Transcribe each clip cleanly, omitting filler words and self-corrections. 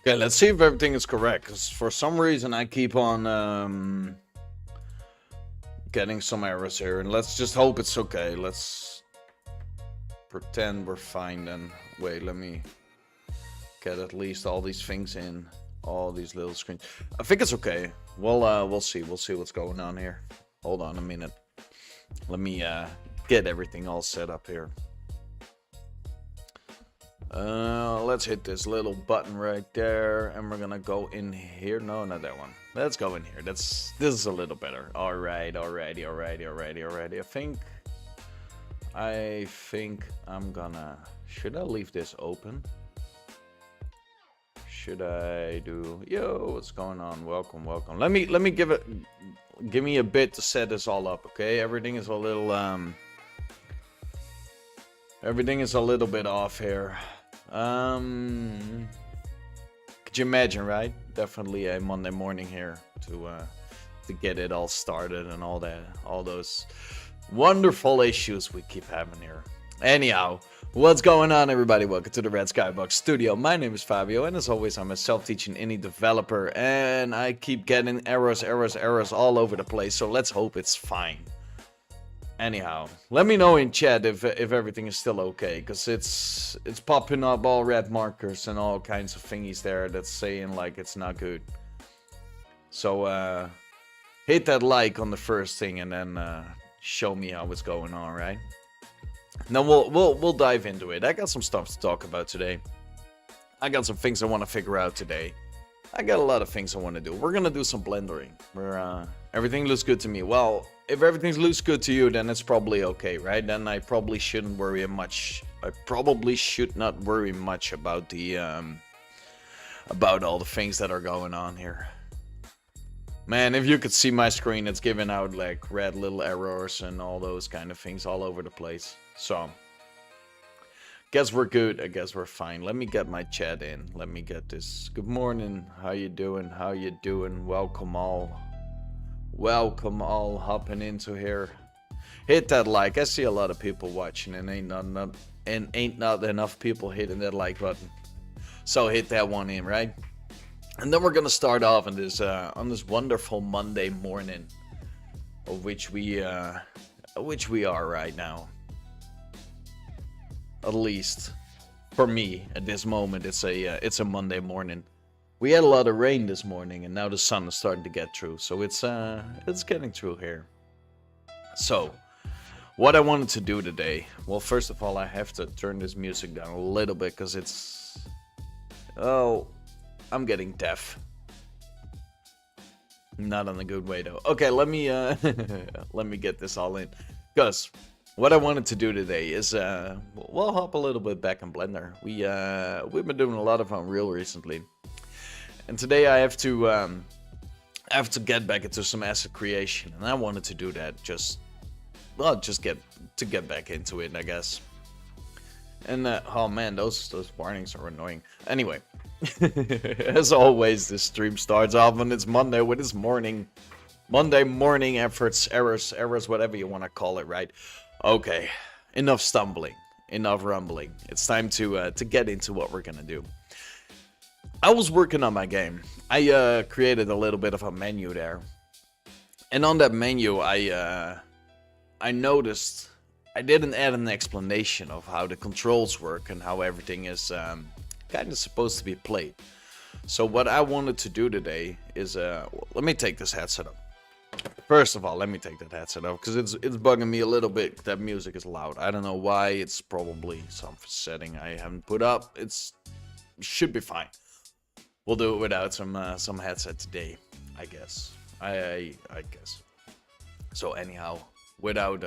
Yeah, let's see if everything is correct. Because for some reason I keep on getting some errors here, and let's just hope it's okay. Let's pretend we're fine then. Wait, let me get at least all these things in, all these little screens. I think it's okay. We'll see. We'll see what's going on here. Hold on a minute. Let me get everything all set up here. Let's hit this little button right there, and we're gonna go in here. No, not that one. Let's go in here. This is a little better. Alrighty. I think I'm gonna. Should I leave this open? Should I do? Yo, what's going on? Welcome. Let me give me a bit to set this all up. Okay, everything is a little bit off here. Could you imagine, right? Definitely a Monday morning here to get it all started and all those wonderful issues we keep having here. Anyhow, what's going on, everybody? Welcome to the RedSkyBox studio. My name is Fabio, and as always, I'm a self-teaching indie developer, and I keep getting errors all over the place. So let's hope it's fine. Anyhow, let me know in chat if everything is still okay, because it's popping up all red markers and all kinds of thingies there that's saying like it's not good. So hit that like on the first thing and then show me how it's going on, right? Now we'll dive into it. I got some stuff to talk about today. I got some things I want to figure out today. I got a lot of things I want to do. We're gonna do some blendering. Everything looks good to me. Well, if everything looks good to you, then it's probably okay, right? Then I probably shouldn't worry much. I probably should not worry much about the about all the things that are going on here. Man, if you could see my screen, it's giving out like red little errors and all those kind of things all over the place. So, guess we're good. I guess we're fine. Let me get my chat in. Let me get this. Good morning. How you doing? How you doing? Welcome all. Welcome all hopping into here. Hit that like. I see a lot of people watching, and ain't not enough people hitting that like button. So hit that one in, right? And then we're gonna start off on this wonderful Monday morning, of which we are right now. At least for me, at this moment, it's a Monday morning. We had a lot of rain this morning, and now the sun is starting to get through, so it's getting through here. So, what I wanted to do today, well, first of all, I have to turn this music down a little bit because I'm getting deaf. Not in a good way though. Okay, let me let me get this all in, because what I wanted to do today is we'll hop a little bit back in Blender. We've been doing a lot of Unreal recently, and today I have to get back into some asset creation, and I wanted to do that just get back into it, I guess. And oh man, those warnings are annoying. Anyway, as always, this stream starts off on its Monday with its Monday morning efforts, errors, whatever you want to call it, right? Okay, enough stumbling, enough rumbling. It's time to get into what we're gonna do. I was working on my game. I created a little bit of a menu there, and on that menu, I noticed I didn't add an explanation of how the controls work and how everything is kind of supposed to be played. So what I wanted to do today is let me take this headset up. First of all, let me take that headset off because it's bugging me a little bit. That music is loud. I don't know why. It's probably some setting I haven't put up. It should be fine. We'll do it without some headset today, I guess. I guess. So anyhow, without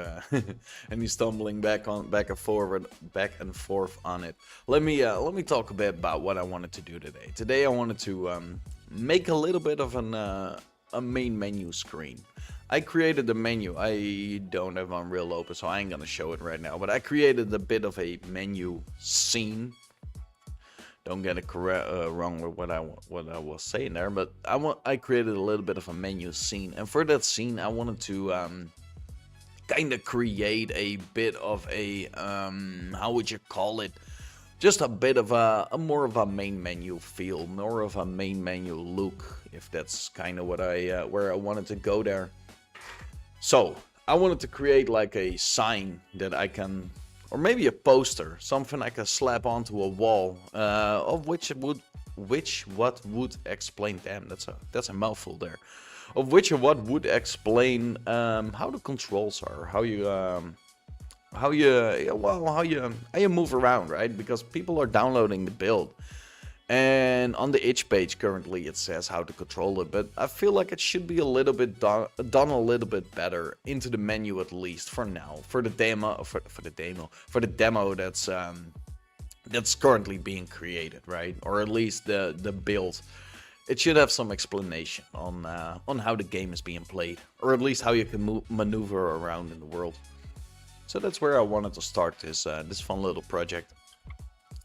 any stumbling back and forth on it, let me talk a bit about what I wanted to do today. Today I wanted to make a little bit of a main menu screen. I created the menu. I don't have Unreal open, so I ain't gonna show it right now. But I created a bit of a menu scene. Don't get it wrong with what I was saying there, but I created a little bit of a menu scene, and for that scene, I wanted to kind of create a bit of a how would you call it? just a bit of a more of a main menu feel, more of a main menu look, if that's kind of what where I wanted to go there. So I wanted to create like a sign that I can, or maybe a poster, something I can slap onto a wall, of what would explain. Damn, that's a mouthful there. Of which what would explain how the controls are, how you move around, right? Because people are downloading the build, and on the itch page currently it says how to control it, but I feel like it should be a little bit done a little bit better into the menu, at least for now, for the demo that's currently being created, right? Or at least the build. It should have some explanation on how the game is being played, or at least how you can maneuver around in the world. So that's where I wanted to start this fun little project,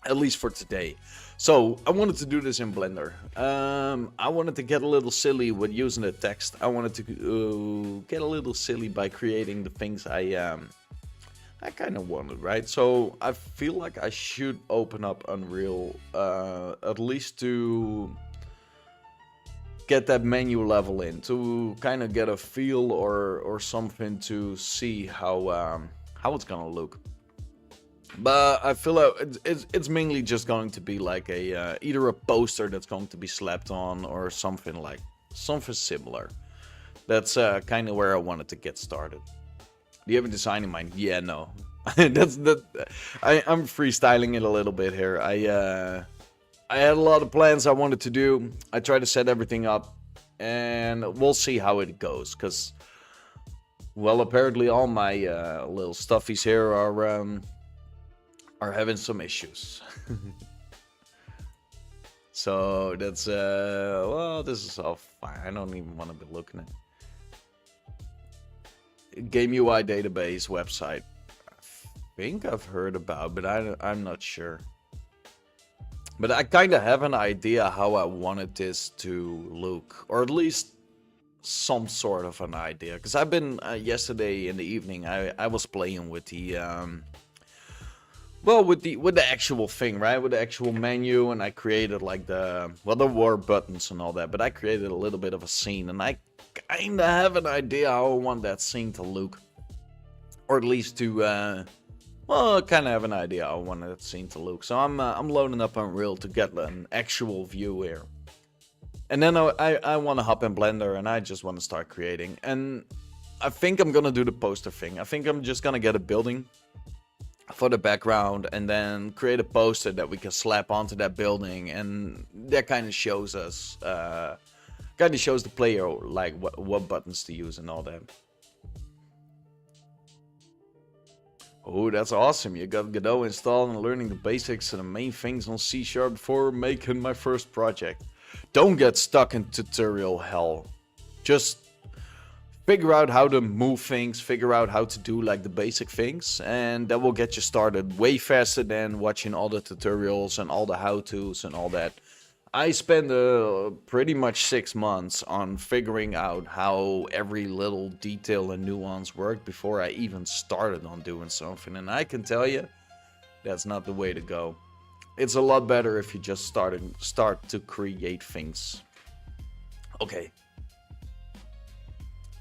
at least for today. So I wanted to do this in Blender. I wanted to get a little silly with using the text. I wanted to get a little silly by creating the things I kind of wanted, right? So I feel like I should open up Unreal, at least to get that menu level in, to kind of get a feel or something to see how it's gonna look. But I feel like it's mainly just going to be like a either a poster that's going to be slapped on, or something similar. That's kind of where I wanted to get started. Do you have a design in mind? Yeah, no. I'm freestyling it a little bit here. I had a lot of plans I wanted to do. I tried to set everything up, and we'll see how it goes. Cause, well, apparently all my little stuffies here are having some issues. So that's well, this is all fine. I don't even want to be looking at Game UI database website. I think I've heard about, but I'm not sure. But I kind of have an idea how I wanted this to look, or at least some sort of an idea. Because I've been yesterday in the evening, I was playing with the with the actual thing, right? With the actual menu, and I created like there were buttons and all that, but I created a little bit of a scene, and I kind of have an idea how I want that scene to look, or at least to well, I kind of have an idea how I want that scene to look. So I'm loading up Unreal to get an actual view here. And then I want to hop in Blender, and I just want to start creating. And I think I'm going to do the poster thing. I think I'm just going to get a building for the background, and then create a poster that we can slap onto that building. And that kind of shows us, kind of shows the player like what buttons to use and all that. Oh, that's awesome. You got Godot installed and learning the basics and the main things on C# before making my first project. Don't get stuck in tutorial hell. Just figure out how to move things, figure out how to do like the basic things, and that will get you started way faster than watching all the tutorials and all the how-tos and all that. I spent pretty much 6 months on figuring out how every little detail and nuance worked before I even started on doing something. And I can tell you, that's not the way to go. It's a lot better if you just start to create things. Okay.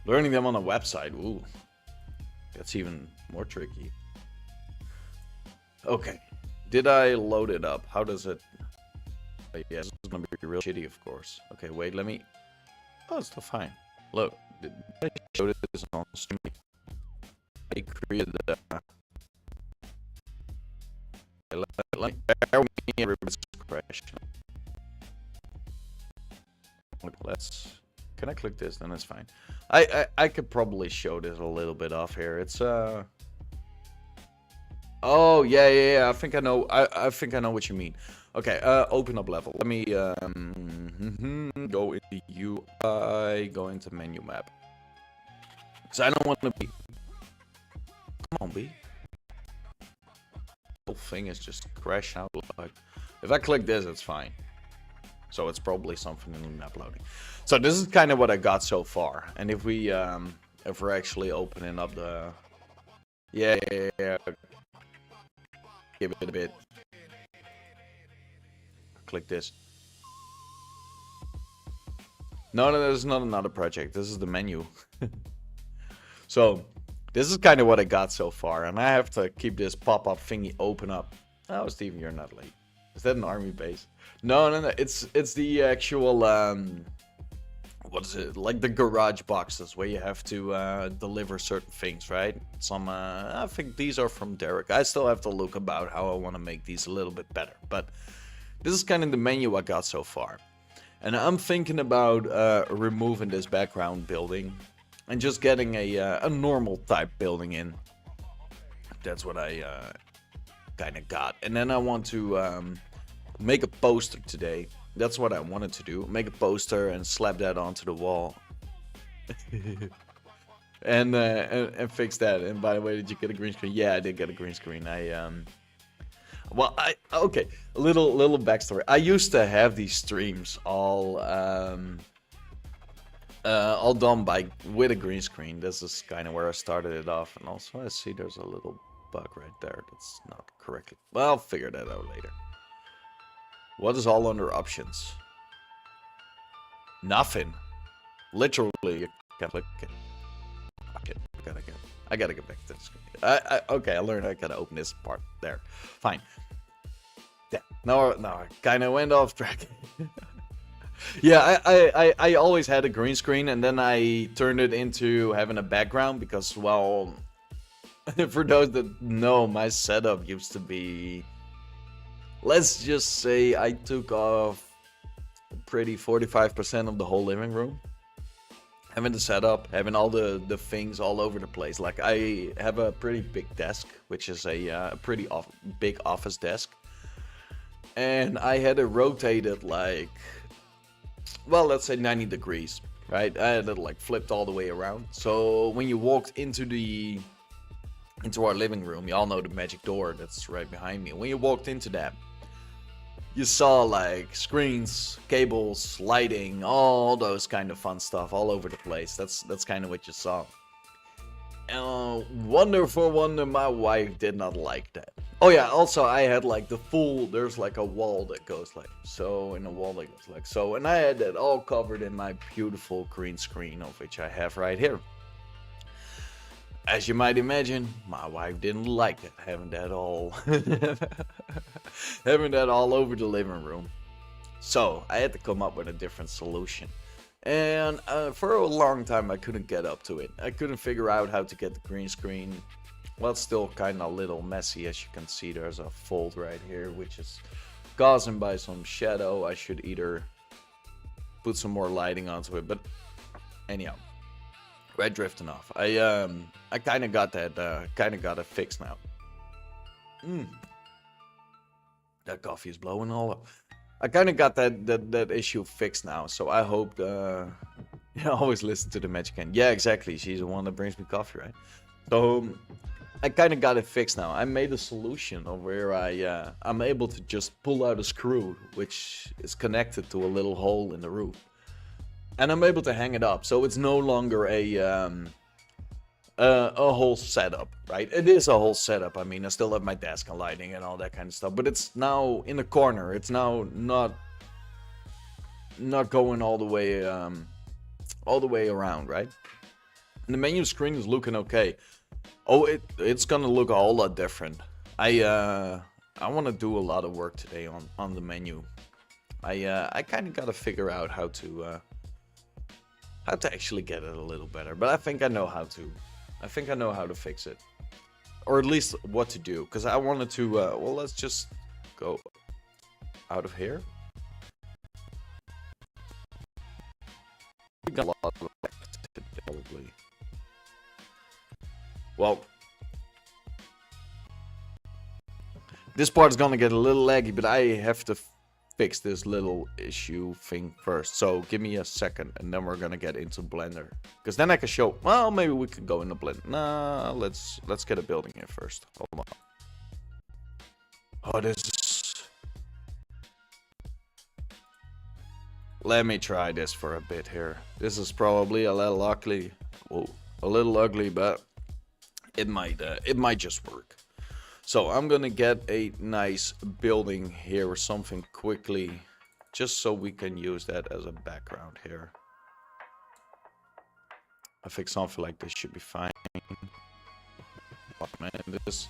Learning them on a website. Ooh. That's even more tricky. Okay. Did I load it up? How does it... Yeah, this is gonna be real shitty, of course. Okay, wait, let me... Oh, it's still fine. Look, did I show this on stream? I created the... Let me bear with me, everybody's crashing. Let's... Can I click this? Then it's fine. I could probably show this a little bit off here. It's Oh yeah. I think I know. I think I know what you mean. Okay, open up level. Let me go into UI, go into menu map. Cause I don't want to be. Come on, B. The whole thing is just crash out. Like, if I click this, it's fine. So it's probably something in the map loading. So this is kind of what I got so far. And if we're actually opening up the, yeah. Give it a bit. click this. No, this is not another project. This is the menu. So, this is kind of what I got so far. And I have to keep this pop-up thingy open up. Oh, Steven, you're not late. Is that an army base? No. It's the actual, what is it? Like the garage boxes where you have to deliver certain things, right? Some, I think these are from Derek. I still have to look about how I want to make these a little bit better. But this is kind of the menu I got so far. And I'm thinking about removing this background building and just getting a normal type building in. That's what I kind of got. And then I want to make a poster today. That's what I wanted to do. Make a poster and slap that onto the wall. and fix that. And by the way, did you get a green screen? Yeah, I did get a green screen. Okay, a little backstory. I used to have these streams all done with a green screen. This is kind of where I started it off. And also I see there's a little bug right there that's not correctly. Well, I'll figure that out later. What is all under options? Nothing. Literally, you can't click it. Okay, I gotta get back to the screen. Okay, I learned I gotta open this part there. Fine. Yeah, now I kind of went off track. Yeah, I always had a green screen, and then I turned it into having a background because, well, for those that know, my setup used to be, let's just say I took off pretty 45% of the whole living room. Having the setup, having all the things all over the place. Like, I have a pretty big desk, which is a pretty big office desk. And I had it rotated like, well, let's say 90 degrees, right? I had it like flipped all the way around. So when you walked into our living room, you all know the magic door that's right behind me. When you walked into that, you saw like screens, cables, lighting, all those kind of fun stuff all over the place. That's kind of what you saw. Wonder for wonder, my wife did not like that. Oh yeah, also I had like there's like a wall that goes like so, and a wall that goes like so, and I had that all covered in my beautiful green screen, of which I have right here. As you might imagine, my wife didn't like it, having that all over the living room. So I had to come up with a different solution. And for a long time I couldn't get up to it. I couldn't figure out how to get the green screen. Well, it's still kind of a little messy. As you can see, there's a fold right here, which is caused by some shadow. I should either put some more lighting onto it, but anyhow. Right, drifting off. I kind of got it fixed now. That coffee is blowing all up. I kind of got that issue fixed now, so I hope I always listen to the Magic Hand. Yeah, exactly. She's the one that brings me coffee, right? So I kind of got it fixed now. I made a solution of where I'm able to just pull out a screw, which is connected to a little hole in the roof. And I'm able to hang it up, so it's no longer a whole setup, right? It is a whole setup. I mean, I still have my desk and lighting and all that kind of stuff, but it's now in the corner. It's now not going all the way around, right? And the menu screen is looking okay. Oh, it's gonna look a whole lot different. I want to do a lot of work today on the menu. I kind of got to figure out how to actually get it a little better, but I think I know how to. I think I know how to fix it, or at least what to do. Because I wanted to. Well, let's just go out of here. We got a lot of probably. Well, this part is gonna get a little laggy, but I have to fix this little issue thing first. So give me a second, and then we're gonna get into Blender, because then I can show. Well, maybe we can go into Blender. Nah, let's get a building here first. Hold on. Oh, this is... Let me try this for a bit here. This is probably a little ugly. Whoa, a little ugly, but it might just work. So I'm gonna get a nice building here or something quickly, just so we can use that as a background here. I think something like this should be fine. Oh man, this...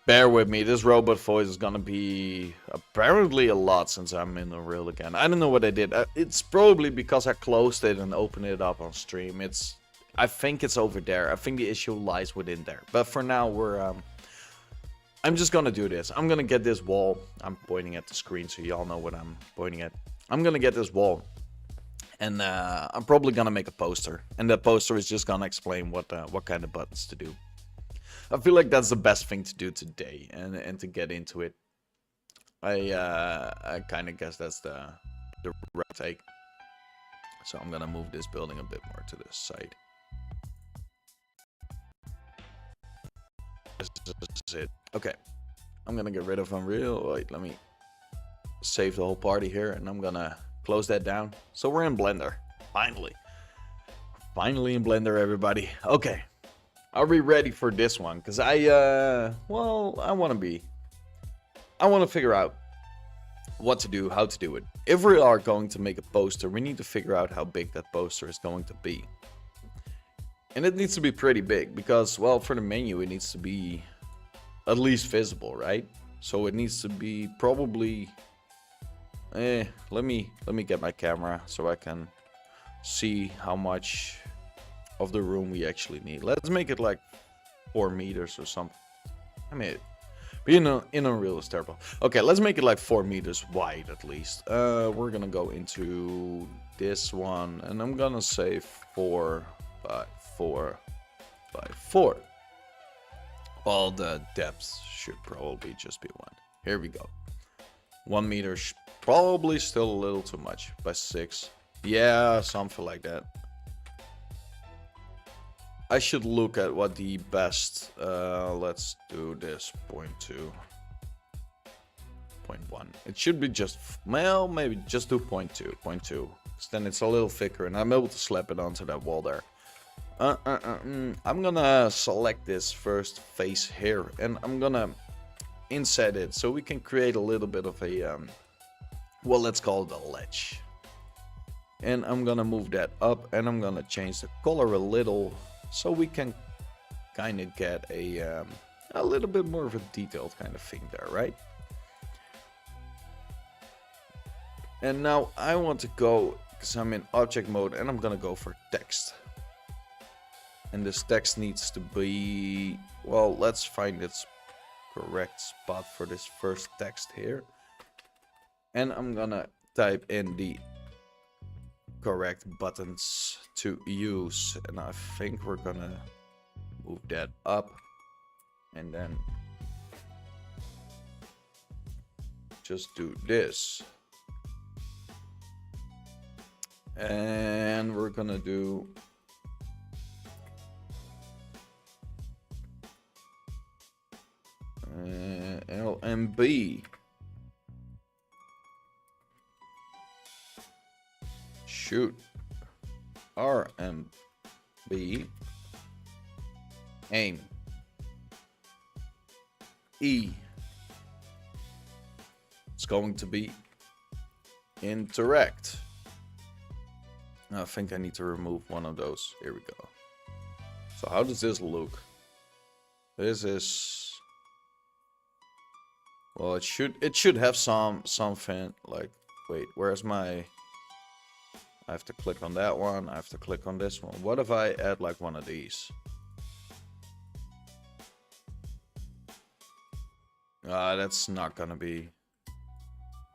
Bear with me, this robot voice is gonna be apparently a lot since I'm in Unreal again. I don't know what I did. It's probably because I closed it and opened it up on stream. I think it's over there. I think the issue lies within there. But for now, I'm just gonna do this. I'm gonna get this wall. I'm pointing at the screen so y'all know what I'm pointing at. I'm gonna get this wall. And I'm probably gonna make a poster. And that poster is just gonna explain what kind of buttons to do. I feel like that's the best thing to do today, and to get into it. I kind of guess that's the right take. So I'm gonna move this building a bit more to this side. This is it. Okay, I'm gonna get rid of Unreal. Wait, let me save the whole party here, and I'm gonna close that down. So we're in Blender, finally. Finally in Blender, everybody. Okay. Are we ready for this one? Because I want to figure out what to do, how to do it. If we are going to make a poster, we need to figure out how big that poster is going to be. And it needs to be pretty big because, well, for the menu, it needs to be at least visible, right? So it needs to be probably... let me get my camera so I can see how much of the room we actually need. Let's make it like 4 meters or something. I mean, being in Unreal is terrible. Okay, let's make it like 4 meters wide at least. We're gonna go into this one, and I'm gonna say 4 by 4 by 4. All the depths should probably just be 1. Here we go. 1 meter, probably still a little too much. By 6, yeah, something like that. I should look at what the best, let's do this, 0.2, 0.1. It should be just, well, maybe just do 0.2, 0.2. Then it's a little thicker and I'm able to slap it onto that wall there. I'm gonna select this first face here and I'm gonna inset it so we can create a little bit of a, well, let's call it a ledge. And I'm gonna move that up and I'm gonna change the color a little, so we can kind of get a little bit more of a detailed kind of thing there, right? And now I want to go, because I'm in object mode, and I'm gonna go for text. And this text needs to be, well, let's find its correct spot for this first text here. And I'm gonna type in the correct buttons to use, and I think we're gonna move that up and then just do this, and we're gonna do L and B. Shoot. R and B. Aim. E. It's going to be interact. I think I need to remove one of those. Here we go. So how does this look? This is, well, it should have something like, wait, where's my, I have to click on that one. I have to click on this one. What if I add like one of these? That's not gonna be...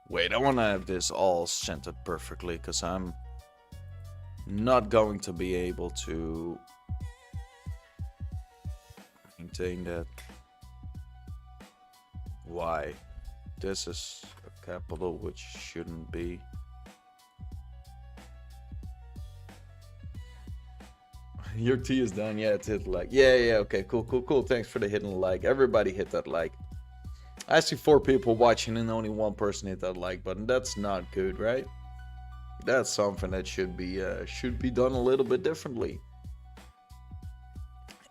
Wait, I want to have this all centered perfectly because I'm not going to be able to maintain that. Why? This is a capital, which shouldn't be. Your tea is done. Yeah, it's hit like. Yeah, okay, cool. Thanks for the hidden like. Everybody hit that like. I see 4 people watching and only 1 person hit that like button. That's not good, right? That's something that should be done a little bit differently.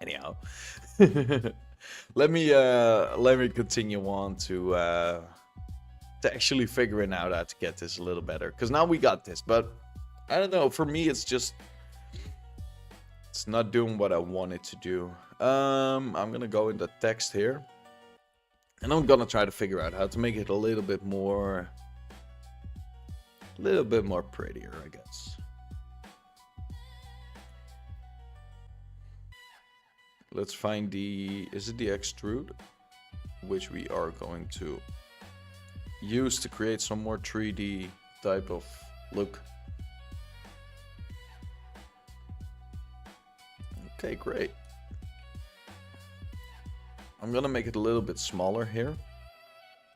Anyhow. let me continue on to actually figuring out how to get this a little better. Because now we got this, but I don't know. For me, it's not doing what I want it to do. I'm gonna go in the text here, and I'm gonna try to figure out how to make it a little bit more prettier, I guess. Let's find is it the extrude, which we are going to use to create some more 3D type of look. Okay, great. I'm gonna make it a little bit smaller here.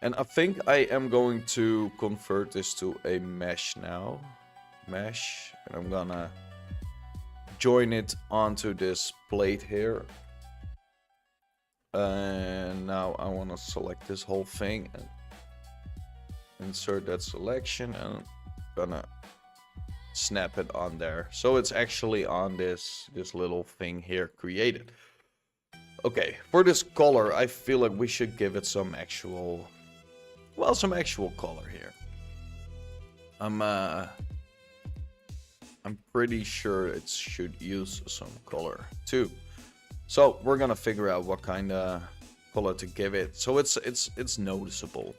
And I think I am going to convert this to a mesh now. Mesh. And I'm gonna join it onto this plate here. And now I want to select this whole thing and insert that selection, and I'm gonna snap it on there. So it's actually on this little thing here created. Okay, for this color, I feel like we should give it some actual, well, some actual color here. I'm pretty sure it should use some color too. So we're gonna figure out what kind of color to give it, so it's noticeable.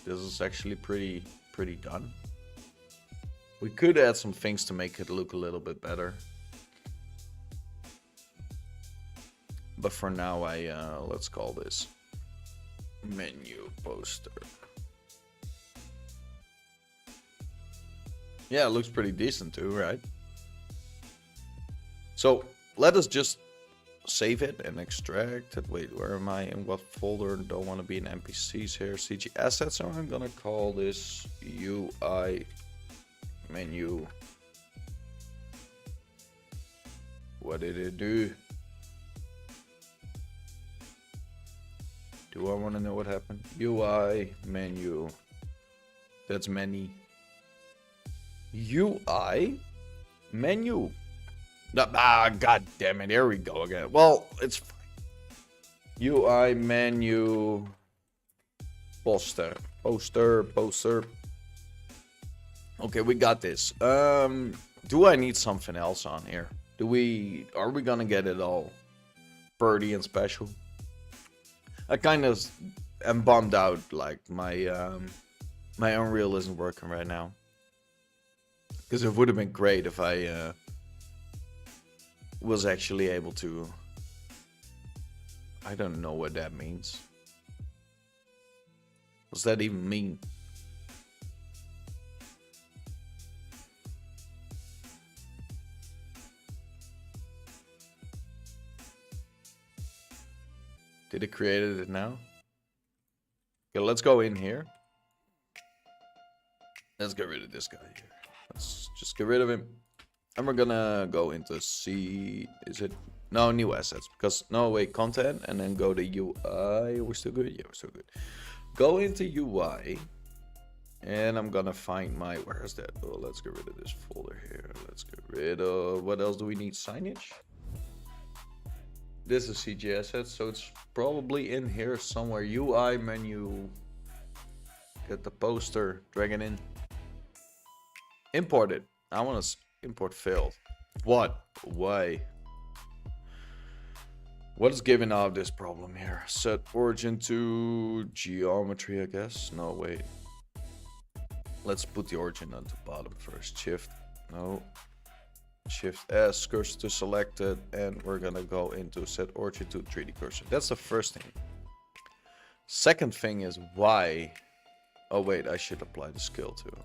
This is actually pretty done. We could add some things to make it look a little bit better, but for now, let's call this menu poster. Yeah, it looks pretty decent too, right? So let us just save it and extract it. Wait, where am I? In what folder? Don't want to be in NPCs here. CG assets. So I'm gonna call this UI menu. What did it do? Do I want to know what happened? UI menu. That's many. UI menu. God damn it. Here we go again. Well, it's fine. UI menu. Poster. Okay, we got this. Do I need something else on here? Are we gonna get it all pretty and special? I kind of am bummed out, like my my Unreal isn't working right now. Because it would have been great if I was actually able to. I don't know what that means. What's that even mean? Did it create it now? Okay, let's go in here. Let's get rid of this guy here. Let's just get rid of him. And we're gonna go into is it? No, new assets. Because, no, wait, content. And then go to UI. We're still good? Yeah, we're still good. Go into UI. And I'm gonna find where is that? Oh, let's get rid of this folder here. Let's get rid of, what else do we need? Signage? This is CG assets, so it's probably in here somewhere. UI menu. Get the poster, drag it in. Import it. I want to import failed. What? Why? What is giving out this problem here? Set origin to geometry, I guess. No, wait. Let's put the origin on the bottom first. Shift. No. Shift S, cursor to selected, and we're gonna go into set origin to 3D cursor. That's the first thing. Second thing is why. Oh wait, I should apply the scale too.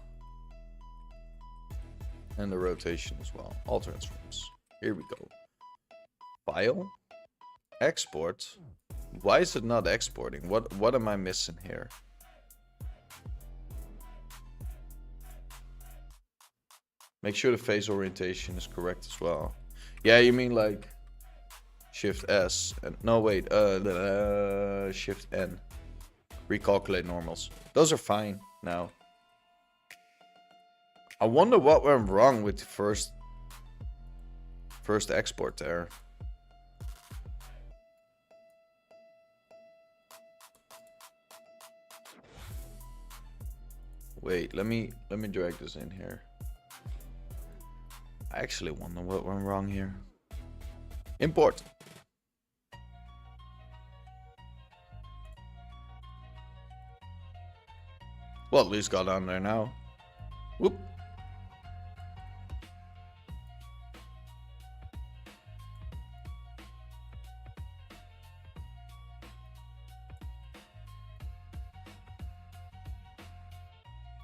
And the rotation as well. All transforms. Here we go. File. Export. Why is it not exporting? What am I missing here? Make sure the face orientation is correct as well. Yeah, you mean like Shift S and no wait, Shift N. Recalculate normals. Those are fine now. I wonder what went wrong with the first First export there. Wait, let me drag this in here. I actually wonder what went wrong here. Import. Well, at least got on there now. Whoop.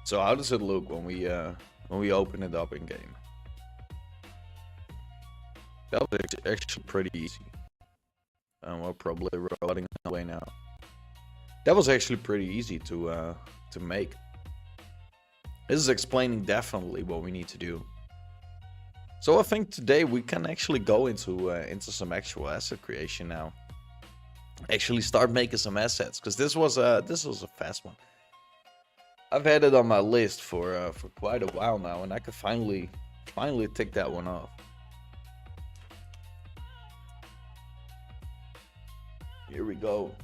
So how does it look when we open it up in game? That was actually pretty easy. And we're probably rolling away now. That was actually pretty easy to make. This is explaining definitely what we need to do. So I think today we can actually go into some actual asset creation now. Actually start making some assets, because this was a fast one. I've had it on my list for quite a while now, and I could finally tick that one off. Here we go.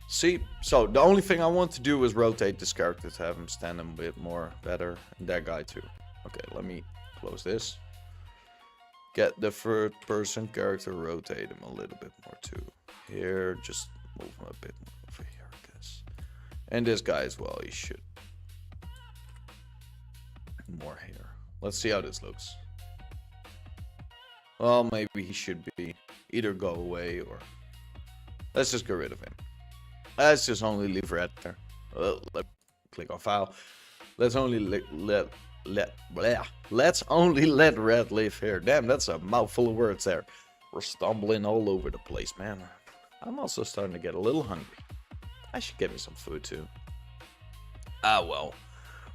See, so the only thing I want to do is rotate this character to have him stand a bit more better, and that guy too. Okay, let me close this. Get the third person character, rotate him a little bit more too. Here, just move him a bit more over here, I guess. And this guy as well, he should. More here. Let's see how this looks. Well, maybe he should be either go away or... Let's just get rid of him. Let's just only leave red there. Click on file. Let's only let's only let red live here. Damn, that's a mouthful of words there. We're stumbling all over the place, man. I'm also starting to get a little hungry. I should get me some food too. Ah, well.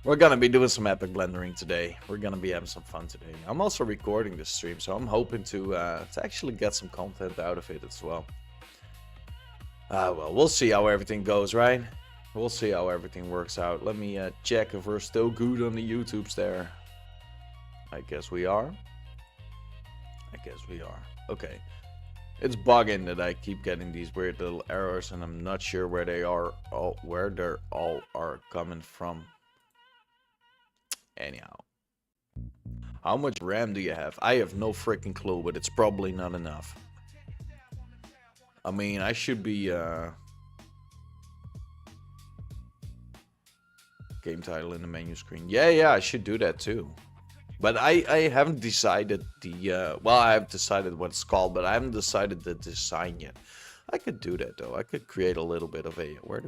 We're gonna be doing some epic blendering today. We're gonna be having some fun today. I'm also recording this stream, so I'm hoping to actually get some content out of it as well. Well, we'll see how everything goes, right? We'll see how everything works out. Let me check if we're still good on the YouTubes there. I guess we are. I guess we are. Okay. It's bugging that I keep getting these weird little errors, and I'm not sure where they are, where they're all are coming from. Anyhow, how much RAM do you have? I have no freaking clue, but it's probably not enough. I mean, I should be game title in the menu screen. Yeah, I should do that too. But I haven't decided the well, I have decided what it's called, but I haven't decided the design yet. I could do that though. I could create a little bit of a where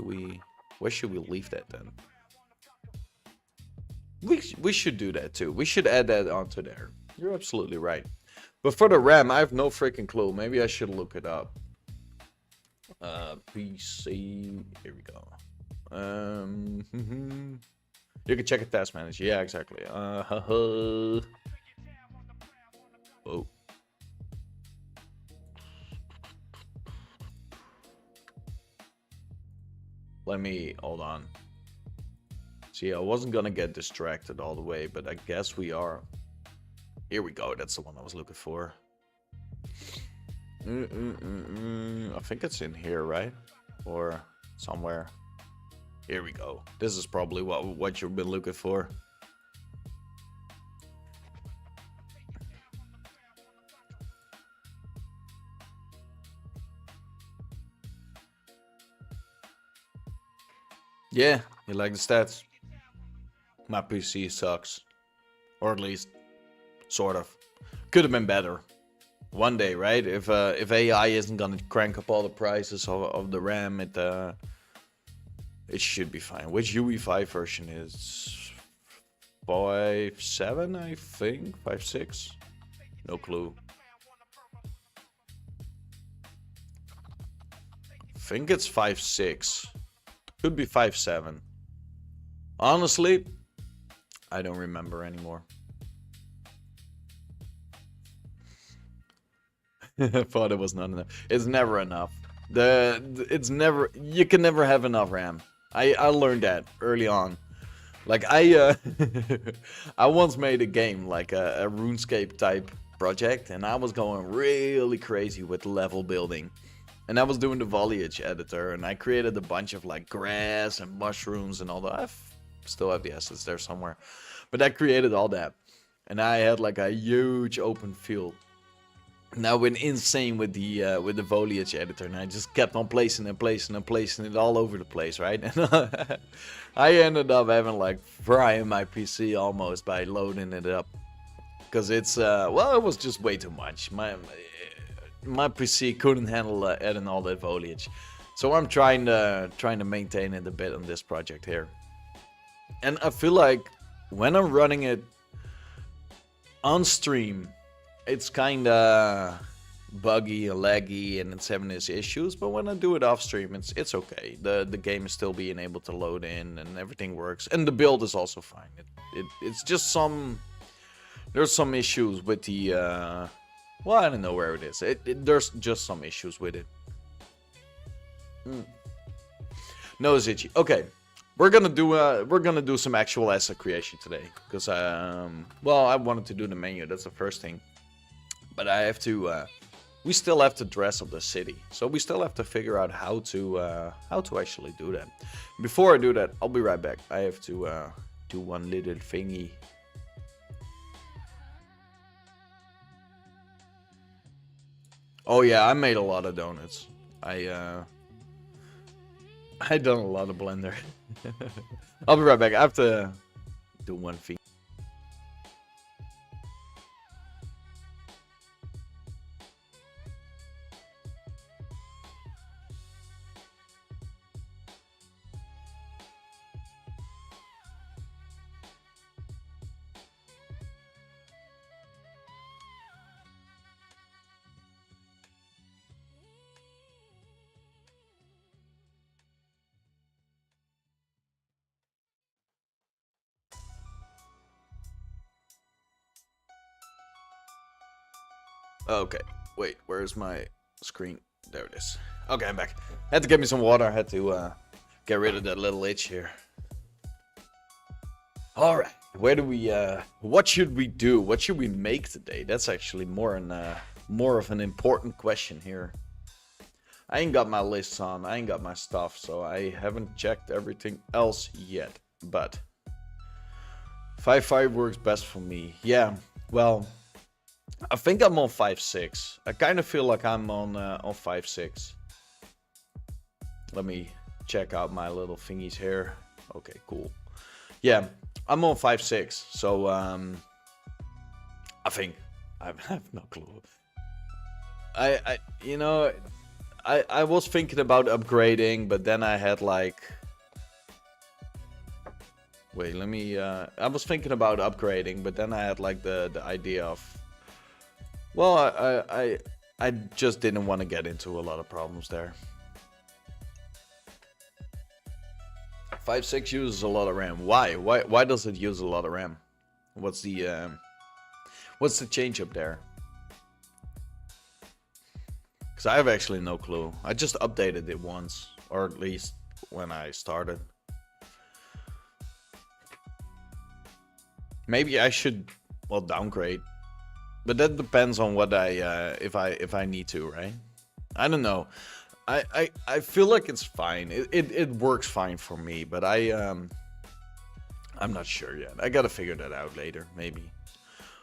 should we leave that then? We should do that too. We should add that onto there. You're absolutely right. But for the RAM, I have no freaking clue. Maybe I should look it up. PC. Here we go. You can check a task manager. Yeah, exactly. Oh. Let me hold on. See, I wasn't gonna get distracted all the way, but I guess we are. Here we go. That's the one I was looking for. I think it's in here, right? Or somewhere. Here we go. This is probably what you've been looking for. Yeah, you like the stats? My PC sucks. Or at least, sort of. Could have been better. One day, right? If AI isn't gonna crank up all the prices of the RAM, it should be fine. Which UE5 version is 5.7, I think? 5.6? No clue. I think it's 5.6. Could be 5.7. Honestly, I don't remember anymore. I thought it was not enough. It's never enough. You can never have enough RAM. I learned that early on. Like I I once made a game, like a RuneScape type project, and I was going really crazy with level building. And I was doing the foliage editor, and I created a bunch of like grass and mushrooms and all that. Still have the assets there somewhere. But I created all that. And I had like a huge open field. And I went insane with the foliage editor, and I just kept on placing it all over the place, right? And I ended up having like frying my PC almost by loading it up, because it's well, it was just way too much. My PC couldn't handle adding all that foliage, so I'm trying to maintain it a bit on this project here. And I feel like when I'm running it on stream, it's kinda buggy and laggy, and it's having its issues. But when I do it off stream, it's okay. The game is still being able to load in, and everything works, and the build is also fine. It's just there's some issues with the well, I don't know where it is. There's just some issues with it. Nose itchy. Okay. We're gonna do some actual asset creation today, because well, I wanted to do the menu. That's the first thing, but I have to. We still have to dress up the city, so we still have to figure out how to actually do that. Before I do that, I'll be right back. I have to do one little thingy. Oh yeah, I made a lot of donuts. I done a lot of Blender. I'll be right back. I have to do one thing. Okay, wait, where's my screen? There it is. Okay, I'm back. Had to get me some water. I had to get rid of that little itch here. All right, where do we? What should we do? What should we make today? That's actually more of an important question here. I ain't got my lists on. I ain't got my stuff, so I haven't checked everything else yet. But 5.5 works best for me. Yeah, well, I think I'm on 5.6. I kind of feel like I'm on 5.6. Let me check out my little thingies here. Okay, cool. Yeah, I'm on 5.6. So I think I have no clue. You know, I was thinking about upgrading, but then I had like. Wait, let me. I was thinking about upgrading, but then I had like the idea of. Well, I just didn't want to get into a lot of problems there. 5.6 uses a lot of RAM. Why? Why does it use a lot of RAM? What's the change up there? Because I have actually no clue. I just updated it once, or at least when I started. Maybe I should, well, downgrade. But that depends on what if I need to, right? I don't know. I feel like it's fine. It works fine for me, but I'm not sure yet. I gotta figure that out later, maybe.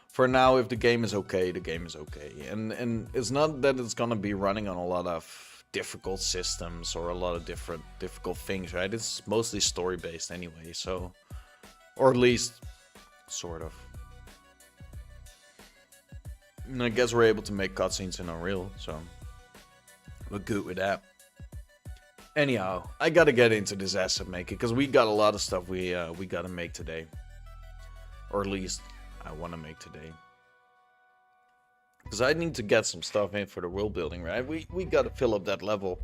For now, if the game is okay, the game is okay. And it's not that it's gonna be running on a lot of difficult systems or a lot of difficult things, right? It's mostly story based anyway, so, or at least sort of. And I guess we're able to make cutscenes in Unreal, so we're good with that. Anyhow, I gotta get into this asset making, because we got a lot of stuff we gotta make today. Or at least, I want to make today. Because I need to get some stuff in for the world building, right? We gotta fill up that level.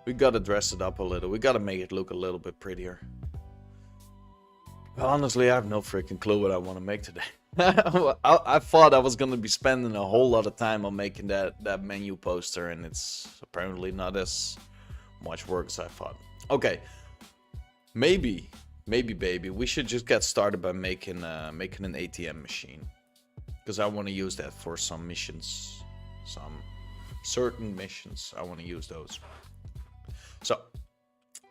We gotta dress it up a little. We gotta make it look a little bit prettier. Well, honestly, I have no freaking clue what I want to make today. I thought I was going to be spending a whole lot of time on making that menu poster, and it's apparently not as much work as I thought. Okay, maybe Maybe baby. We should just get started by making an ATM machine. Because I want to use that for some missions. Some certain missions. I want to use those. So,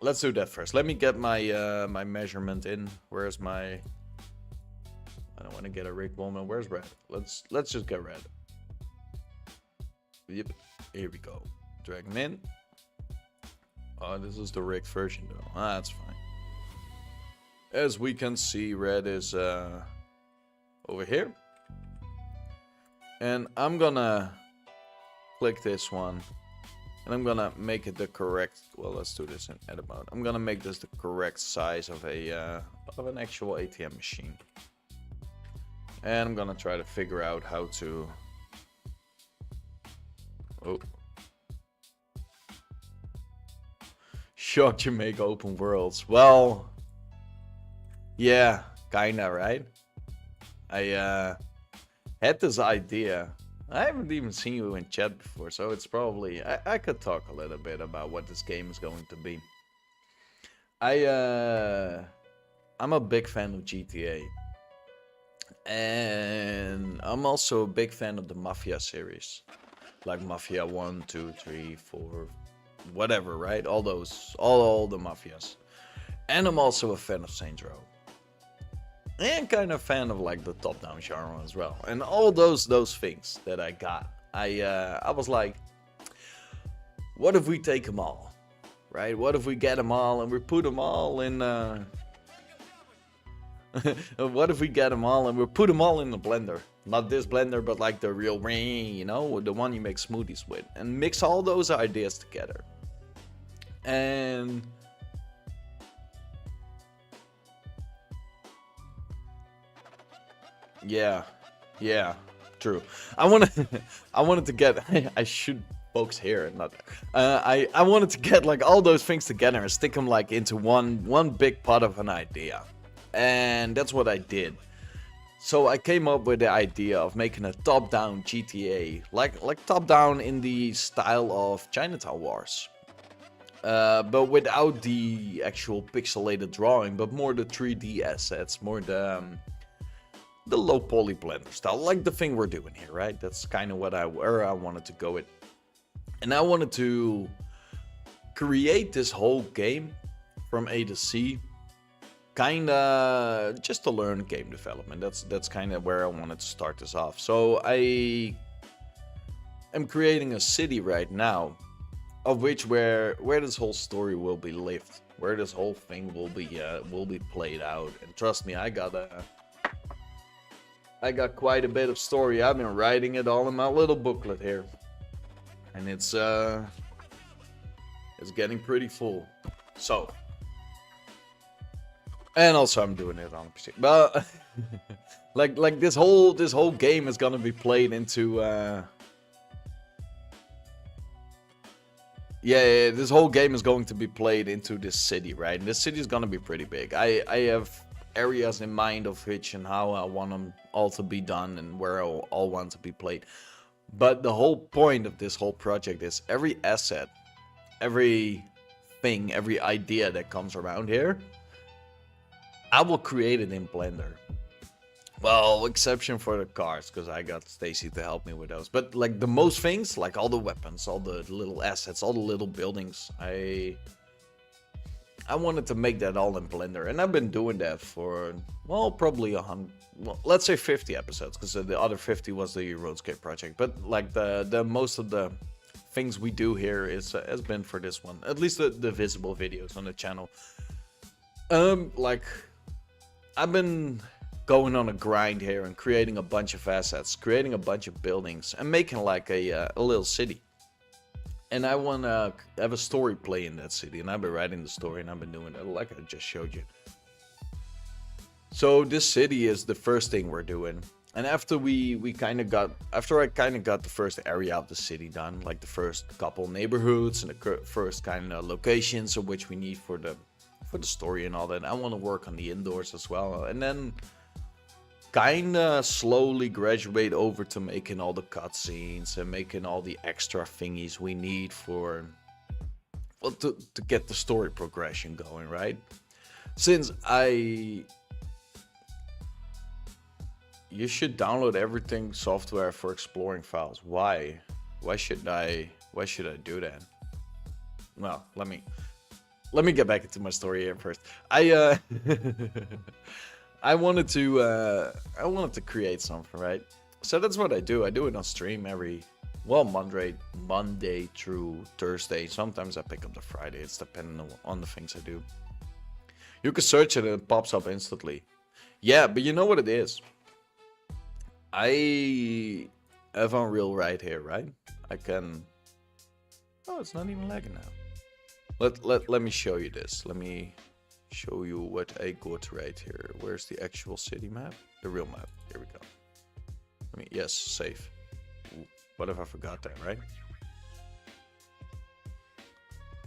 let's do that first. Let me get my my measurement in. Where's my... I don't want to get a rig moment. Where's red? Let's just get red. Yep. Here we go. Drag him in. Oh, this is the rigged version though. Ah, that's fine. As we can see, red is over here. And I'm gonna click this one. And I'm gonna make it the correct... Well, let's do this in edit mode. I'm gonna make this the correct size of an actual ATM machine. And I'm gonna try to figure out how to... Oh. Shocked you make open worlds. Well... Yeah, kinda, right? I had this idea. I haven't even seen you in chat before, so it's probably... I could talk a little bit about what this game is going to be. I'm a big fan of GTA. And I'm also a big fan of the Mafia series. Like Mafia 1, 2, 3, 4, whatever, right? All those, all the Mafias. And I'm also a fan of Saints Row. And kind of fan of like the top-down genre as well. And all those things that I got. I was like, what if we take them all? Right? What if we get them all and we put them all in... What if we get them all and we put them all in the blender? Not this blender, but like the real ring, you know, the one you make smoothies with. And mix all those ideas together. And... Yeah, true. I wanted to get... I should focus here and not there. I wanted to get like all those things together and stick them like into one big pot of an idea. And that's what I did. So I came up with the idea of making a top-down GTA, like top-down in the style of Chinatown Wars, but without the actual pixelated drawing, but more the 3D assets, more the low poly blender style, like the thing we're doing here, right? That's kind of where I wanted to go with, and I wanted to create this whole game from A to C. Kinda just to learn game development. That's kind of where I wanted to start this off. So I am creating a city right now, of which where this whole story will be lived, where this whole thing will be played out. And trust me, I got quite a bit of story. I've been writing it all in my little booklet here, and it's getting pretty full. So. And also I'm doing it on PC. But like this whole game is gonna be played into this whole game is going to be played into this city, right? And this city is gonna be pretty big. I have areas in mind of which and how I want them all to be done and where I all want to be played. But the whole point of this whole project is every asset, every thing, every idea that comes around here, I will create it in Blender. Well, exception for the cars, because I got Stacy to help me with those. But like the most things, like all the weapons, all the little assets, all the little buildings, I wanted to make that all in Blender. And I've been doing that for, well, probably 100, well, let's say 50 episodes, because the other 50 was the RedSkyBox project. But like the most of the things we do here has been for this one. At least the visible videos on the channel. Like... I've been going on a grind here and creating a bunch of assets, creating a bunch of buildings, and making like a little city. And I want to have a story play in that city, and I've been writing the story, and I've been doing it like I just showed you. So this city is the first thing we're doing. And after I kind of got the first area of the city done, like the first couple neighborhoods and the first kind of locations of which we need for the story and all that, I want to work on the indoors as well, and then kind of slowly graduate over to making all the cutscenes and making all the extra thingies we need for, well, to get the story progression going, right? Since you should download everything software for exploring files. Why? Why should I do that? Well, let me get back into my story here first. I wanted to create something, right? So that's what I do. I do it on stream Monday through Thursday. Sometimes I pick up the Friday. It's depending on the things I do. You can search it and it pops up instantly. Yeah, but you know what it is? I have Unreal right here, right? I can... Oh, it's not even lagging now. Let me show you this. Let me show you what I got right here. Where's the actual city map? The real map. Here we go. Yes, save. Ooh, what if I forgot that, right?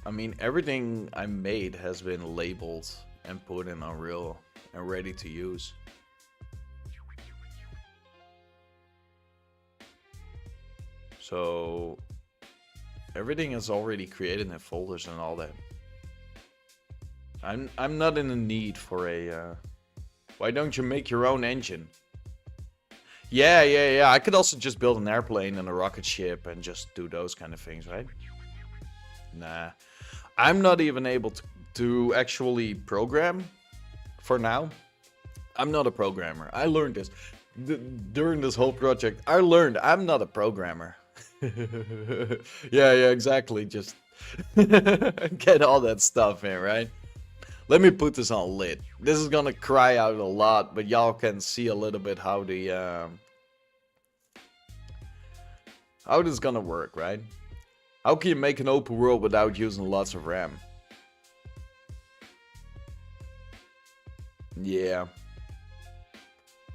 I mean, everything I made has been labeled and put in Unreal and ready to use. So everything is already created in folders and all that. I'm not in the need for a why don't you make your own engine? Yeah. I could also just build an airplane and a rocket ship and just do those kind of things, right? Nah. I'm not even able to actually program for now. I'm not a programmer. I learned this during this whole project. I learned I'm not a programmer. yeah, exactly. Just get all that stuff in, right? Let me put this on lit. This is gonna cry out a lot, but y'all can see a little bit how how this is gonna work, right? How can you make an open world without using lots of RAM? Yeah.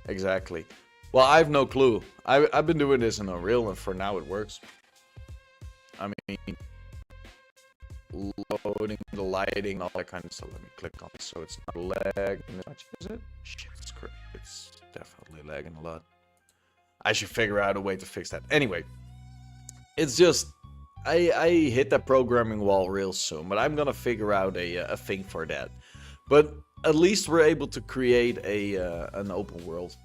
Exactly. Well, I have no clue. I've been doing this in Unreal, and for now it works. I mean, loading the lighting, all that kind of stuff. Let me click on it so it's not lagging as much, is it? Shit, it's definitely lagging a lot. I should figure out a way to fix that. Anyway, it's just I hit that programming wall real soon, but I'm gonna figure out a thing for that. But at least we're able to create an open world.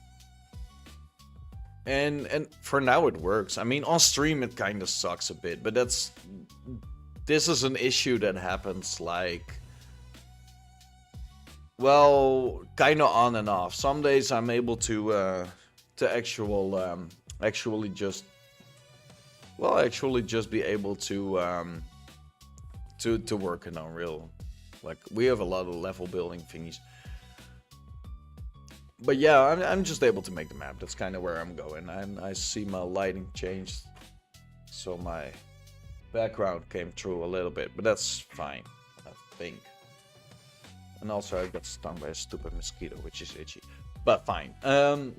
And for now it works. I mean, on stream it kind of sucks a bit, but this is an issue that happens like, well, kind of on and off. Some days I'm able to actually just be able to work in Unreal. Like, we have a lot of level building thingies. But yeah, I'm just able to make the map. That's kind of where I'm going. And I see my lighting changed, so my background came through a little bit, but that's fine, I think. And also I got stung by a stupid mosquito, which is itchy, but fine.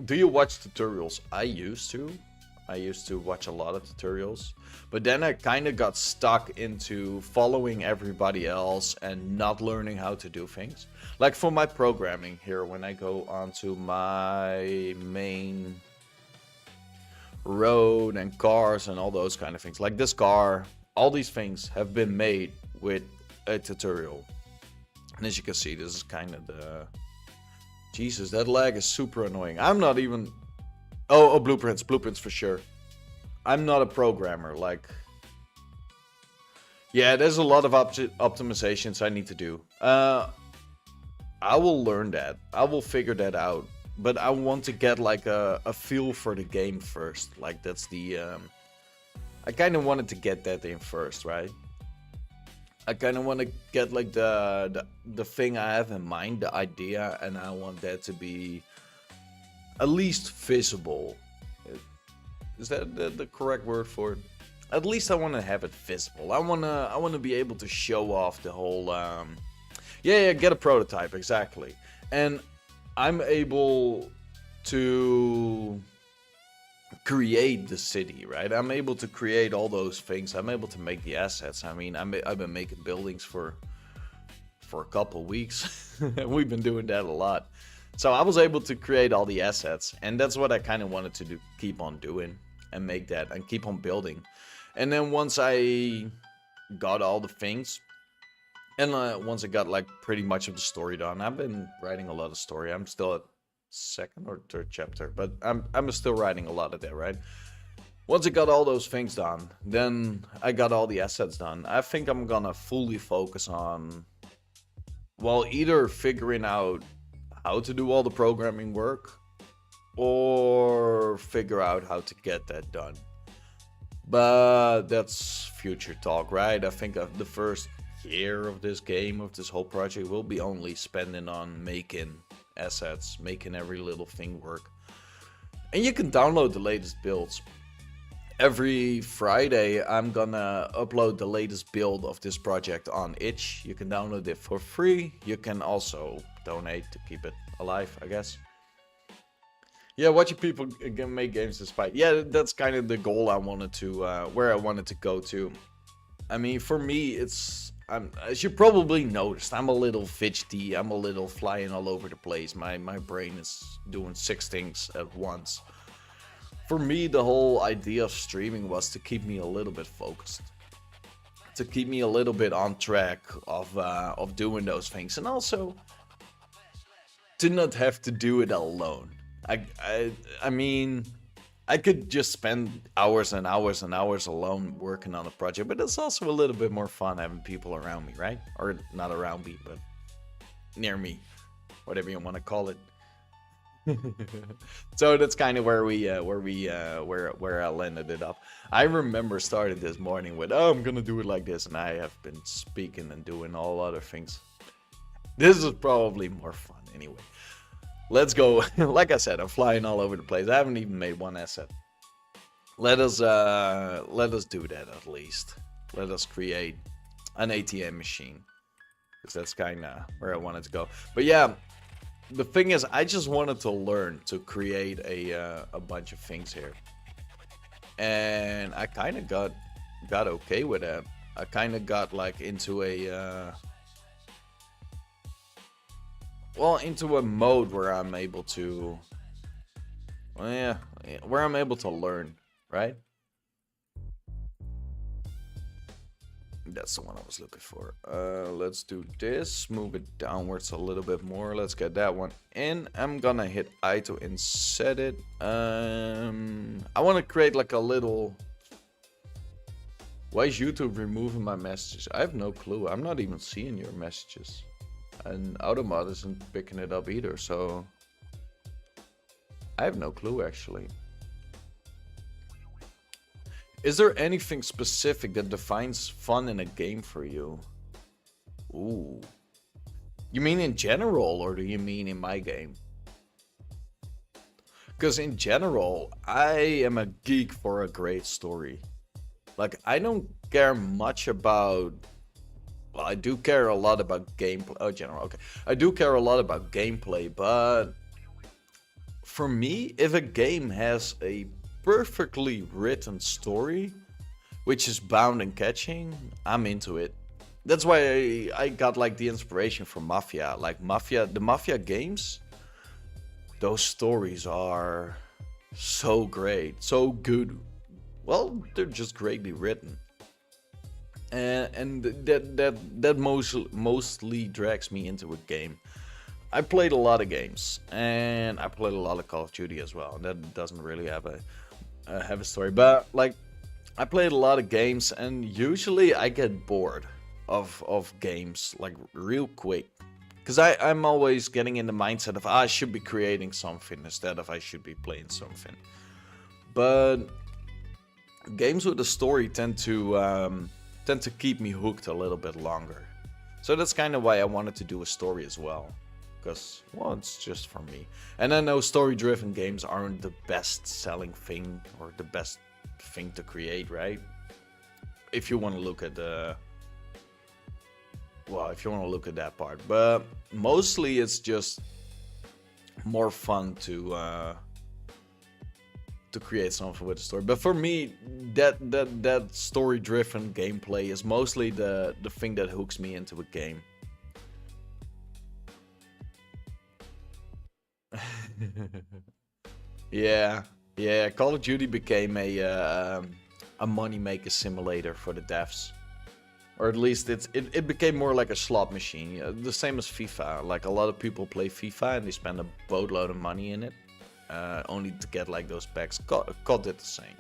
Do you watch tutorials? I used to watch a lot of tutorials, but then I kind of got stuck into following everybody else and not learning how to do things. Like for my programming here, when I go onto my main road and cars and all those kind of things, like this car, all these things have been made with a tutorial. And as you can see, this is kind of the... Jesus, that lag is super annoying. I'm not even... Oh, blueprints for sure. I'm not a programmer, like... Yeah, there's a lot of optimizations I need to do. I will learn that. I will figure that out. But I want to get like a feel for the game first. Like that's the... I kind of wanted to get that in first, right? I kind of want to get like the thing I have in mind, the idea, and I want that to be at least visible. Is that the correct word for it? At least I want to have it visible. I want to be able to show off the whole yeah, get a prototype, exactly. And I'm able to create the city, right? I'm able to create all those things. I'm able to make the assets. I mean, I've been making buildings for a couple weeks. We've been doing that a lot. So I was able to create all the assets, and that's what I kind of wanted to do, keep on doing and make that and keep on building. And then once I got all the things, And once I got like pretty much of the story done, I've been writing a lot of story. I'm still at second or third chapter, but I'm still writing a lot of that, right? Once I got all those things done, then I got all the assets done. I think I'm gonna fully focus on, well, either figuring out how to do all the programming work or figure out how to get that done. But that's future talk, right? I think the first year of this game, of this whole project, will be only spending on making assets, making every little thing work. And you can download the latest builds. Every Friday, I'm gonna upload the latest build of this project on itch. You can download it for free. You can also donate to keep it alive, I guess. Yeah, watching people make games despite. Yeah, that's kind of the goal I wanted to, where I wanted to go to. I mean, for me, it's, as you probably noticed, I'm a little fidgety. I'm a little flying all over the place. My brain is doing 6 things at once. For me, the whole idea of streaming was to keep me a little bit focused, to keep me a little bit on track of doing those things, and also to not have to do it alone. I mean, I could just spend hours and hours and hours alone working on a project, but it's also a little bit more fun having people around me, right? Or not around me, but near me, whatever you want to call it. So that's kind of where I landed it up. I remember starting this morning with, oh, I'm gonna do it like this, and I have been speaking and doing all other things. This is probably more fun anyway. Let's go. Like I said, I'm flying all over the place. I haven't even made one asset. Let us do that at least. Let us create an ATM machine, because that's kind of where I wanted to go. But yeah, the thing is, I just wanted to learn to create a bunch of things here, and I kind of got okay with that. I kind of got like into a into a mode where I'm able to, well, yeah, where I'm able to learn, right? That's the one I was looking for. Let's do this. Move it downwards a little bit more. Let's get that one in. I'm gonna hit I to inset it. I want to create like a little. Why is YouTube removing my messages? I have no clue. I'm not even seeing your messages, and Automod isn't picking it up either. So I have no clue actually. Is there anything specific that defines fun in a game for you? Ooh. You mean in general, or do you mean in my game? Because in general, I am a geek for a great story. Like, I don't care much about... Well, I do care a lot about gameplay. Oh, general, okay. I do care a lot about gameplay, but... For me, if a game has a perfectly written story, which is bound and catching, I'm into it. That's why I got like the inspiration from Mafia. Like the Mafia games, those stories are so great, so good. Well, they're just greatly written, and that mostly drags me into a game. I played a lot of games, and I played a lot of Call of Duty as well. That doesn't really have a story, but like I played a lot of games, and usually I get bored of games like real quick, because I'm always getting in the mindset of I should be creating something instead of I should be playing something. But games with a story tend to keep me hooked a little bit longer. So that's kind of why I wanted to do a story as well. Because, well, it's just for me. And I know story-driven games aren't the best-selling thing or the best thing to create, right? If you want to look at the... Well, if you want to look at that part. But mostly it's just more fun to create something with a story. But for me, that story-driven gameplay is mostly the thing that hooks me into a game. Yeah, Call of Duty became a money maker simulator for the devs. Or at least it became more like a slot machine. Yeah, the same as FIFA. Like a lot of people play FIFA and they spend a boatload of money in it, only to get like those packs. COD did the same.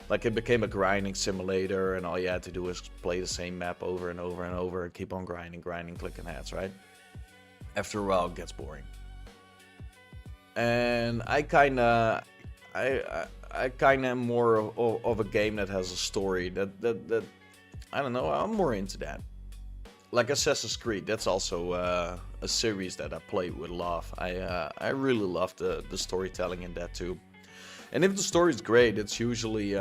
Like it became a grinding simulator, and all you had to do was play the same map over and over and over, and keep on grinding, clicking heads, right? After a while, it gets boring. And I kinda am more of a game that has a story that I don't know. I'm more into that. Like Assassin's Creed, that's also a series that I play with love. I really love the storytelling in that too. And if the story is great, it's usually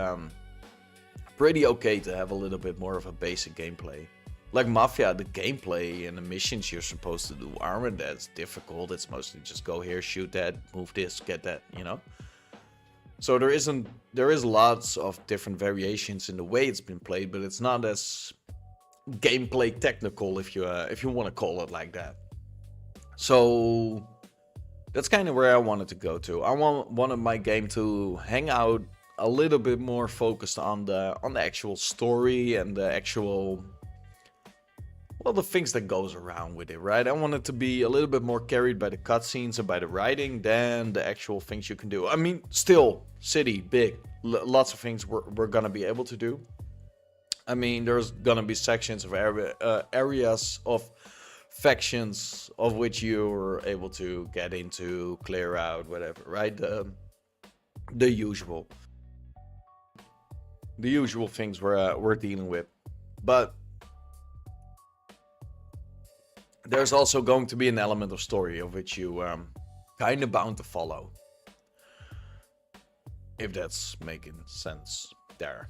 pretty okay to have a little bit more of a basic gameplay. Like Mafia, the gameplay and the missions you're supposed to do aren't that difficult. It's mostly just go here, shoot that, move this, get that, you know? So there is lots of different variations in the way it's been played, but it's not as gameplay technical, if you want to call it like that. So that's kind of where I wanted to go to. I wanted my game to hang out a little bit more focused on the actual story and the actual, well, the things that goes around with it, right? I want it to be a little bit more carried by the cutscenes and by the writing than the actual things you can do. I mean, still, city, big, lots of things we're gonna be able to do. I mean, there's gonna be sections of areas of factions of which you're able to get into, clear out, whatever, right? The usual things we're dealing with, but there's also going to be an element of story of which you kind of bound to follow, if that's making sense there.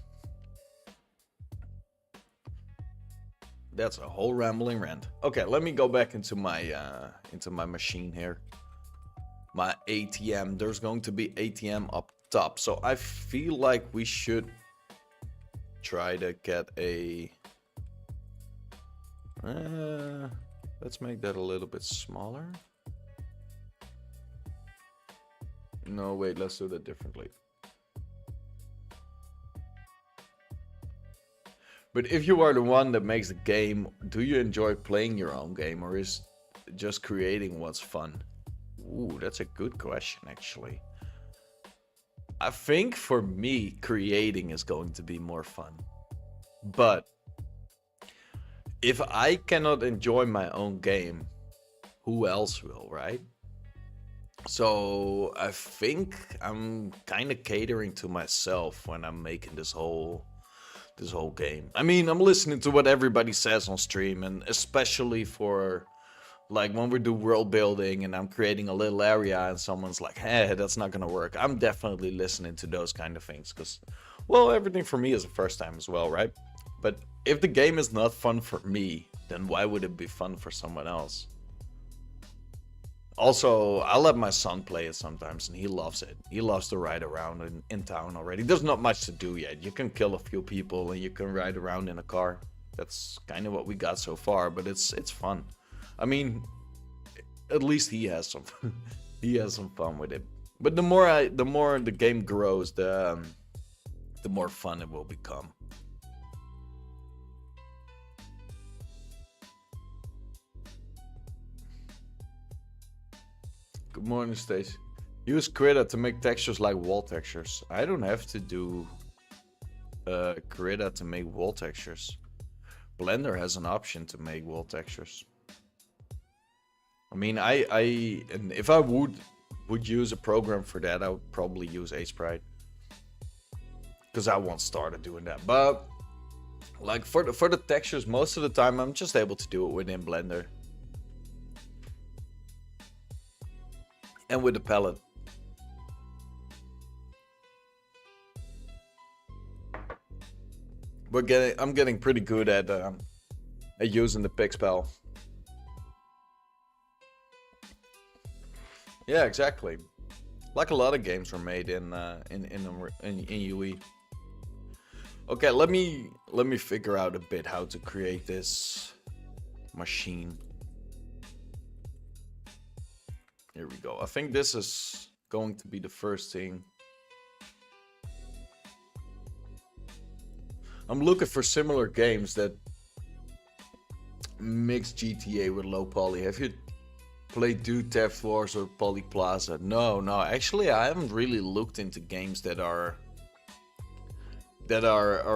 That's a whole rambling rant. Okay, let me go back into my machine here. My ATM. There's going to be ATM up top. So I feel like we should try to get a... let's make that a little bit smaller. No, wait, let's do that differently. But if you are the one that makes the game, do you enjoy playing your own game, or is just creating what's fun? Ooh, that's a good question, actually. I think for me, creating is going to be more fun. But if I cannot enjoy my own game, who else will, right? So I think I'm kind of catering to myself when I'm making this whole game. I mean, I'm listening to what everybody says on stream, and especially for like when we do world building and I'm creating a little area and someone's like, hey, that's not gonna work. I'm definitely listening to those kind of things because, well, everything for me is the first time as well, right? But if the game is not fun for me, then why would it be fun for someone else? Also, I let my son play it sometimes, and he loves it. He loves to ride around in town already. There's not much to do yet. You can kill a few people, and you can ride around in a car. That's kind of what we got so far, but it's fun. I mean, at least he has some he has some fun with it. But the more the game grows, the more fun it will become. Good morning, Stace. Use Krita to make textures like wall textures. I don't have to do Krita to make wall textures. Blender has an option to make wall textures. I mean, and if I would use a program for that, I would probably use Sprite, because I once started doing that. But like for the textures, most of the time I'm just able to do it within Blender. And with the palette. I'm getting pretty good at using the Pixpal. Yeah, exactly. Like a lot of games were made in UE. Okay, let me figure out a bit how to create this machine. Here we go. I think this is going to be the first thing. I'm looking for similar games that mix GTA with low poly. Have you played Dude Theft Wars or Poly Plaza? No, actually I haven't really looked into games that are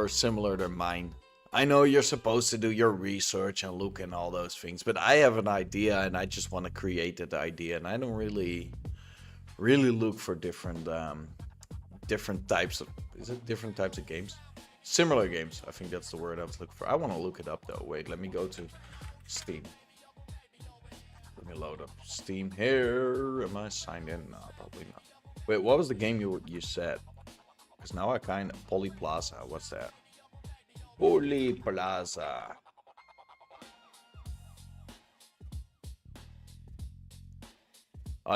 similar to mine. I know you're supposed to do your research and look and all those things, but I have an idea and I just want to create that idea, and I don't really look for different types of, is it different types of games? Similar games, I think that's the word I was looking for. I want to look it up though. Wait, let me go to Steam. Let me load up Steam here. Am I signed in? No, probably not. Wait, what was the game you said? Because now I kind of... Poly Plaza, what's that? Poly Plaza.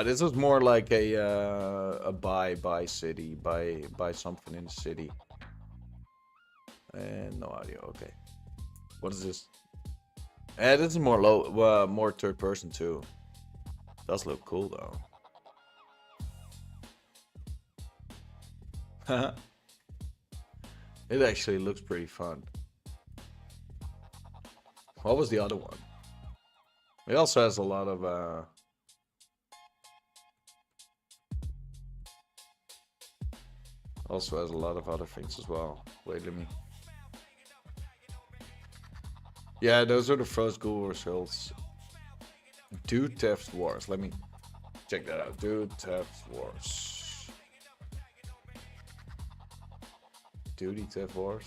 This is more like a buy city, buy something in the city. And no audio. Okay. What is this? This is more low, more third person too. Does look cool though. It actually looks pretty fun. What was the other one? It also has a lot of also has a lot of other things as well. Wait, let me... Yeah, those are the first Google results. Dude Theft Wars. Let me check that out. Dude Theft Wars. Duty Theft Wars.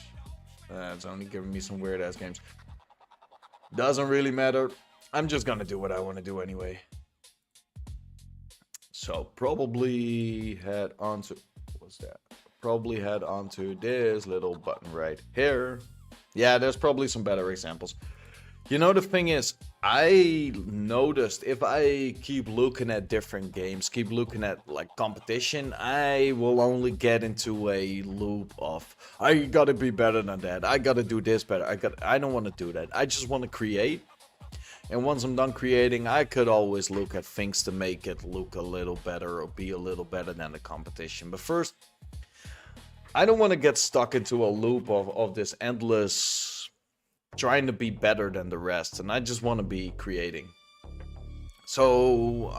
It's only giving me some weird ass games. Doesn't really matter. I'm just gonna do what I want to do anyway. So probably head on to... What's that? Probably head on to this little button right here. Yeah, there's probably some better examples. You know, the thing is, I noticed if I keep looking at different games, keep looking at like competition, I will only get into a loop of, I gotta be better than that, I gotta do this better, I don't want to do that. I just want to create. And once I'm done creating, I could always look at things to make it look a little better or be a little better than the competition. But first, I don't want to get stuck into a loop of this endless trying to be better than the rest, and I just want to be creating. So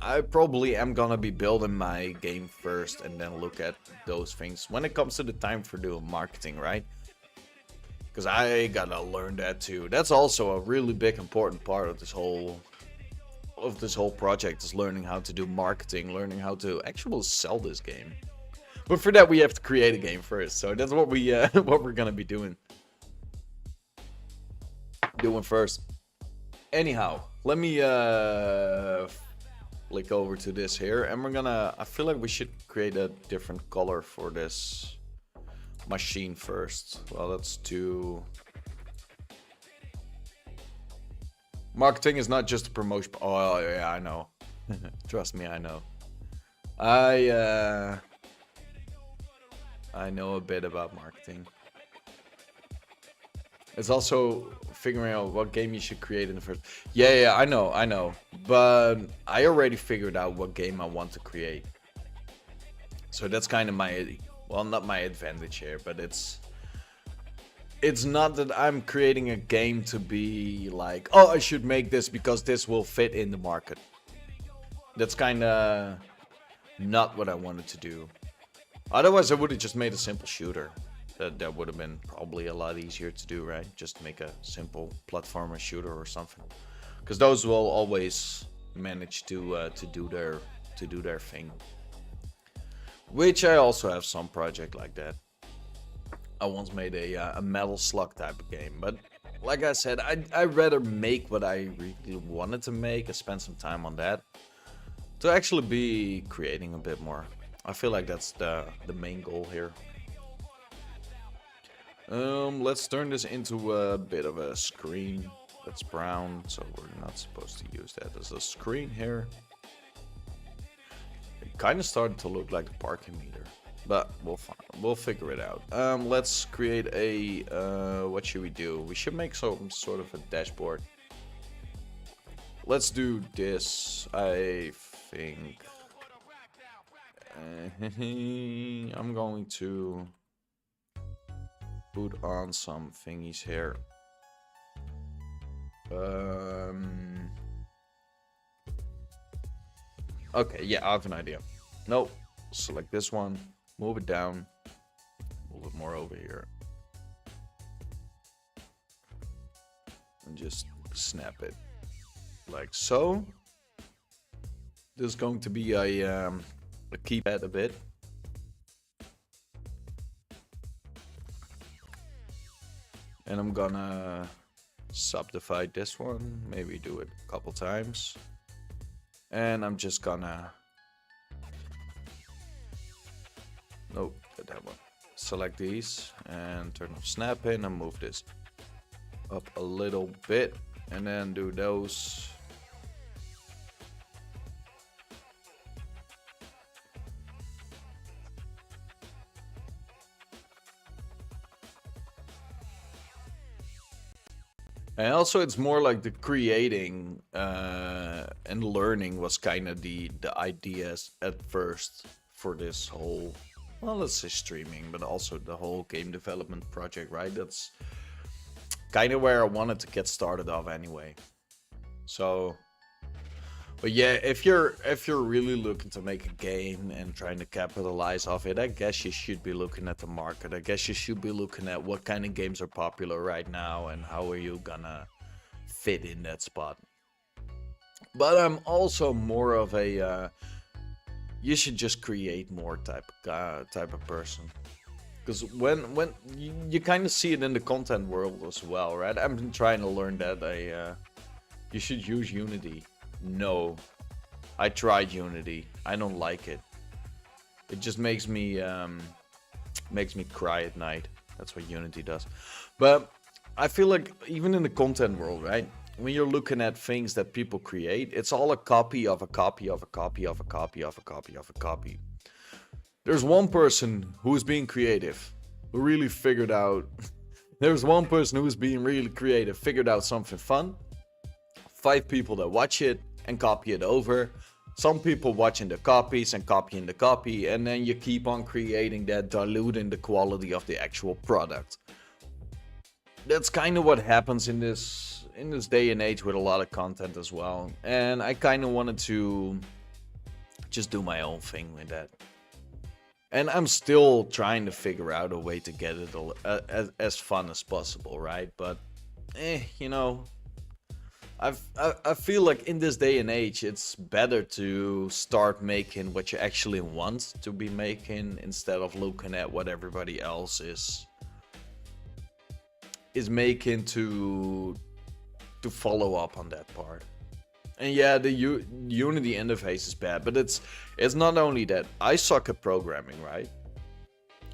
I probably am gonna be building my game first and then look at those things when it comes to the time for doing marketing, right? Because I gotta learn that too. That's also a really big important part of this whole project, is learning how to do marketing, learning how to actually sell this game. But for that we have to create a game first. So that's what we what we're gonna be doing first. Anyhow, let me flick over to this here, and we're gonna, I feel like we should create a different color for this machine first. Well, let's do... Marketing is not just a promotion. Oh yeah, I know. Trust me, I know. I know a bit about marketing. It's also figuring out what game you should create in the first... Yeah, I know. But I already figured out what game I want to create. So that's kind of my... Well, not my advantage here, but it's not that I'm creating a game to be like, oh, I should make this because this will fit in the market. That's kind of not what I wanted to do. Otherwise, I would have just made a simple shooter. That would have been probably a lot easier to do, right? Just make a simple platformer shooter or something. Because those will always manage to do their thing. Which I also have some project like that. I once made a Metal Slug type of game, but like I said, I'd rather make what I really wanted to make and spend some time on that to actually be creating a bit more. I feel like that's the main goal here. Let's turn this into a bit of a screen. That's brown, so we're not supposed to use that as a screen here. It kind of started to look like a parking meter, but we'll figure it out. Let's create a what should we do? We should make some sort of a dashboard. Let's do this, I think. I'm going to put on some thingies here. Okay, yeah, I have an idea. Nope. Select this one, move it down, move it more over here, and just snap it like so. This is going to be a keypad a bit. And I'm gonna subdivide this one, maybe do it a couple times. And I'm just gonna, nope, that one. Select these and turn off snapping and move this up a little bit, and then do those. And also, it's more like the creating and learning was kind of the ideas at first for this whole, well, let's say streaming, but also the whole game development project, right? That's kind of where I wanted to get started off anyway. So, but yeah, if you're really looking to make a game and trying to capitalize off it, I guess you should be looking at the market. I guess you should be looking at what kind of games are popular right now and how are you gonna fit in that spot. But I'm also more of a you should just create more type of person. Because when you kind of see it in the content world as well, right? I've been trying to learn that you should use Unity. No, I tried Unity. I don't like it. It just makes me cry at night. That's what Unity does. But I feel like even in the content world, right? When you're looking at things that people create, it's all a copy of a copy of a copy of a copy of a copy of a copy. There's one person who's being creative, who really figured out. There's one person who's being really creative, figured out something fun. 5 people that watch it and copy it over. Some people watching the copies and copying the copy, and then you keep on creating that, diluting the quality of the actual product. That's kind of what happens in this day and age with a lot of content as well. And I kind of wanted to just do my own thing with that. And I'm still trying to figure out a way to get it as fun as possible, right? But, you know, I feel like in this day and age, it's better to start making what you actually want to be making instead of looking at what everybody else is making to follow up on that part. And yeah, the Unity interface is bad, but it's not only that. I suck at programming, right?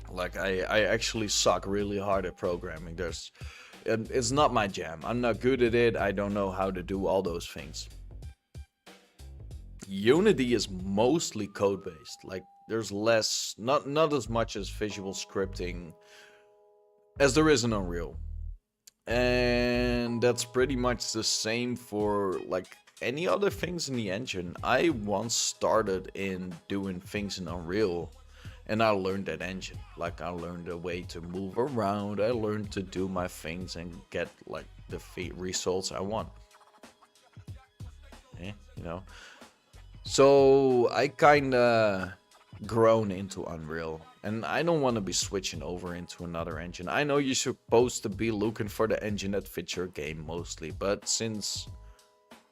Like I actually suck really hard at programming. It's not my jam. I'm not good at it. I don't know how to do all those things. Unity is mostly code-based. Like there's less, not as much as visual scripting as there is in Unreal. And that's pretty much the same for like any other things in the engine. I once started in doing things in Unreal, and I learned that engine. Like I learned a way to move around. I learned to do my things and get like the results I want. Yeah, you know. So I kinda grown into Unreal, and I don't want to be switching over into another engine. I know you're supposed to be looking for the engine that fits your game mostly, but since,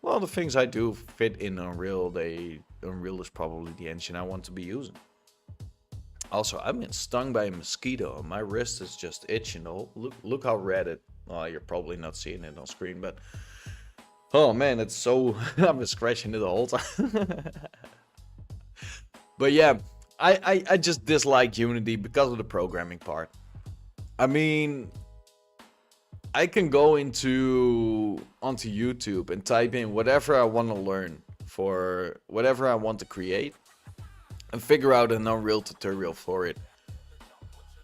well, the things I do fit in Unreal, Unreal is probably the engine I want to be using. Also, I've been stung by a mosquito. My wrist is just itching. Oh, look how red it. Oh, you're probably not seeing it on screen, but oh man, it's so. I've been scratching it the whole time. But yeah, I just dislike Unity because of the programming part. I mean, I can go onto YouTube and type in whatever I want to learn for whatever I want to create, and figure out an Unreal tutorial for it,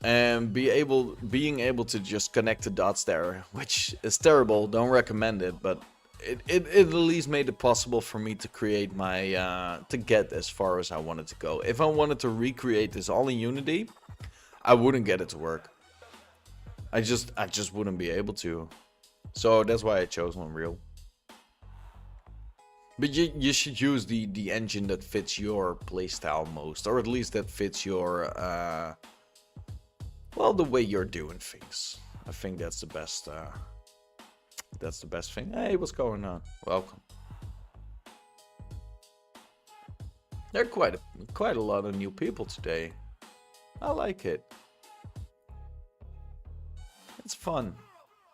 and being able to just connect the dots there, which is terrible. Don't recommend it, but it at least made it possible for me to create my to get as far as I wanted to go. If I wanted to recreate this all in Unity, I wouldn't get it to work. I just wouldn't be able to. So that's why I chose Unreal. But you should use the engine that fits your playstyle most, or at least that fits your well, the way you're doing things. I think that's the best. That's the best thing. Hey, what's going on? Welcome. There are quite a lot of new people today. I like it. It's fun.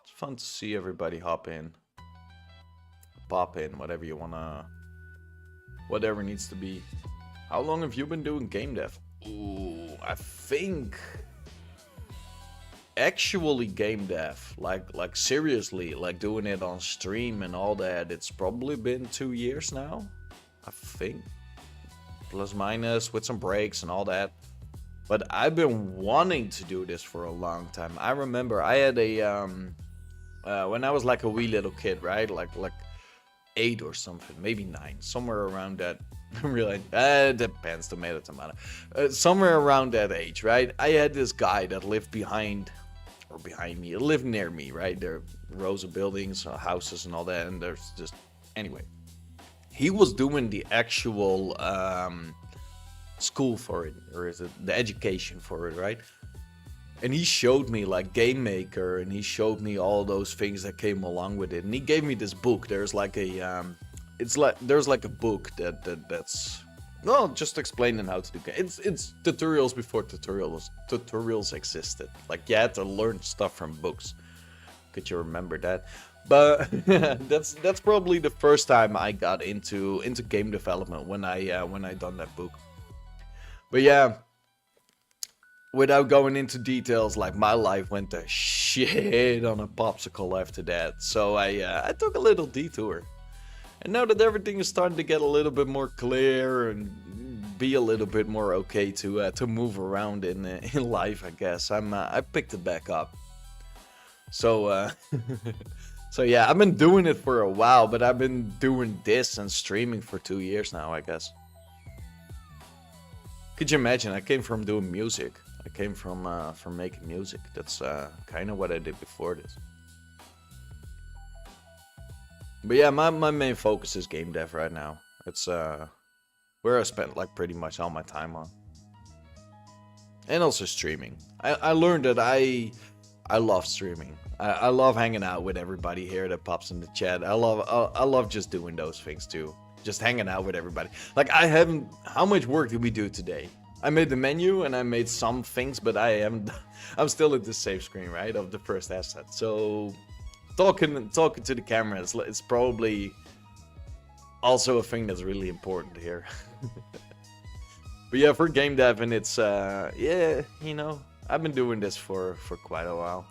It's fun to see everybody hop in, pop in, whatever you wanna, whatever needs to be. How long have you been doing game dev? Ooh, I think actually game dev, like seriously, like doing it on stream and all that. It's probably been 2 years now, I think, plus minus with some breaks and all that. But I've been wanting to do this for a long time. I remember I had a when I was like a wee little kid, right? Like 8 or something, maybe 9, somewhere around that. Really, depends, tomato. Somewhere around that age, right? I had this guy that lived behind me, lived near me, right? There are rows of buildings, houses, and all that, and there's just anyway. He was doing the actual school for it, or is it the education for it, right? And he showed me like Game Maker, and he showed me all those things that came along with it. And he gave me this book. There's like a there's like a book that's well, just explaining how to do games. It's tutorials before tutorials existed. Like you had to learn stuff from books. Could you remember that? But that's probably the first time I got into game development when I done that book. But yeah, without going into details, like my life went to shit on a popsicle after that. So I took a little detour. And now that everything is starting to get a little bit more clear and be a little bit more okay to move around in life, I guess I picked it back up. So so yeah, I've been doing it for a while, but I've been doing this and streaming for 2 years now, I guess. Could you imagine? I came from doing music. I came from making music. That's kind of what I did before this. But yeah, my main focus is game dev right now. It's where I spent like pretty much all my time on. And also streaming. I learned that I love streaming. I love hanging out with everybody here that pops in the chat. I love just doing those things too. Just hanging out with everybody. Like how much work did we do today? I made the menu and I made some things, but I'm still at the save screen, right, of the first asset. So talking to the camera it's probably also a thing that's really important here. But yeah, for game dev, and it's yeah, you know, I've been doing this for quite a while.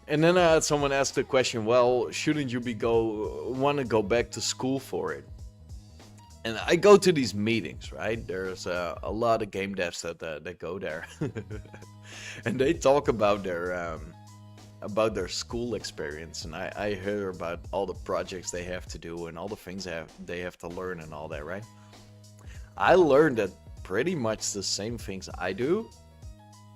And then I had someone ask the question, well, shouldn't you want to go back to school for it? And I go to these meetings, right? There's a lot of game devs that go there, and they talk about their school experience, and I hear about all the projects they have to do and all the things they have to learn and all that, right? I learned that pretty much the same things I do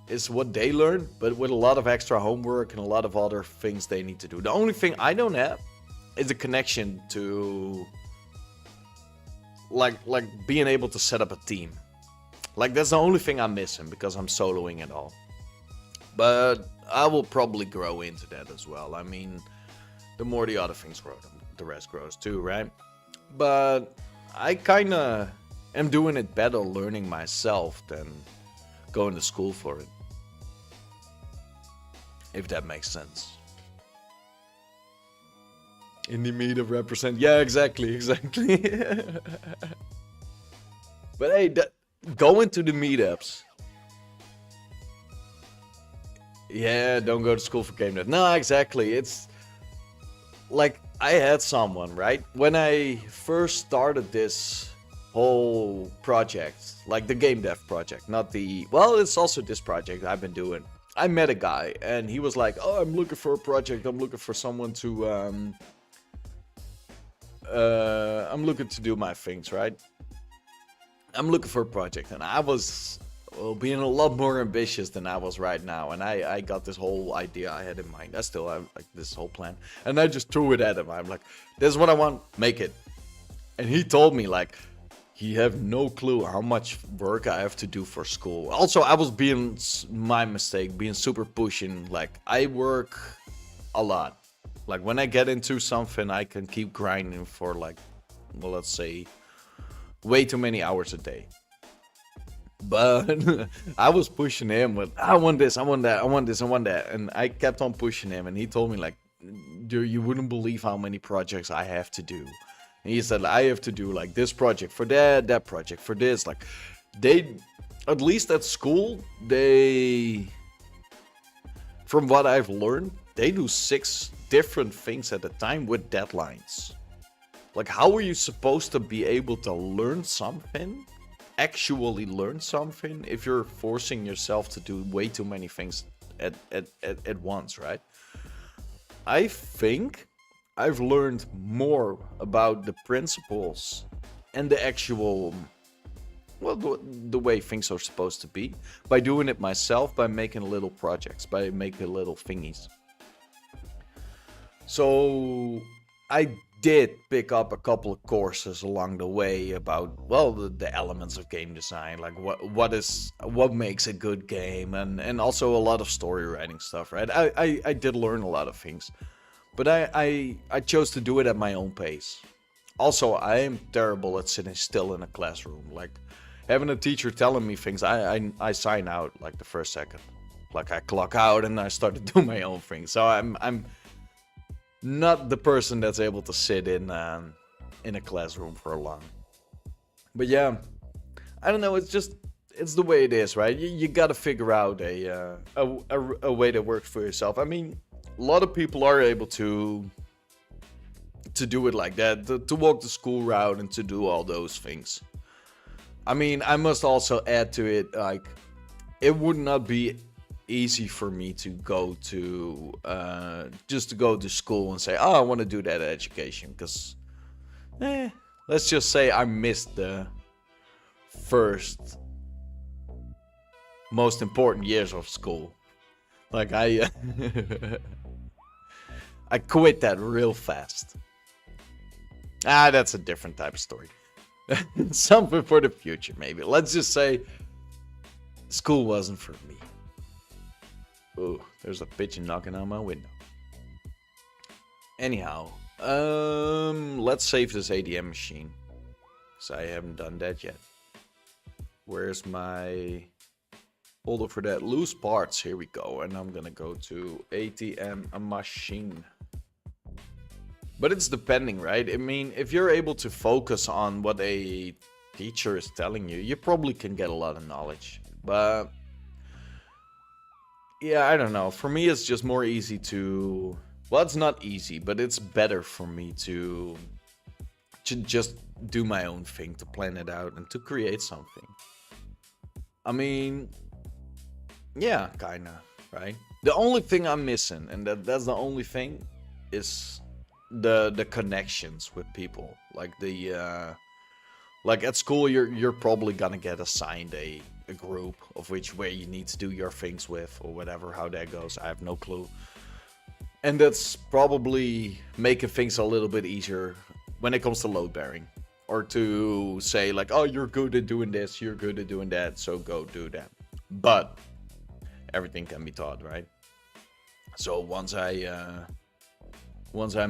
is what they learn, but with a lot of extra homework and a lot of other things they need to do. The only thing I don't have is a connection to like being able to set up a team. Like that's the only thing I'm missing because I'm soloing it all. But I will probably grow into that as well. I mean, the more the other things grow, the rest grows too, right? But I kind of am doing it better learning myself than going to school for it. If that makes sense. Indie meetup represent. Yeah, exactly. But hey, going to the meetups. Yeah, don't go to school for game dev. No, exactly. It's like I had someone, right? When I first started this whole project, like the game dev project, not the... Well, it's also this project I've been doing. I met a guy and he was like, oh, I'm looking for a project. I'm looking for someone to... I'm looking to do my things, right? I'm looking for a project. And I was... Well, being a lot more ambitious than I was right now, and I got this whole idea I had in mind. I still have like this whole plan, and I just threw it at him. I'm like, "This is what I want. Make it." And he told me, like, he have no clue how much work I have to do for school. Also, I was being, my mistake, being super pushing. Like, I work a lot. Like, when I get into something, I can keep grinding for, like, well, let's say, way too many hours a day. But I was pushing him with, I want this, I want that, I want this, I want that. And I kept on pushing him. And he told me, like, dude, you wouldn't believe how many projects I have to do. And he said, I have to do, like, this project for that, that project for this. Like, they, at least at school, they, from what I've learned, they do 6 different things at a time with deadlines. Like, how are you supposed to be able to learn something, actually learn something, if you're forcing yourself to do way too many things at once, right? I think I've learned more about the principles and the actual, well, the way things are supposed to be by doing it myself, by making little projects, by making little thingies. So I did pick up a couple of courses along the way about, well, the elements of game design, like what makes a good game, and also a lot of story writing stuff, right? I did learn a lot of things, but I chose to do it at my own pace. Also, I am terrible at sitting still in a classroom. Like, having a teacher telling me things, I sign out like the first second. Like, I clock out and I start to do my own thing. So I'm not the person that's able to sit in a classroom for long. But yeah, I don't know. It's the way it is, right? You got to figure out a way that works for yourself. I mean, a lot of people are able to do it like that, to walk the school route and to do all those things. I mean, I must also add to it, like, it would not be easy for me to go to just to go to school and say, oh, I want to do that education, because let's just say I missed the first most important years of school. Like, I I quit that real fast. That's a different type of story. Something for the future, maybe. Let's just say school wasn't for me. Ooh, there's a pigeon knocking on my window. Anyhow, let's save this ADM machine, because I haven't done that yet. Where's my folder for that? Loose parts. Here we go. And I'm gonna go to ATM machine. But it's depending, right? I mean, if you're able to focus on what a teacher is telling you, you probably can get a lot of knowledge. But yeah, I don't know. For me, it's just more easy to, well, it's not easy, but it's better for me to just do my own thing, to plan it out and to create something. I mean, yeah, kinda, right? The only thing I'm missing, and that's the only thing, is the connections with people. Like like at school, you're probably gonna get assigned a group of which way you need to do your things with, or whatever, how that goes. I have no clue. And that's probably making things a little bit easier when it comes to load bearing, or to say like, oh, you're good at doing this, you're good at doing that, so go do that. But everything can be taught, right? So once I'm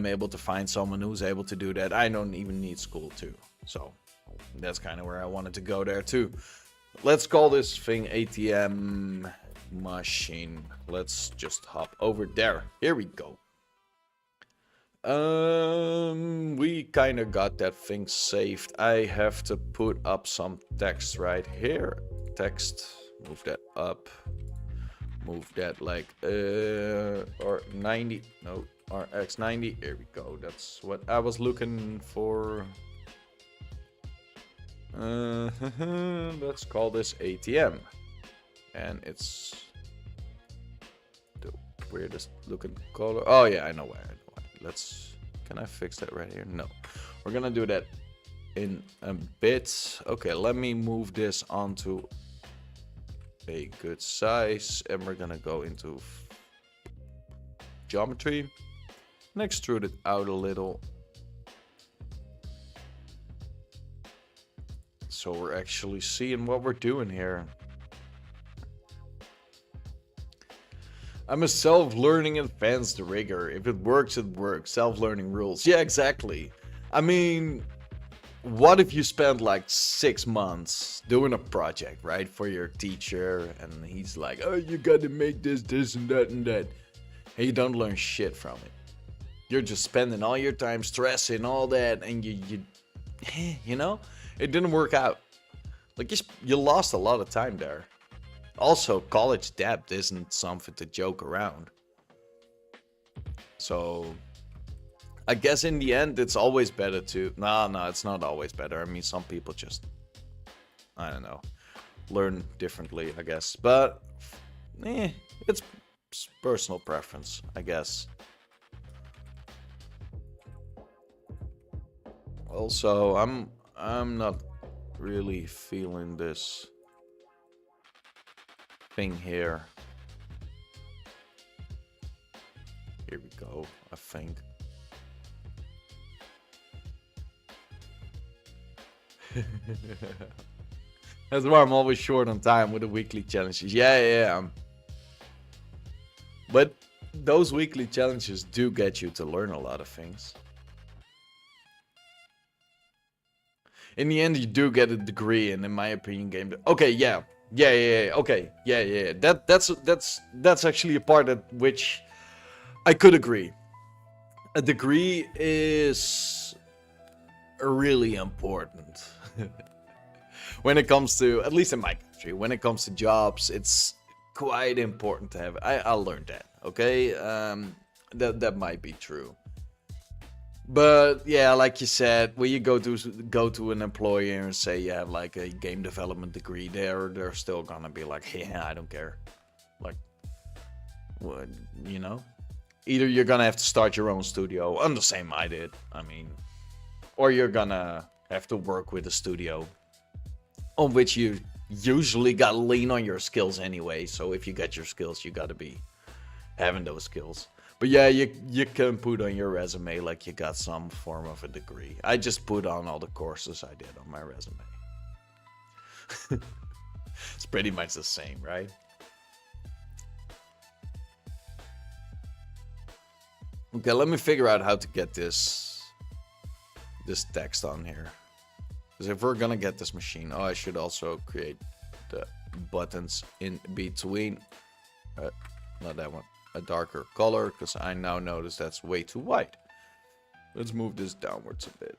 able to find someone who's able to do that, I don't even need school too. So that's kind of where I wanted to go there too. Let's call this thing ATM machine. Let's just hop over there. Here we go. We kind of got that thing saved. I have to put up some text right here. Text. Move that up. Move that like or 90. No, RX 90. Here we go. That's what I was looking for. Let's call this ATM, and it's the weirdest looking color. Oh yeah, I know why. Can I fix that right here? No, we're gonna do that in a bit. Okay, let me move this onto a good size, and we're gonna go into geometry and extrude it out a little. So we're actually seeing what we're doing here. I'm a self-learning advanced rigger. If it works, it works. Self-learning rules. Yeah, exactly. I mean, what if you spend like 6 months doing a project, right, for your teacher, and he's like, oh, you gotta make this, and that, and that. And you don't learn shit from it. You're just spending all your time stressing all that, and you know, it didn't work out. Like, you lost a lot of time there. Also, college debt isn't something to joke around. So, I guess in the end, it's always better to... No, it's not always better. I mean, some people just, I don't know, learn differently, I guess. But, it's personal preference, I guess. Also, I'm not really feeling this thing here. Here we go, I think. That's why I'm always short on time with the weekly challenges. Yeah. But those weekly challenges do get you to learn a lot of things. In the end, you do get a degree, and in my opinion, okay, yeah. Okay, yeah. That's actually a part at which I could agree. A degree is really important. When it comes to, at least in my country, when it comes to jobs, it's quite important to have. I learned that. Okay, that might be true. But yeah, like you said, when you go to an employer and say you have like a game development degree, they're still gonna be like, yeah, I don't care. Like, what, you know? Either you're gonna have to start your own studio, on the same I did, I mean, or you're gonna have to work with a studio on which you usually gotta lean on your skills anyway. So if you got your skills, you gotta be having those skills. But yeah, you can put on your resume like you got some form of a degree. I just put on all the courses I did on my resume. It's pretty much the same, right? Okay, let me figure out how to get this text on here. Because if we're gonna get this machine, I should also create the buttons in between. Not that one. A darker color, because I now notice that's way too white. Let's move this downwards a bit.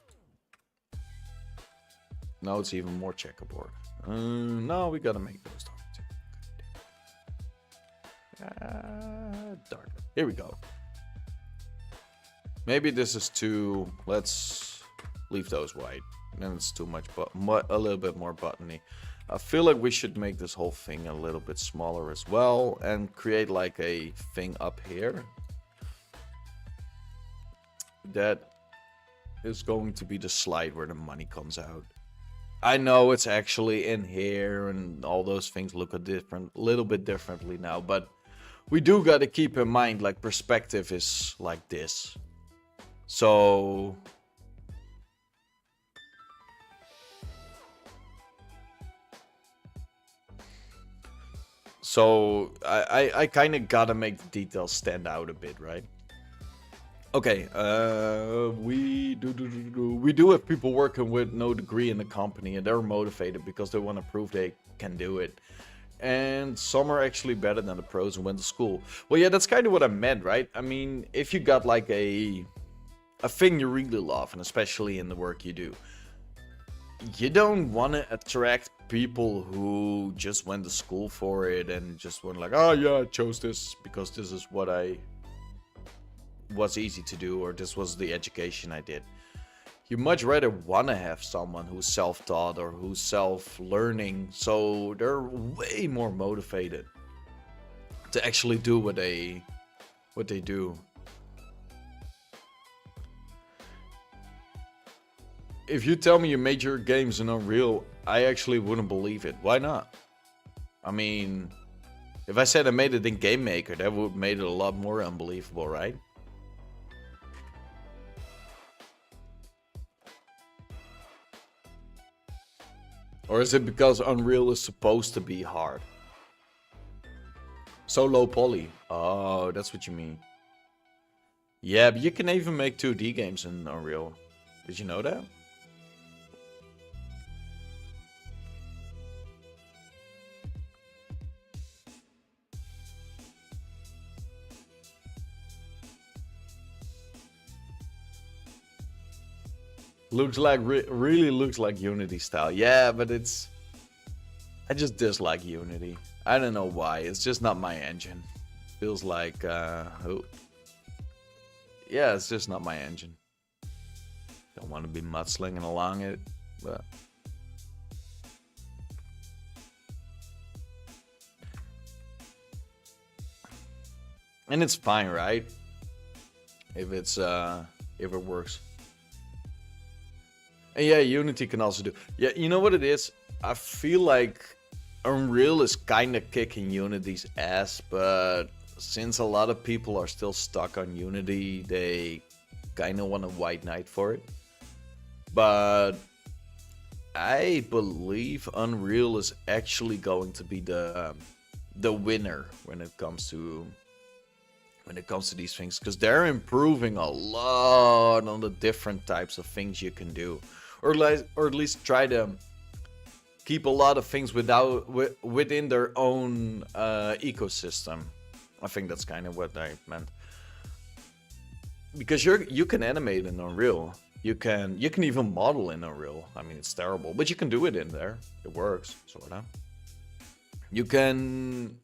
Now it's even more checkerboard. No, we gotta make those darker. Darker. Here we go. Maybe this is too... Let's leave those white. Then it's too much, but a little bit more buttony. I feel like we should make this whole thing a little bit smaller as well and create like a thing up here that is going to be the slide where the money comes out. I know it's actually in here and all those things look a little bit differently now, but we do got to keep in mind like perspective is like this. So I kind of gotta make the details stand out a bit, right? Okay, we do have people working with no degree in the company, and they're motivated because they want to prove they can do it. And some are actually better than the pros and went to school. Well, yeah, that's kind of what I meant, right? I mean, if you got like a thing you really love, and especially in the work you do, you don't want to attract people who just went to school for it and just went like, oh yeah, I chose this because this is what was easy to do, or this was the education I did. You much rather want to have someone who's self-taught or who's self-learning, so they're way more motivated to actually do what they do. If you tell me you made your games in Unreal, I actually wouldn't believe it. Why not? I mean, if I said I made it in Game Maker, that would have made it a lot more unbelievable, right? Or is it because Unreal is supposed to be hard? So low poly. Oh, that's what you mean. Yeah, but you can even make 2D games in Unreal. Did you know that? Looks like, really looks like Unity style. Yeah, but it's... I just dislike Unity. I don't know why. It's just not my engine. Feels like... oh. Yeah, it's just not my engine. Don't want to be mudslinging along it, but... And it's fine, right? If it's, if it works. And yeah, Unity can also do... Yeah, you know what it is? I feel like Unreal is kind of kicking Unity's ass, but since a lot of people are still stuck on Unity, they kind of want a white knight for it. But I believe Unreal is actually going to be the winner when it comes to these things, because they're improving a lot on the different types of things you can do, or at least try to keep a lot of things within their own ecosystem. I think that's kind of what I meant. Because you can animate in Unreal. You can even model in Unreal. I mean, it's terrible, but you can do it in there. It works, sort of. You can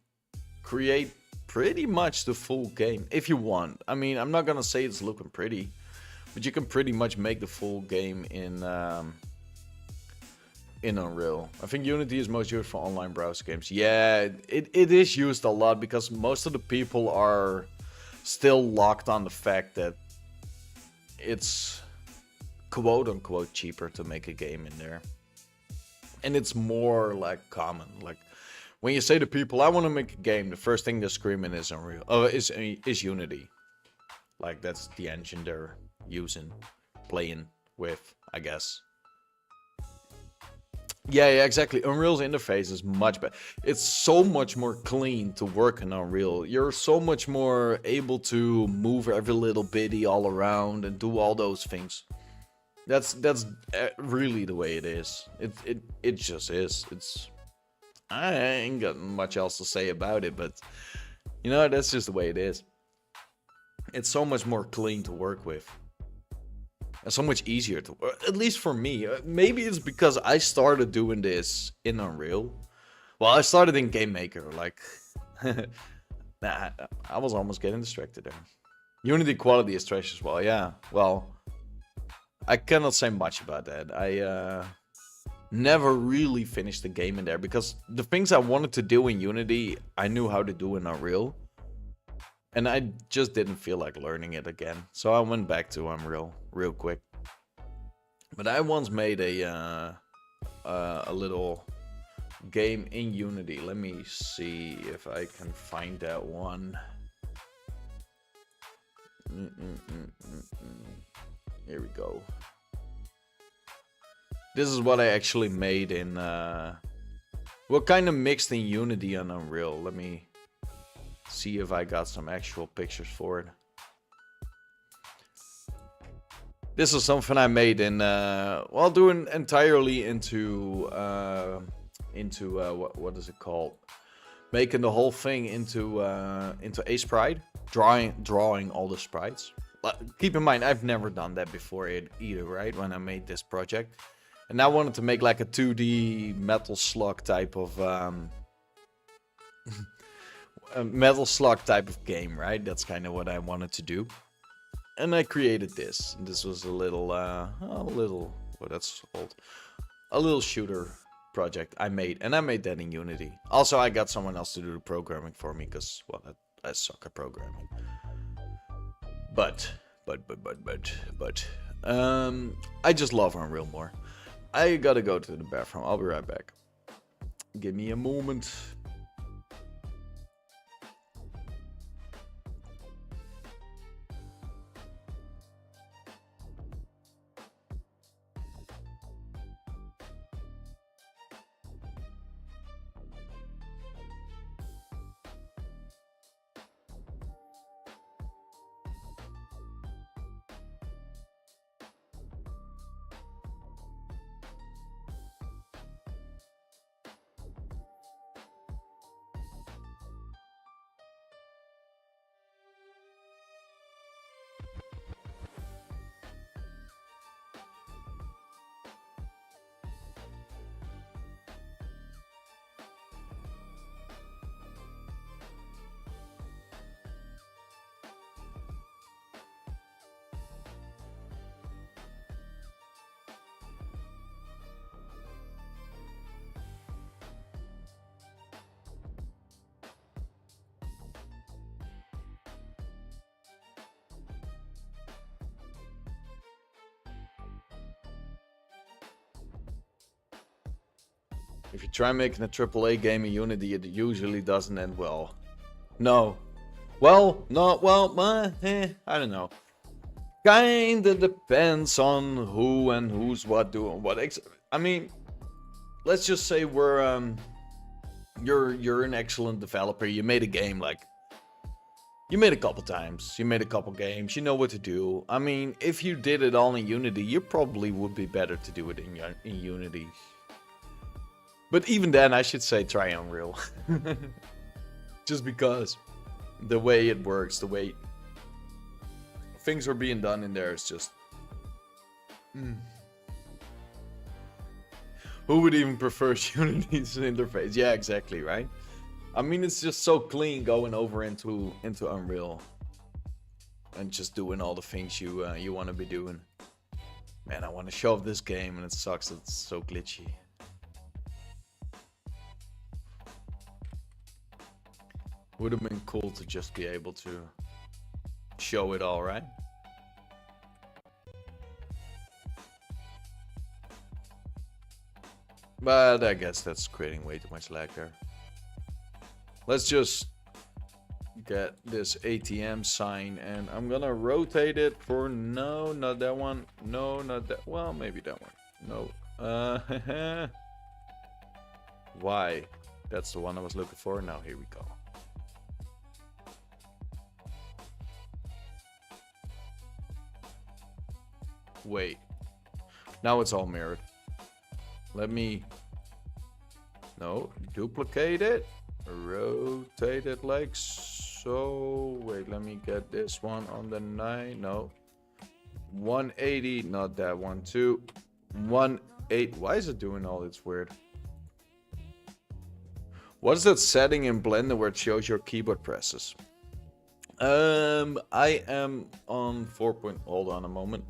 create pretty much the full game if you want. I mean, I'm not gonna say it's looking pretty, but you can pretty much make the full game in Unreal. I think Unity is most used for online browser games. Yeah, it is used a lot because most of the people are still locked on the fact that it's quote unquote cheaper to make a game in there. And it's more like common. Like when you say to people, I want to make a game, the first thing they're screaming is Unreal. Oh, is Unity. Like that's the engine they're using, playing with, I guess. Yeah, exactly. Unreal's interface is much better. It's so much more clean to work in Unreal. You're so much more able to move every little bitty all around and do all those things. That's really the way it is. It just is. I ain't got much else to say about it, but you know, that's just the way it is. It's so much more clean to work with. And so much easier to, at least for me. Maybe it's because I started doing this in Unreal. Well, I started in Game Maker, like... nah, I was almost getting distracted there. Unity quality is trash as well, yeah. Well, I cannot say much about that. I never really finished the game in there, because the things I wanted to do in Unity, I knew how to do in Unreal. And I just didn't feel like learning it again. So I went back to Unreal real quick. But I once made a little game in Unity. Let me see if I can find that one. Here we go. This is what I actually made in... what kind of mixed in Unity and Unreal. Let me... see if I got some actual pictures for it. This is something I made in, well, doing entirely into what is it called? Making the whole thing into a sprite, drawing all the sprites. Keep in mind, I've never done that before either, right? When I made this project, and I wanted to make like a 2D Metal Slug type of. A Metal Slug type of game, right? That's kind of what I wanted to do. And I created this. And this was a little, that's old. A little shooter project I made. And I made that in Unity. Also, I got someone else to do the programming for me, because, well, I suck at programming. But, I just love Unreal more. I gotta go to the bathroom. I'll be right back. Give me a moment. If you try making a AAA game in Unity, it usually doesn't end well. No. Well, not well, I don't know. Kinda depends on who and who's what doing what. I mean, let's just say you're an excellent developer. You made a game like you made a couple times. You made a couple games. You know what to do. I mean, if you did it all in Unity, you probably would be better to do it in Unity. But even then, I should say try Unreal. Just because the way it works, the way things are being done in there is just... Who would even prefer Unity's interface? Yeah, exactly, right? I mean, it's just so clean going over into Unreal. And just doing all the things you want to be doing. Man, I want to show off this game and it sucks that it's so glitchy. Would have been cool to just be able to show it all, right? But I guess that's creating way too much lag there. Let's just get this ATM sign and I'm gonna rotate it for no, not that one. No, not that. Well, maybe that one. No. Why? That's the one I was looking for. Now here we go. Wait. Now it's all mirrored. Let me... No, duplicate it. Rotate it like so. Wait, let me get this one on the 9. No. 180, not that one too. 180. Why is it doing all this weird? What is that setting in Blender where it shows your keyboard presses? I am on 4. Hold on a moment.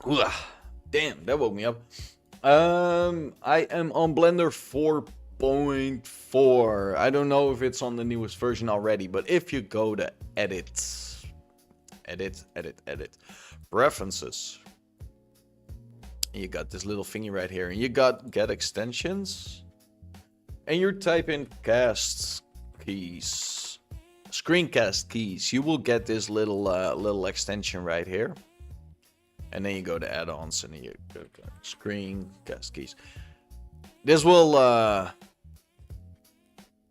Ugh, damn, that woke me up. I am on Blender 4.4. I don't know if it's on the newest version already, but if you go to edit, preferences, you got this little thingy right here, and you got get extensions, and you type in cast keys, screencast keys, you will get this little extension right here. And then you go to add-ons and you go to screencast keys. This will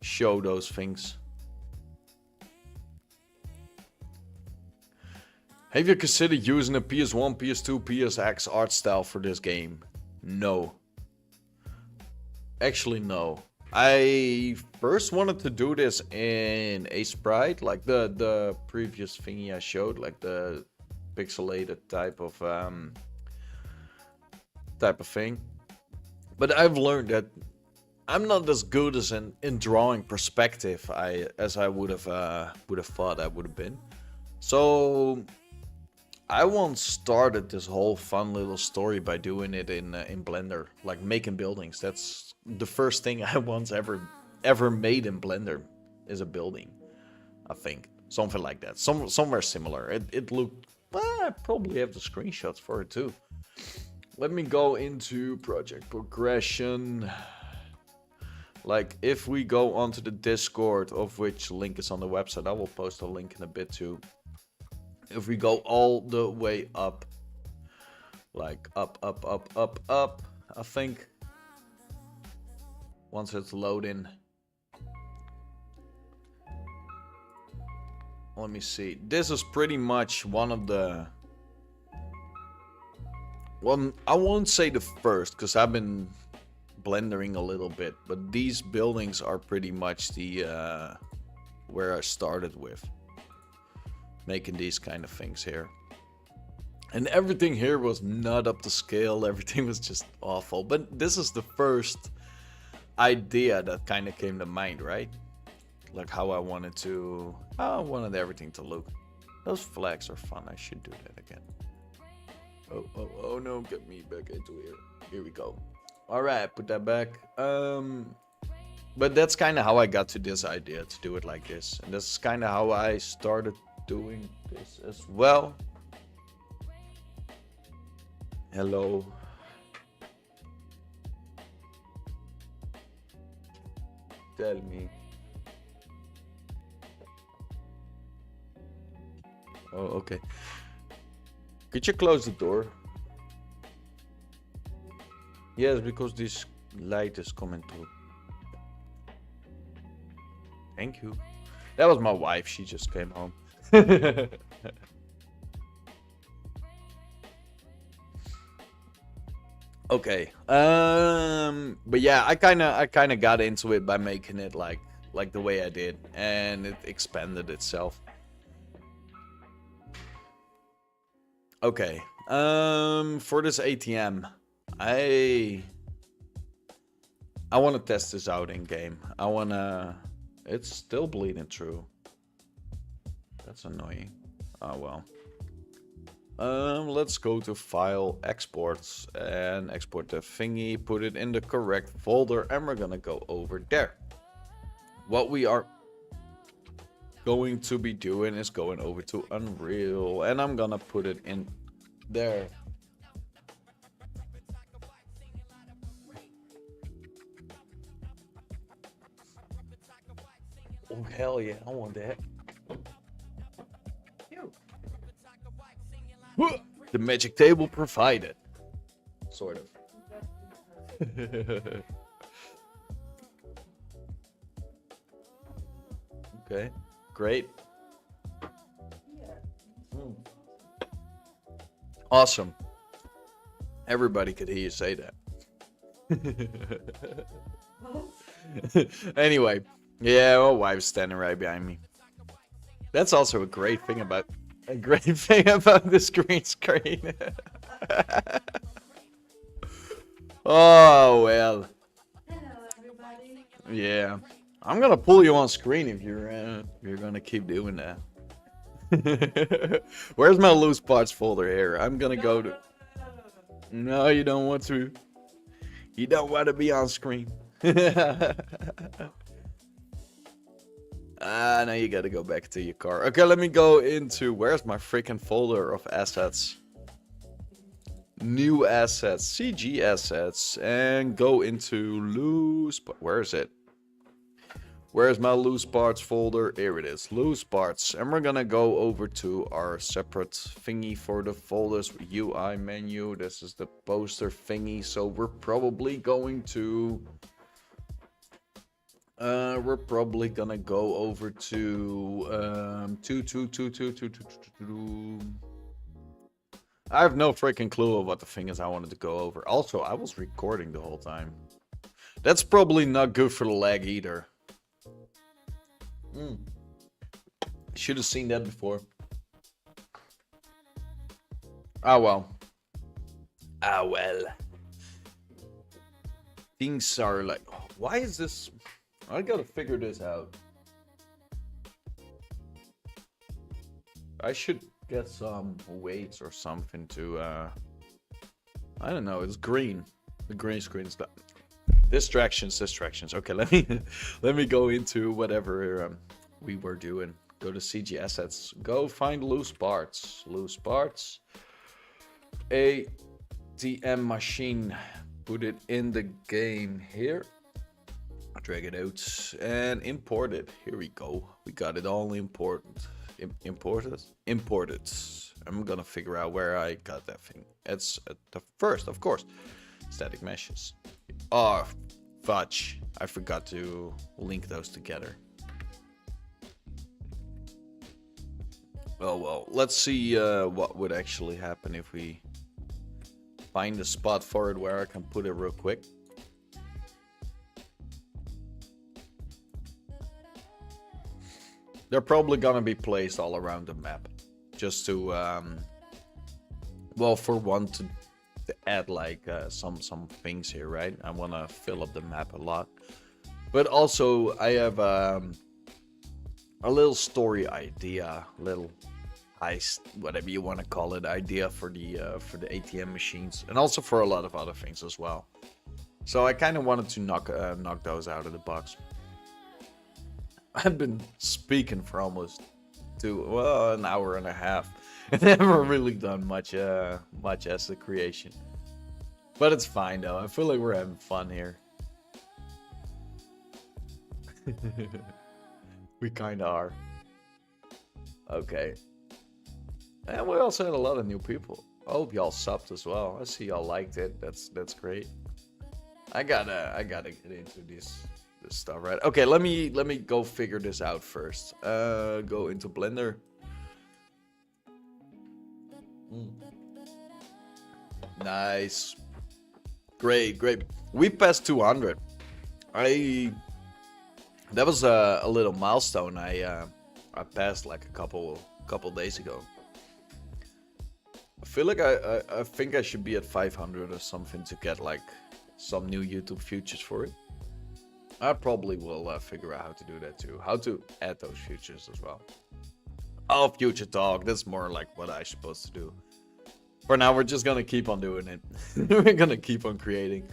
show those things. Have you considered using a PS1, PS2, PSX art style for this game? No. Actually, no. I first wanted to do this in a sprite, like the previous thingy I showed, like the pixelated type of thing, but I've learned that I'm not as good as in drawing perspective as I would have thought I would have been. So I once started this whole fun little story by doing it in Blender, like making buildings. That's the first thing I once ever made in Blender is a building, I think, something like that, somewhere similar. It looked. I probably have the screenshots for it too. Let me go into project progression. Like if we go onto the Discord, of which link is on the website, I will post a link in a bit too. If we go all the way up, like up, I think once it's loading. Let me see. This is pretty much one of the... Well, I won't say the first, because I've been blendering a little bit. But these buildings are pretty much the... where I started with. Making these kind of things here. And everything here was not up to scale. Everything was just awful. But this is the first idea that kind of came to mind, right? Like how I wanted everything to look. Those flags are fun. I should do that again. Oh no, get me back into here. Here we go. Alright, put that back. But that's kind of how I got to this idea to do it like this. And this is kind of how I started doing this as well. Hello. Tell me. Oh, okay. Could you close the door? Yes, because this light is coming through. Thank you. That was my wife. She just came home. Okay. But yeah, I kind of got into it by making it like the way I did, and it expanded itself. Okay. For this ATM, I want to test this out in game. I want to. It's still bleeding through. That's annoying. Oh well. Let's go to File, Exports, and export the thingy, put it in the correct folder, and we're gonna go over there. What we are going to be doing is going over to Unreal, and I'm gonna put it in there. Oh hell yeah, I want that. The magic table provided. Sort of. Okay, great. Awesome. Everybody could hear you say that. Anyway, yeah, my wife's standing right behind me. That's also a great thing about this green screen. Oh well. Hello, everybody. Yeah, I'm gonna pull you on screen if you're gonna keep doing that. Where's my loose parts folder here? I'm gonna go to. No, you don't want to. You don't want to be on screen. Now you gotta go back to your car. Okay, let me go into, where's my freaking folder of assets? New assets, CG assets, and go into loose, where is it? Where's my loose parts folder? Here it is, loose parts. And we're gonna go over to our separate thingy for the folders, UI menu. This is the poster thingy, so we're probably going to... we're probably gonna go over to I have no freaking clue of what the thing is I wanted to go over. Also, I was recording the whole time. That's probably not good for the lag either. Should have seen that before. Ah well. Ah well. Things are like, why is this? I gotta figure this out. I should get some weights or something to, I don't know, it's green. The green screen is done. Distractions. Okay, let me go into whatever we were doing. Go to CG assets. Go find loose parts. Loose parts. ATM machine. Put it in the game here. Drag it out and import it. Here we go. We got it all imported. Imported. I'm gonna figure out where I got that thing. It's at the first, of course. Static meshes. Oh, fudge. I forgot to link those together. Oh well, let's see what would actually happen if we find a spot for it where I can put it real quick. They're probably gonna be placed all around the map, just to, well, for one, to add like some things here, right? I want to fill up the map a lot, but also I have a little story idea, little heist, whatever you want to call it, idea for the ATM machines, and also for a lot of other things as well. So I kind of wanted to knock those out of the box. I've been speaking for almost an hour and a half. I never really done much as the creation. But it's fine though. I feel like we're having fun here. We kinda are. Okay. And we also had a lot of new people. I hope y'all subbed as well. I see y'all liked it. That's great. I gotta get into this stuff, right? Okay, let me go figure this out first. Go into Blender. Nice. Great. We passed 200. That was a little milestone I passed like a couple days ago. I feel like I think I should be at 500 or something to get like some new YouTube features for it. I probably will figure out how to do that too. How to add those features as well. Oh, future talk. That's more like what I'm supposed to do. For now, we're just gonna keep on doing it. We're gonna keep on creating.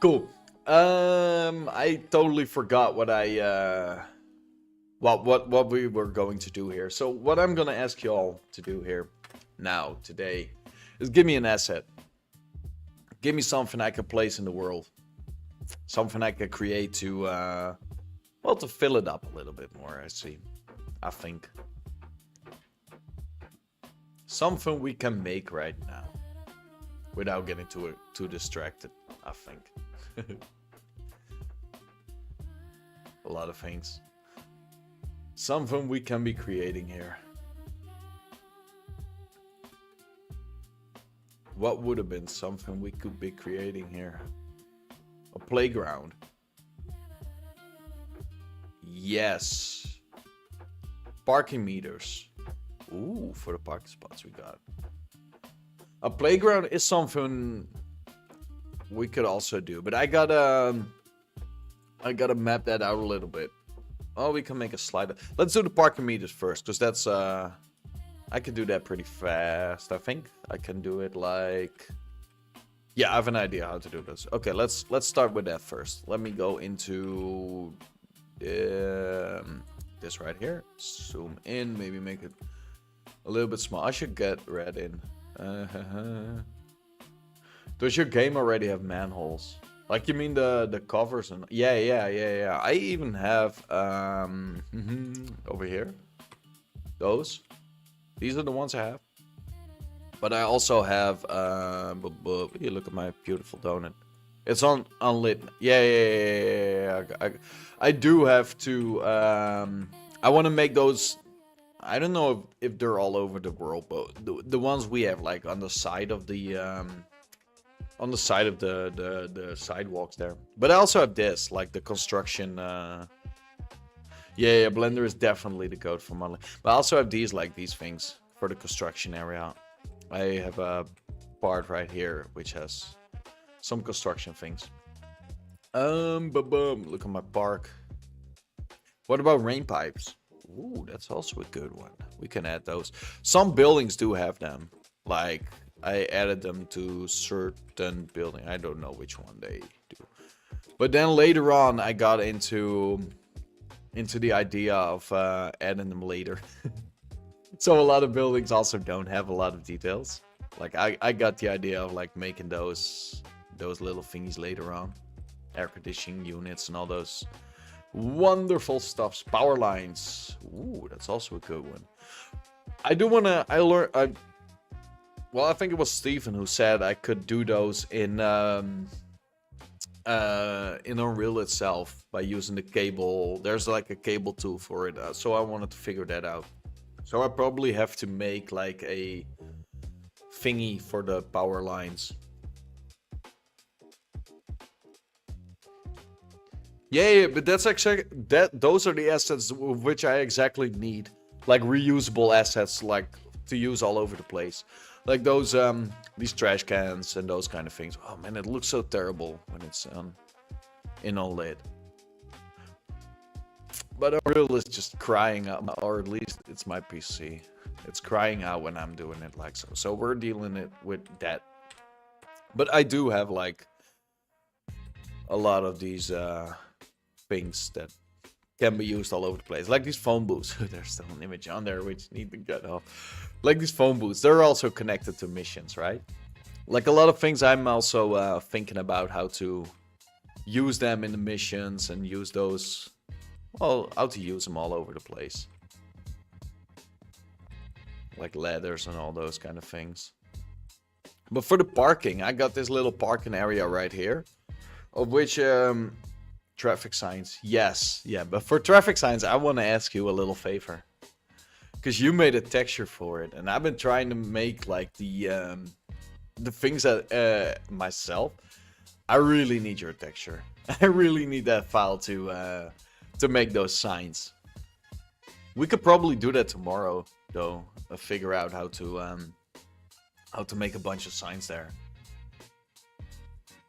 Cool. I totally forgot what what we were going to do here. So what I'm gonna ask y'all to do here now today is give me an asset. Give me something I can place in the world. Something I can create to well, to fill it up a little bit more. I think something we can make right now without getting too distracted. I think. A lot of things. Something we can be creating here. What would have been something we could be creating here? A playground. Yes. Parking meters. Ooh, for the parking spots we got. A playground is something we could also do, but I gotta map that out a little bit. Oh, we can make a slider. Let's do the parking meters first, because that's I can do that pretty fast. I think I can do it like, yeah, I have an idea how to do this. Okay, let's start with that first. Let me go into this right here. Zoom in, maybe make it a little bit small. I should get red in. Does your game already have manholes? Like, you mean the covers? And yeah. I even have over here those. These are the ones I have. But I also have you look at my beautiful donut. It's unlit. Yeah. I do have to. I want to make those. I don't know if they're all over the world, but the ones we have like on the side of the the sidewalks there. But I also have this, like the construction. Yeah, Blender is definitely the code for modeling. But I also have these, like these things for the construction area. I have a part right here which has some construction things. Look at my park. What about rain pipes? Ooh, that's also a good one. We can add those. Some buildings do have them. Like, I added them to certain building. I don't know which one they do. But then later on, I got into the idea of adding them later. So a lot of buildings also don't have a lot of details. Like, I got the idea of like making those little thingies later on. Air conditioning units and all those wonderful stuffs. Power lines. Ooh, that's also a good one. I do want to... Well, I think it was Steven who said I could do those in Unreal itself by using the cable. There's like a cable tool for it. So I wanted to figure that out. So I probably have to make like a thingy for the power lines. Yeah, but that's those are the assets which I exactly need. Like reusable assets, like to use all over the place. Like those these trash cans and those kind of things. Oh man, it looks so terrible when it's in OLED. But Unreal is just crying out, or at least it's my PC. It's crying out when I'm doing it like so. So we're dealing it with that. But I do have like a lot of these things that can be used all over the place. Like these phone booths. There's still an image on there which need to get off. Like these phone booths, they're also connected to missions, right? Like a lot of things, I'm also thinking about how to use them in the missions and use those, well, how to use them all over the place. Like ladders and all those kind of things. But for the parking, I got this little parking area right here. Of which, traffic signs, yes. Yeah, but for traffic signs, I want to ask you a little favor. Because you made a texture for it. And I've been trying to make like the things that myself. I really need your texture. I really need that file to make those signs. We could probably do that tomorrow, though. Figure out how to make a bunch of signs there.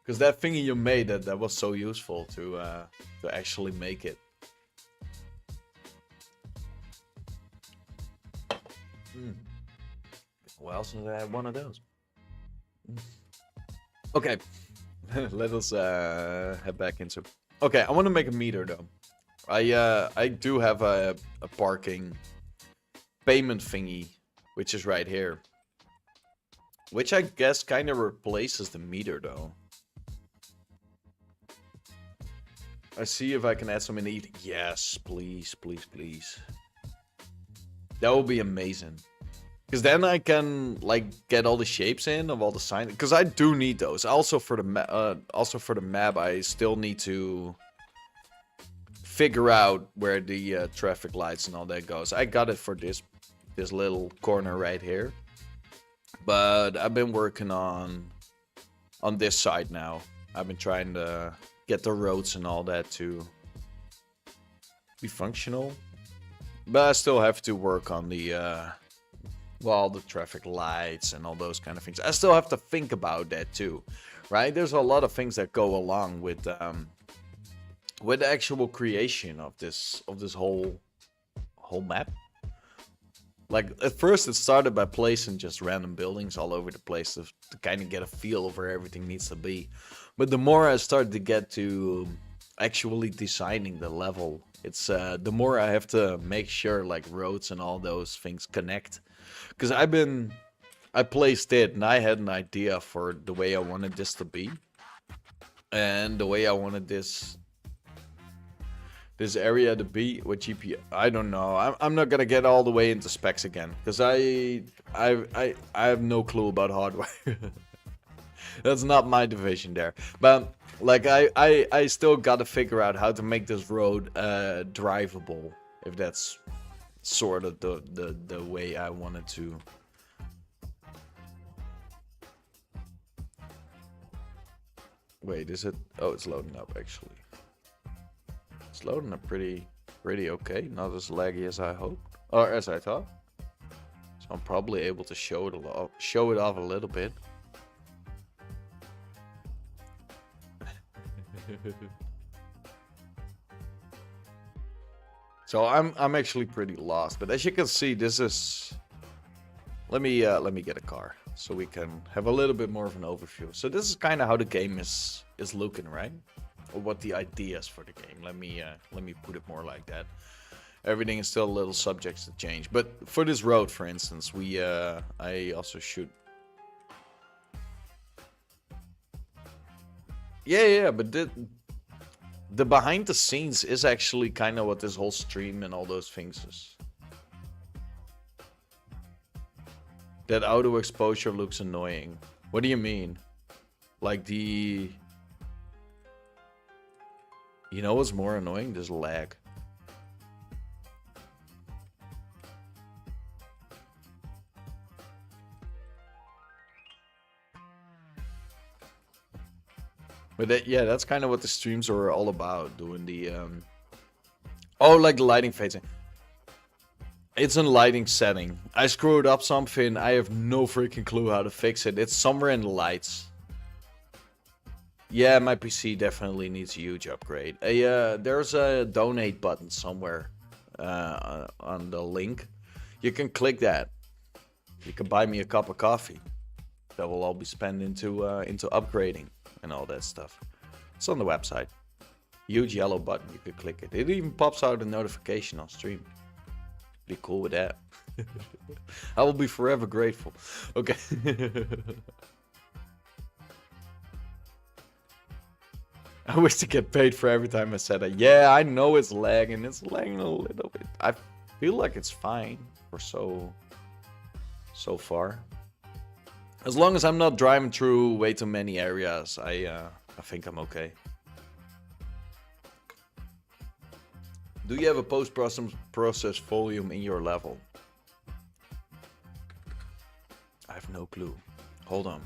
Because that thingy you made, that was so useful to actually make it. Well, since I had one of those. Okay, let us head back into. Okay, I want to make a meter though. I do have a parking payment thingy, which is right here. Which I guess kind of replaces the meter though. I see if I can add some in the. Yes, please, please, please. That would be amazing. Because then I can like get all the shapes in of all the signs. Because I do need those. Also for the map, I still need to figure out where the traffic lights and all that goes. I got it for this little corner right here. But I've been working on this side now. I've been trying to get the roads and all that to be functional. But I still have to work on the well, the traffic lights and all those kind of things. I still have to think about that too, right? There's a lot of things that go along with the actual creation of this whole map. Like at first it started by placing just random buildings all over the place to kind of get a feel of where everything needs to be. But the more I started to get to actually designing the level, it's the more I have to make sure like roads and all those things connect. Because I placed it and I had an idea for the way I wanted this to be. And the way I wanted this area to be with GPU. I don't know. I'm not gonna get all the way into specs again. Because I have no clue about hardware. That's not my division there. But like I still gotta figure out how to make this road drivable. If that's sort of the way I wanted to. Wait, is it? Oh, it's loading up actually. It's loading up pretty okay. Not as laggy as I hoped, or as I thought. So I'm probably able to show it off a little bit. So I'm actually pretty lost, but as you can see, this is. Let me get a car so we can have a little bit more of an overview. So this is kind of how the game is looking, right? Or what the idea is for the game. Let me put it more like that. Everything is still a little subject to change, but for this road, for instance, I also shoot. Yeah, but the behind the scenes is actually kind of what this whole stream and all those things is. That auto exposure looks annoying. What do you mean? Like the... You know what's more annoying? This lag. But yeah, that's kind of what the streams are all about. Doing the... Oh, like the lighting phasing. It's a lighting setting. I screwed up something. I have no freaking clue how to fix it. It's somewhere in the lights. Yeah, my PC definitely needs a huge upgrade. There's a donate button somewhere on the link. You can click that. You can buy me a cup of coffee. That will all be spent into upgrading and all that stuff. It's on the website. Huge yellow button, you could click it. It even pops out a notification on stream. Be cool with that. I will be forever grateful. Okay. I wish to get paid for every time I said that. Yeah, I know it's lagging. It's lagging a little bit. I feel like it's fine for so far. As long as I'm not driving through way too many areas, I think I'm okay. Do you have a post-process volume in your level? I have no clue. Hold on.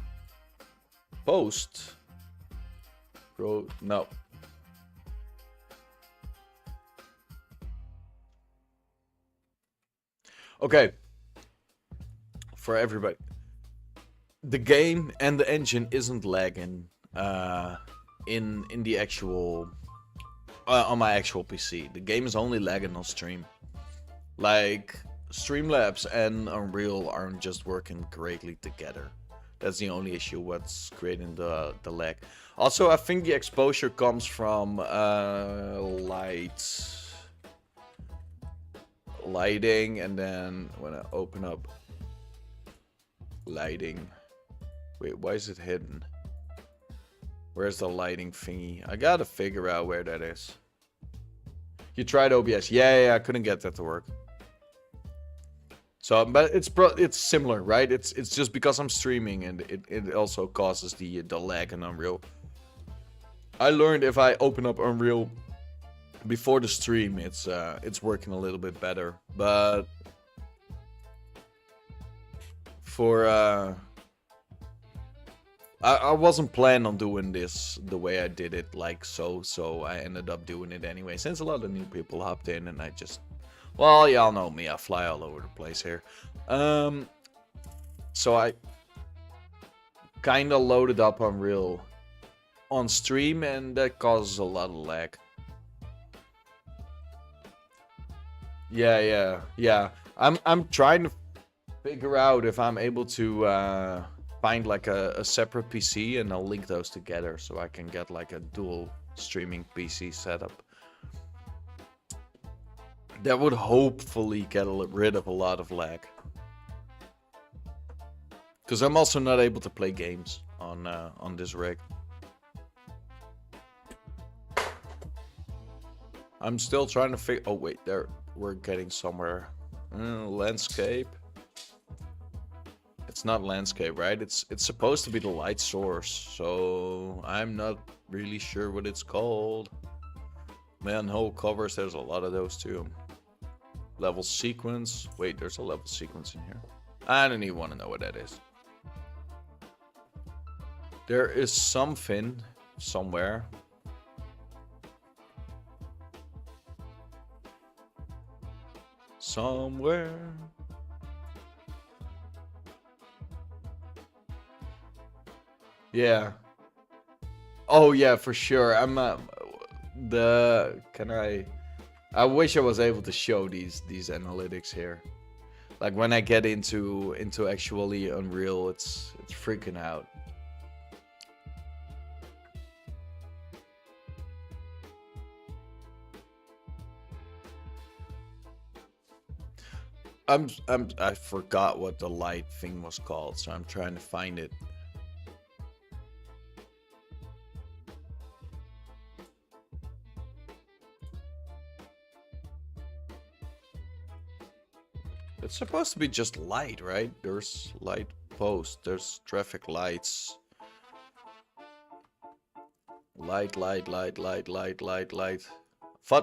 Post. Bro, no. Okay. For everybody. The game and the engine isn't lagging in the actual on my actual PC. The game is only lagging on stream. Like Streamlabs and Unreal aren't just working greatly together. That's the only issue what's creating the lag. Also, I think the exposure comes from lighting, and then when I open up lighting, wait, why is it hidden? Where's the lighting thingy? I gotta figure out where that is. You tried OBS? Yeah, I couldn't get that to work. So, but it's similar, right? It's just because I'm streaming, and it also causes the lag in Unreal. I learned if I open up Unreal before the stream, it's working a little bit better. But for I wasn't planning on doing this the way I did it, like so I ended up doing it anyway. Since a lot of new people hopped in, and I just, well, y'all know me, I fly all over the place here. So I kinda loaded up Unreal on stream, and that causes a lot of lag. Yeah. I'm trying to figure out if I'm able to find like a separate PC, and I'll link those together so I can get like a dual streaming PC setup. That would hopefully get rid of a lot of lag. Because I'm also not able to play games on this rig. I'm still trying to figure. Oh wait, there we're getting somewhere. Landscape. It's not landscape, right? It's supposed to be the light source, so I'm not really sure what it's called. Manhole covers, there's a lot of those too. Level sequence. Wait, there's a level sequence in here. I don't even want to know what that is. There is something somewhere. Somewhere. Yeah. Oh yeah, for sure. I'm I wish I was able to show these analytics here. Like when I get into actually Unreal, it's freaking out. I forgot what the light thing was called, so I'm trying to find it. It's supposed to be just light, right? There's light post, there's traffic lights. Light.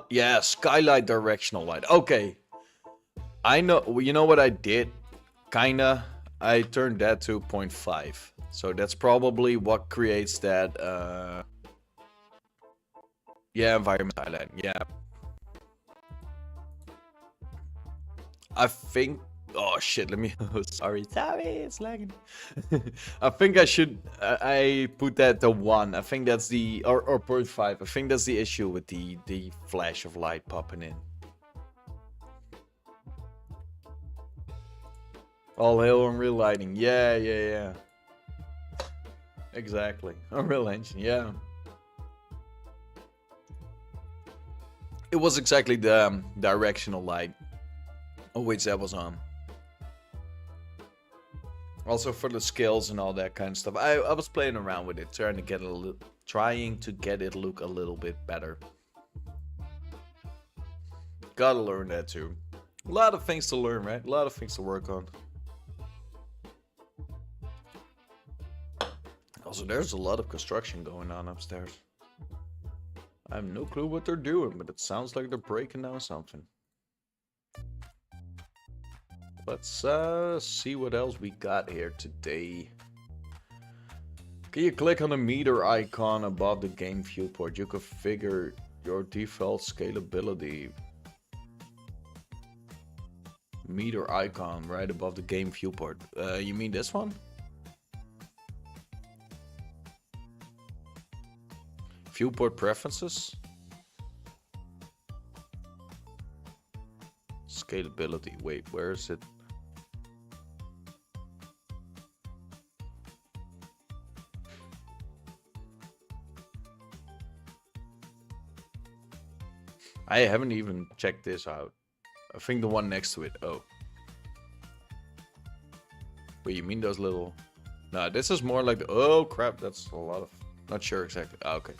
Yeah, skylight directional light. Okay. I know, you know what I did? Kinda. I turned that to 0.5. So that's probably what creates that, yeah, environment highlight. Yeah. I think, oh shit, let me, sorry, it's lagging. I think I should, I put that to 1. I think that's the, or 0.5. I think that's the issue with the flash of light popping in. All hail Unreal lighting. Yeah. Exactly. Unreal Engine, yeah. It was exactly the directional light on which that was on. Also for the scales and all that kind of stuff. I was playing around with it, trying to get it look a little bit better. Gotta learn that too. A lot of things to learn, right? A lot of things to work on. Also, there's a lot of construction going on upstairs. I have no clue what they're doing, but it sounds like they're breaking down something. Let's see what else we got here today. Can you click on the meter icon above the game viewport? You configure your default scalability. Meter icon right above the game viewport. You mean this one? Viewport preferences. Scalability. Wait, where is it? I haven't even checked this out. I think the one next to it. Oh. Wait, you mean those little... No, this is more like... Oh, crap. That's a lot of... Not sure exactly. Oh, okay.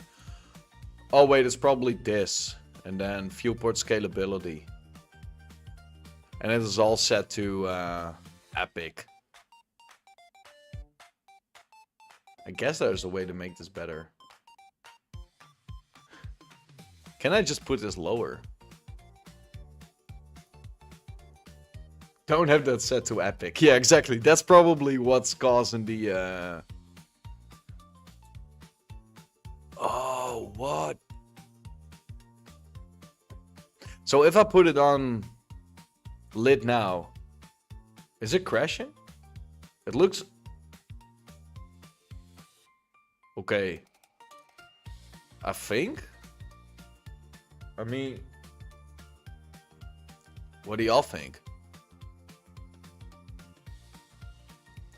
Oh, wait. It's probably this. And then viewport scalability. And it is all set to Epic. I guess there's a way to make this better. Can I just put this lower? Don't have that set to Epic. Yeah, exactly. That's probably what's causing the... Oh, what? So if I put it on lit now, is it crashing? It looks... Okay. I think? I mean... What do y'all think?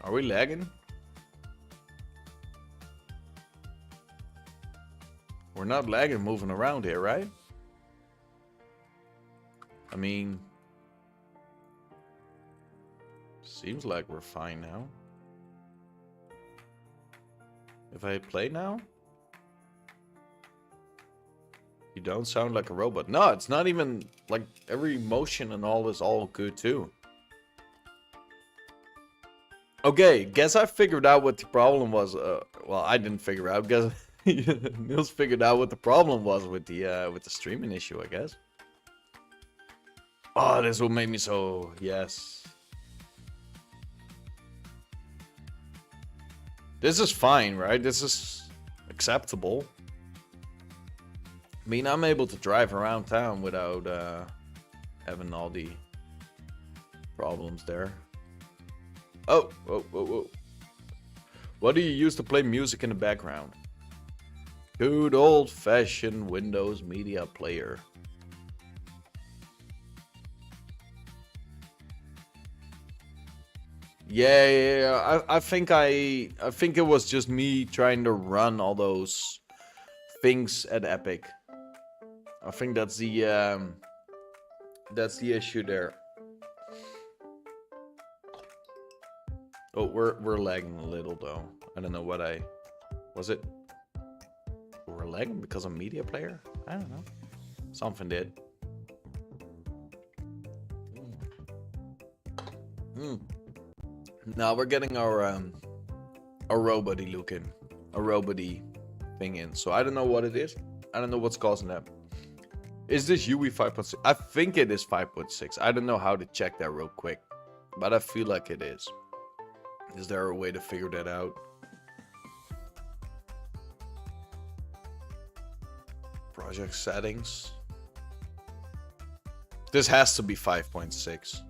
Are we lagging? We're not lagging moving around here, right? I mean... Seems like we're fine now. If I play now? You don't sound like a robot. No, it's not even... Like, every motion and all is all good too. Okay, guess I figured out what the problem was. Well, I didn't figure out. Guess Niels figured out what the problem was with the streaming issue, I guess. Oh, this will make me so... Yes. This is fine, right? This is acceptable. I mean, I'm able to drive around town without having all the problems there. Oh, whoa, whoa, whoa. What do you use to play music in the background? Good old-fashioned Windows Media Player. Yeah. I think it was just me trying to run all those things at Epic. I think that's the issue there. Oh, we're lagging a little though. I don't know what was it. We're lagging because of media player? I don't know. Something did. Now we're getting our robot-y looking, a robot-y thing in. So I don't know what it is. I don't know what's causing that. Is this UE 5.6? I think it is 5.6. I don't know how to check that real quick, but I feel like it is. Is there a way to figure that out? Project settings. This has to be 5.6.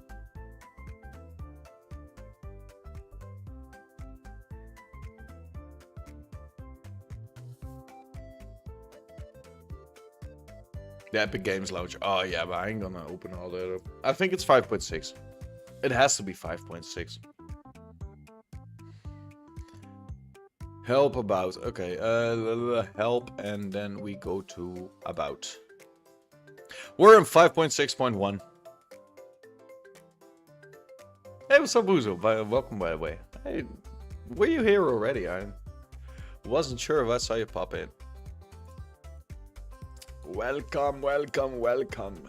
The Epic Games Launcher. Oh yeah, but I ain't gonna open all that up. I think it's 5.6. It has to be 5.6. Help about. Okay, help, and then we go to about. We're in 5.6.1. Hey, what's up, Buzo? Welcome, by the way. Hey, were you here already? I wasn't sure if I saw you pop in. Welcome, welcome, welcome.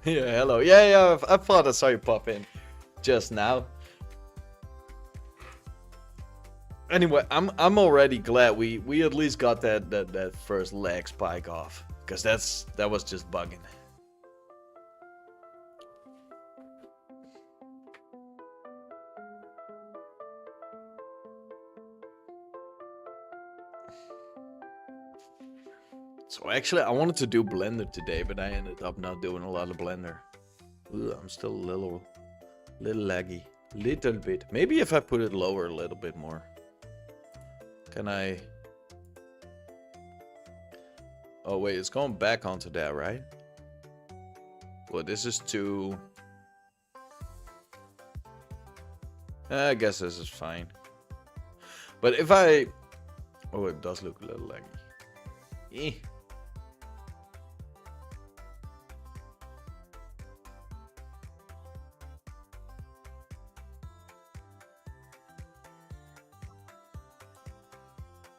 Yeah, hello. Yeah, I thought I saw you pop in just now. Anyway, I'm already glad we at least got that first lag spike off, because that was just bugging. So actually, I wanted to do Blender today, but I ended up not doing a lot of Blender. Ugh, I'm still a little laggy, little bit. Maybe if I put it lower a little bit more. Can I? Oh wait, it's going back onto that, right? Well, this is too... I guess this is fine. But if I... Oh, it does look a little laggy. Eh.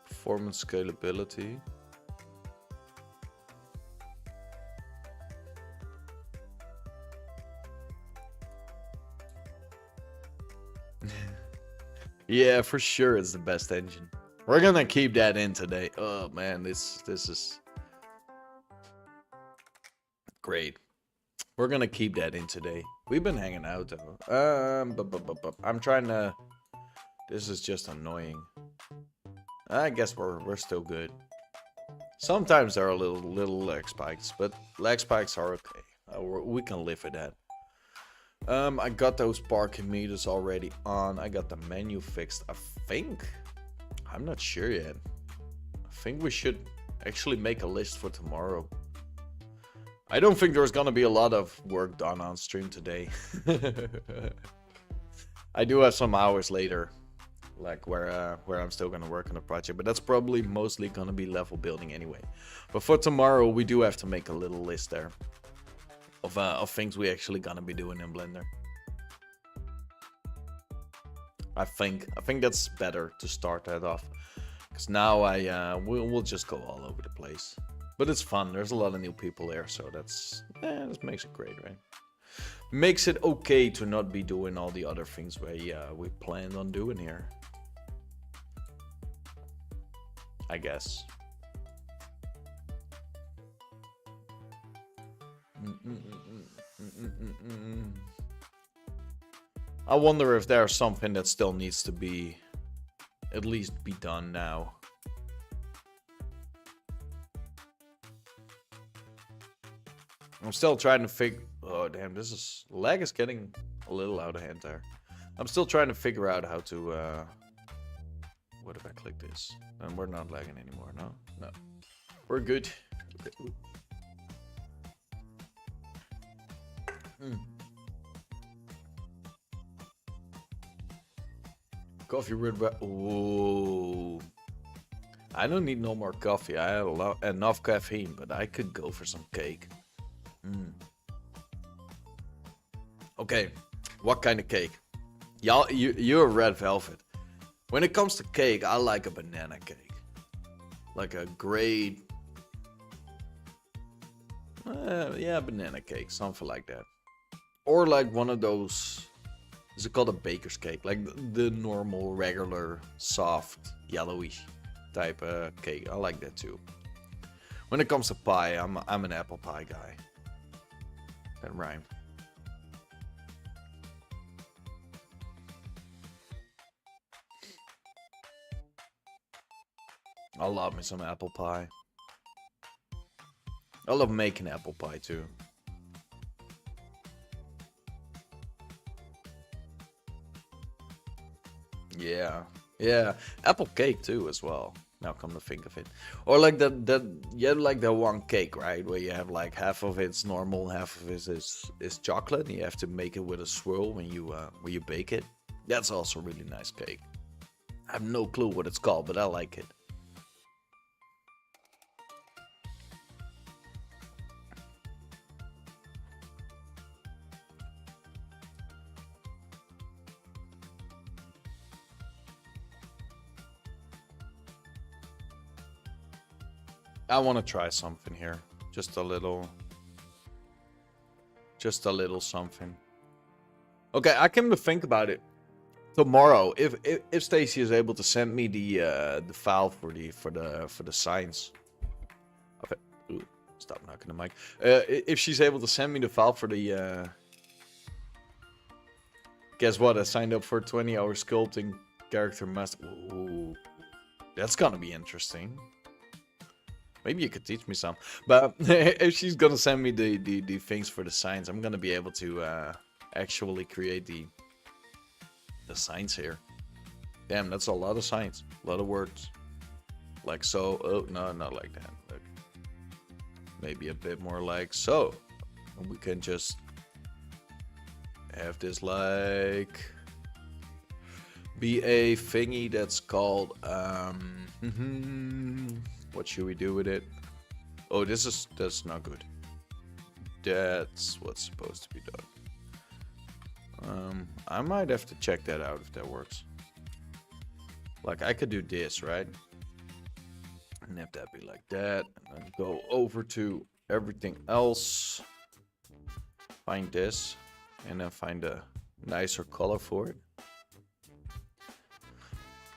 Performance scalability. Yeah, for sure it's the best engine. We're gonna keep that in today. Oh man, this is great. We're gonna keep that in today. We've been hanging out though. I'm trying to... This is just annoying. I guess we're still good. Sometimes there are little lag spikes, but lag spikes are okay. We can live with that. I got those parking meters already on. I got the menu fixed, I think. I'm not sure yet. I think we should actually make a list for tomorrow. I don't think there's gonna be a lot of work done on stream today. I do have some hours later, like where I'm still gonna work on the project, but that's probably mostly gonna be level building anyway. But for tomorrow, we do have to make a little list there of things we actually gonna be doing in Blender. I think that's better to start that off, because now we'll just go all over the place. But it's fun. There's a lot of new people there, so that makes it great, right? Makes it okay to not be doing all the other things we planned on doing here, I guess. I wonder if there's something that still needs to be at least be done now. I'm still trying to figure... Oh damn, lag is getting a little out of hand there. I'm still trying to figure out how to what if I click this? And we're not lagging anymore, no. We're good. Coffee red. Ooh. I don't need no more coffee. I have enough caffeine, but I could go for some cake. Okay, what kind of cake? Y'all, you're red velvet. When it comes to cake, I like a banana cake. Like a great... yeah, banana cake, something like that. Or like one of those... Is it called a baker's cake? Like the normal, regular, soft, yellowish type cake. I like that too. When it comes to pie, I'm an apple pie guy. That rhymed. I love me some apple pie. I love making apple pie too. Yeah, apple cake too as well. Now come to think of it, or like you have like the one cake, right, where you have like half of it's normal, half of it is chocolate, and you have to make it with a swirl when you bake it. That's also a really nice cake. I have no clue what it's called, but I like it. I want to try something here. Just a little something. Okay, I came to think about it. Tomorrow, if Stacy is able to send me the file for the signs. Okay. Ooh, stop knocking the mic. If she's able to send me the file for the guess what? I signed up for 20-hour sculpting character master. Ooh, that's gonna be interesting. Maybe you could teach me some. But if she's gonna send me the things for the signs, I'm gonna be able to actually create the signs here. Damn, that's a lot of signs. A lot of words. Like so. Oh, no, not like that. Look. Maybe a bit more like so. And we can just have this like be a thingy that's called what should we do with it? Oh, that's not good. That's what's supposed to be done. I might have to check that out if that works. Like I could do this, right? And have that be like that, and then go over to everything else. Find this, and then find a nicer color for it.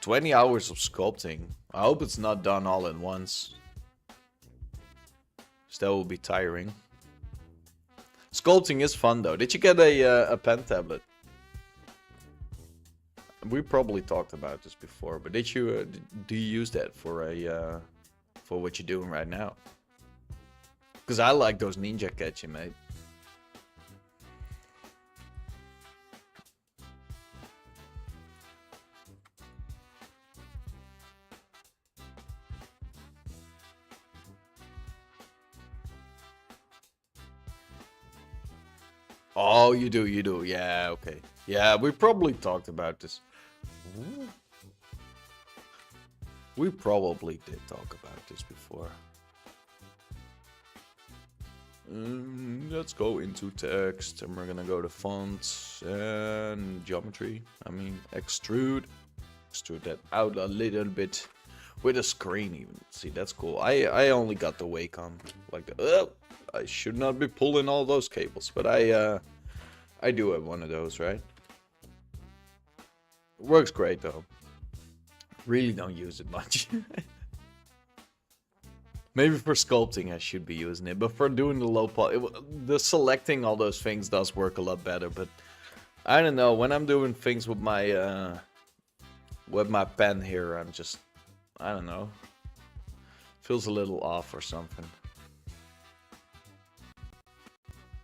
20 hours of sculpting. I hope it's not done all at once. So that will be tiring. Sculpting is fun though. Did you get a pen tablet? We probably talked about this before, but did you do you use that for for what you're doing right now? Because I like those ninja catchy, mate. Oh, you do. Yeah, okay. Yeah, we probably talked about this. Ooh. We probably did talk about this before. Let's go into text, and we're gonna go to fonts and geometry. I mean, extrude that out a little bit with a screen even. See, that's cool. I only got the Wacom, like the, I should not be pulling all those cables, but I do have one of those, right? Works great though. Really don't use it much. Maybe for sculpting I should be using it, but for doing the low poly, the selecting all those things does work a lot better. But I don't know, when I'm doing things with my pen here, I'm just, I don't know, feels a little off or something.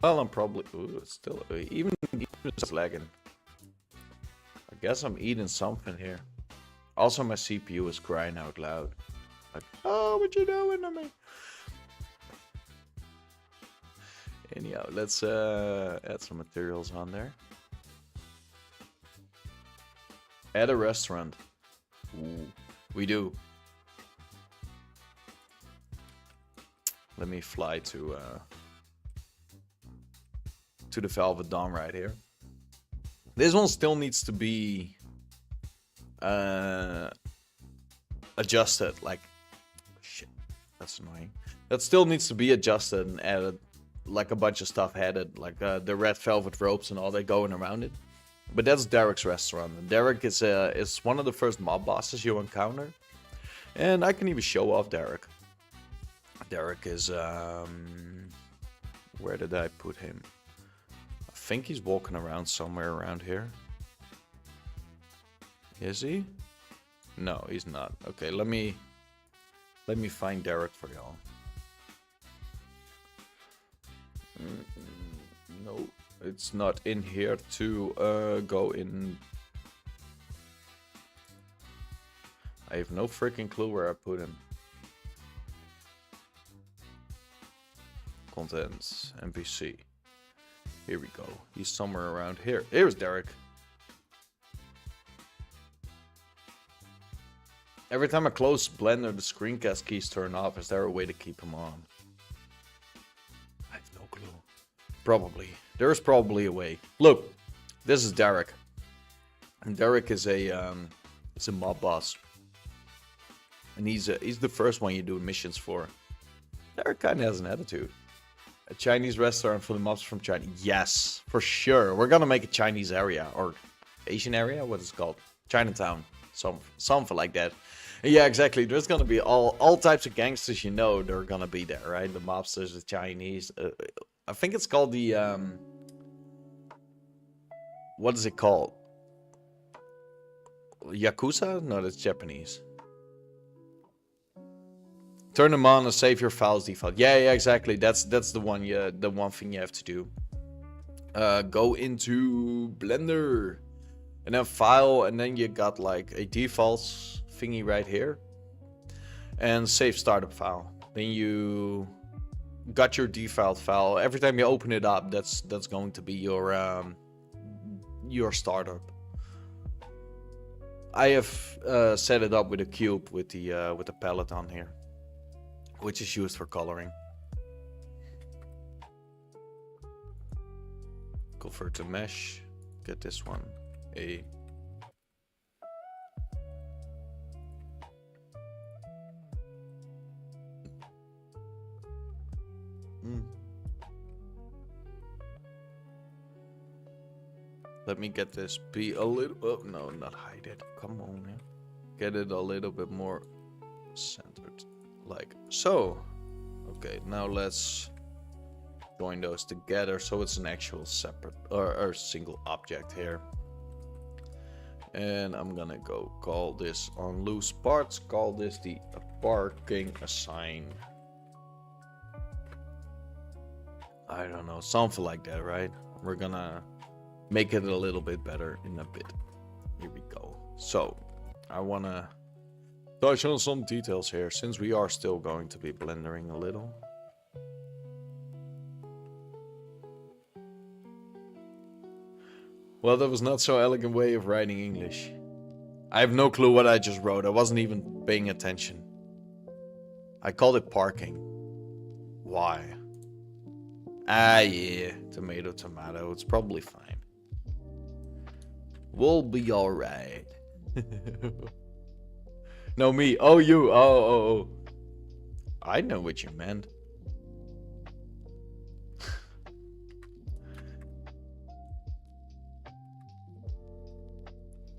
Well, I'm probably it's still even it's lagging. I guess I'm eating something here. Also, my CPU is crying out loud. Like, oh, what you doing to me? Anyhow, let's add some materials on there. Add a restaurant. Ooh, we do. Let me fly to the Velvet Dawn right here. This one still needs to be adjusted. Like, shit, that's annoying. That still needs to be adjusted and added, like a bunch of stuff added, like the red velvet ropes and all that going around it. But that's Derek's restaurant. And Derek is one of the first mob bosses you encounter, and I can even show off Derek. Derek is where did I put him? I think he's walking around somewhere around here. Is he? No, he's not. Okay, let me find Derek for y'all. No, it's not in here to go in. I have no freaking clue where I put him. Contents, NPC. Here we go. He's somewhere around here. Here's Derek. Every time I close Blender, the screencast keys turn off. Is there a way to keep them on? I have no clue. Probably. There's probably a way. Look, this is Derek. And Derek is a mob boss. And he's the first one you do missions for. Derek kind of has an attitude. A Chinese restaurant for the mobs from China. Yes, for sure. We're gonna make a Chinese area or Asian area. What is it called? Chinatown. Something like that. Yeah, exactly. There's gonna be all types of gangsters. You know, they're gonna be there, right? The mobsters, the Chinese. I think it's called the what is it called? Yakuza? No, that's Japanese. Turn them on and save your files default. Yeah, exactly. That's the one. Yeah, the one thing you have to do. Go into Blender, and then File, and then you got like a defaults thingy right here, and save startup file. Then you got your default file. Every time you open it up, that's going to be your startup. I have set it up with a cube with the palette on here, which is used for coloring. Convert to mesh. Get this one. Let me get this be a little. Oh no, not hide it. Come on, man. Get it a little bit more centered, like so. Okay, now let's join those together so it's an actual separate or single object here. And I'm gonna go call this on loose parts. Call this the parking assign. I don't know, something like that, right? We're gonna make it a little bit better in a bit. Here we go. So I wanna touch on some details here since we are still going to be blendering a little. Well, that was not so elegant way of writing English. I have no clue what I just wrote. I wasn't even paying attention. I called it parking. Why? Ah, yeah. Tomato, tomato. It's probably fine. We'll be alright. No, me. Oh, you. Oh. I know what you meant.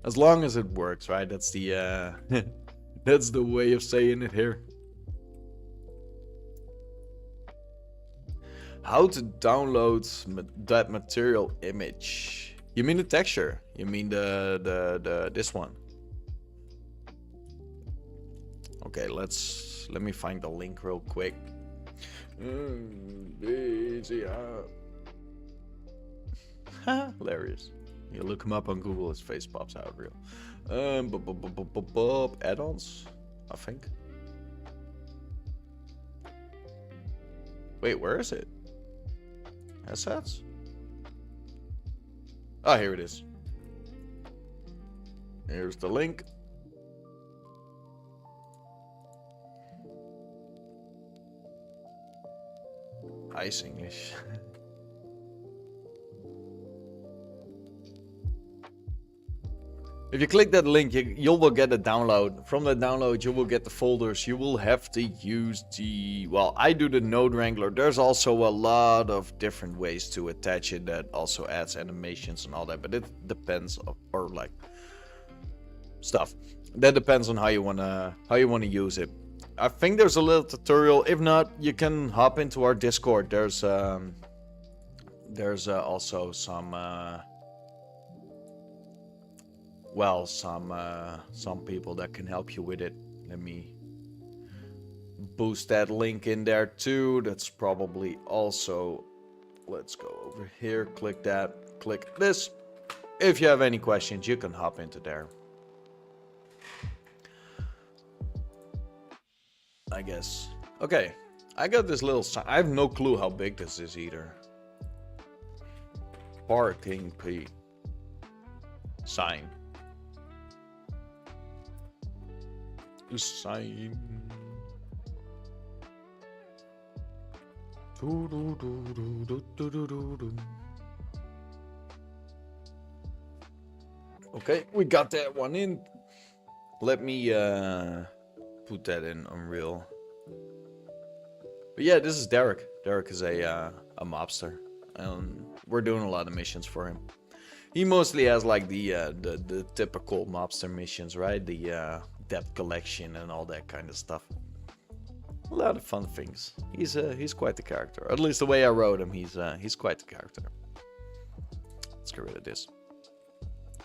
As long as it works, right? That's the that's the way of saying it here. How to download that material image? You mean the texture? You mean the this one? Okay, let me find the link real quick. Hilarious. You look him up on Google, his face pops out real. Add-ons, I think. Wait, where is it? Assets? Oh, here it is. Here's the link. Ice English. If you click that link, you will get a download. From the download, you will get the folders. You will have to use the... Well, I do the Node Wrangler. There's also a lot of different ways to attach it that also adds animations and all that. But it depends, or like stuff. That depends on how you wanna use it. I think there's a little tutorial. If not, you can hop into our Discord. There's also some... Well, some people that can help you with it. Let me boost that link in there too. That's probably also... Let's go over here, click that, click this. If you have any questions, you can hop into there. I guess. Okay, I got this little sign. I have no clue how big this is either. Parking P. Sign. Sign. Okay, we got that one in. Let me put that in Unreal. But yeah, this is Derek. Derek is a mobster, and we're doing a lot of missions for him. He mostly has like the typical mobster missions, right? The debt collection and all that kind of stuff. A lot of fun things. He's quite the character. At least the way I wrote him, he's quite the character. Let's get rid of this.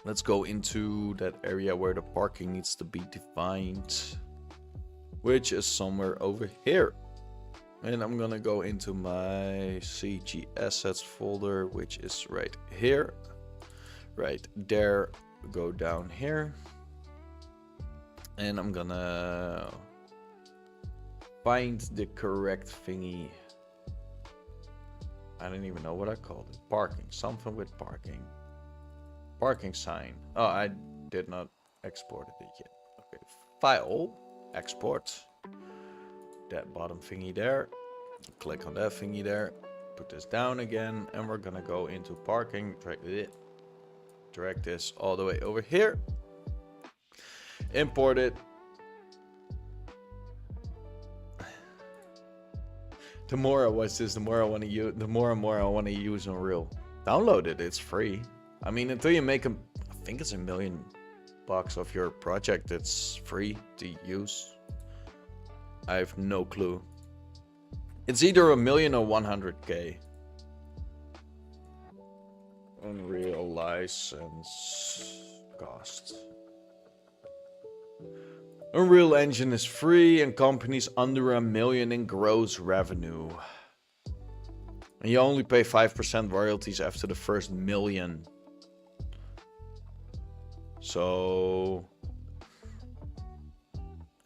Let's go into that area where the parking needs to be defined, which is somewhere over here. And I'm gonna go into my CG assets folder, which is right here. Right there, go down here. And I'm gonna find the correct thingy. I don't even know what I called it. Parking, something with parking. Parking sign. Oh, I did not export it yet. Okay, file, export. That bottom thingy there. Click on that thingy there. Put this down again, and we're gonna go into parking. Drag this all the way over here. Import it. The more I watch this, the more I want to use. The more and more I want to use Unreal. Download it. It's free. I mean, until you make I think it's $1 million of your project. It's free to use. I have no clue. It's either $1 million or 100K. Unreal license cost. Unreal Engine is free and companies under $1 million in gross revenue. And you only pay 5% royalties after the first $1 million. So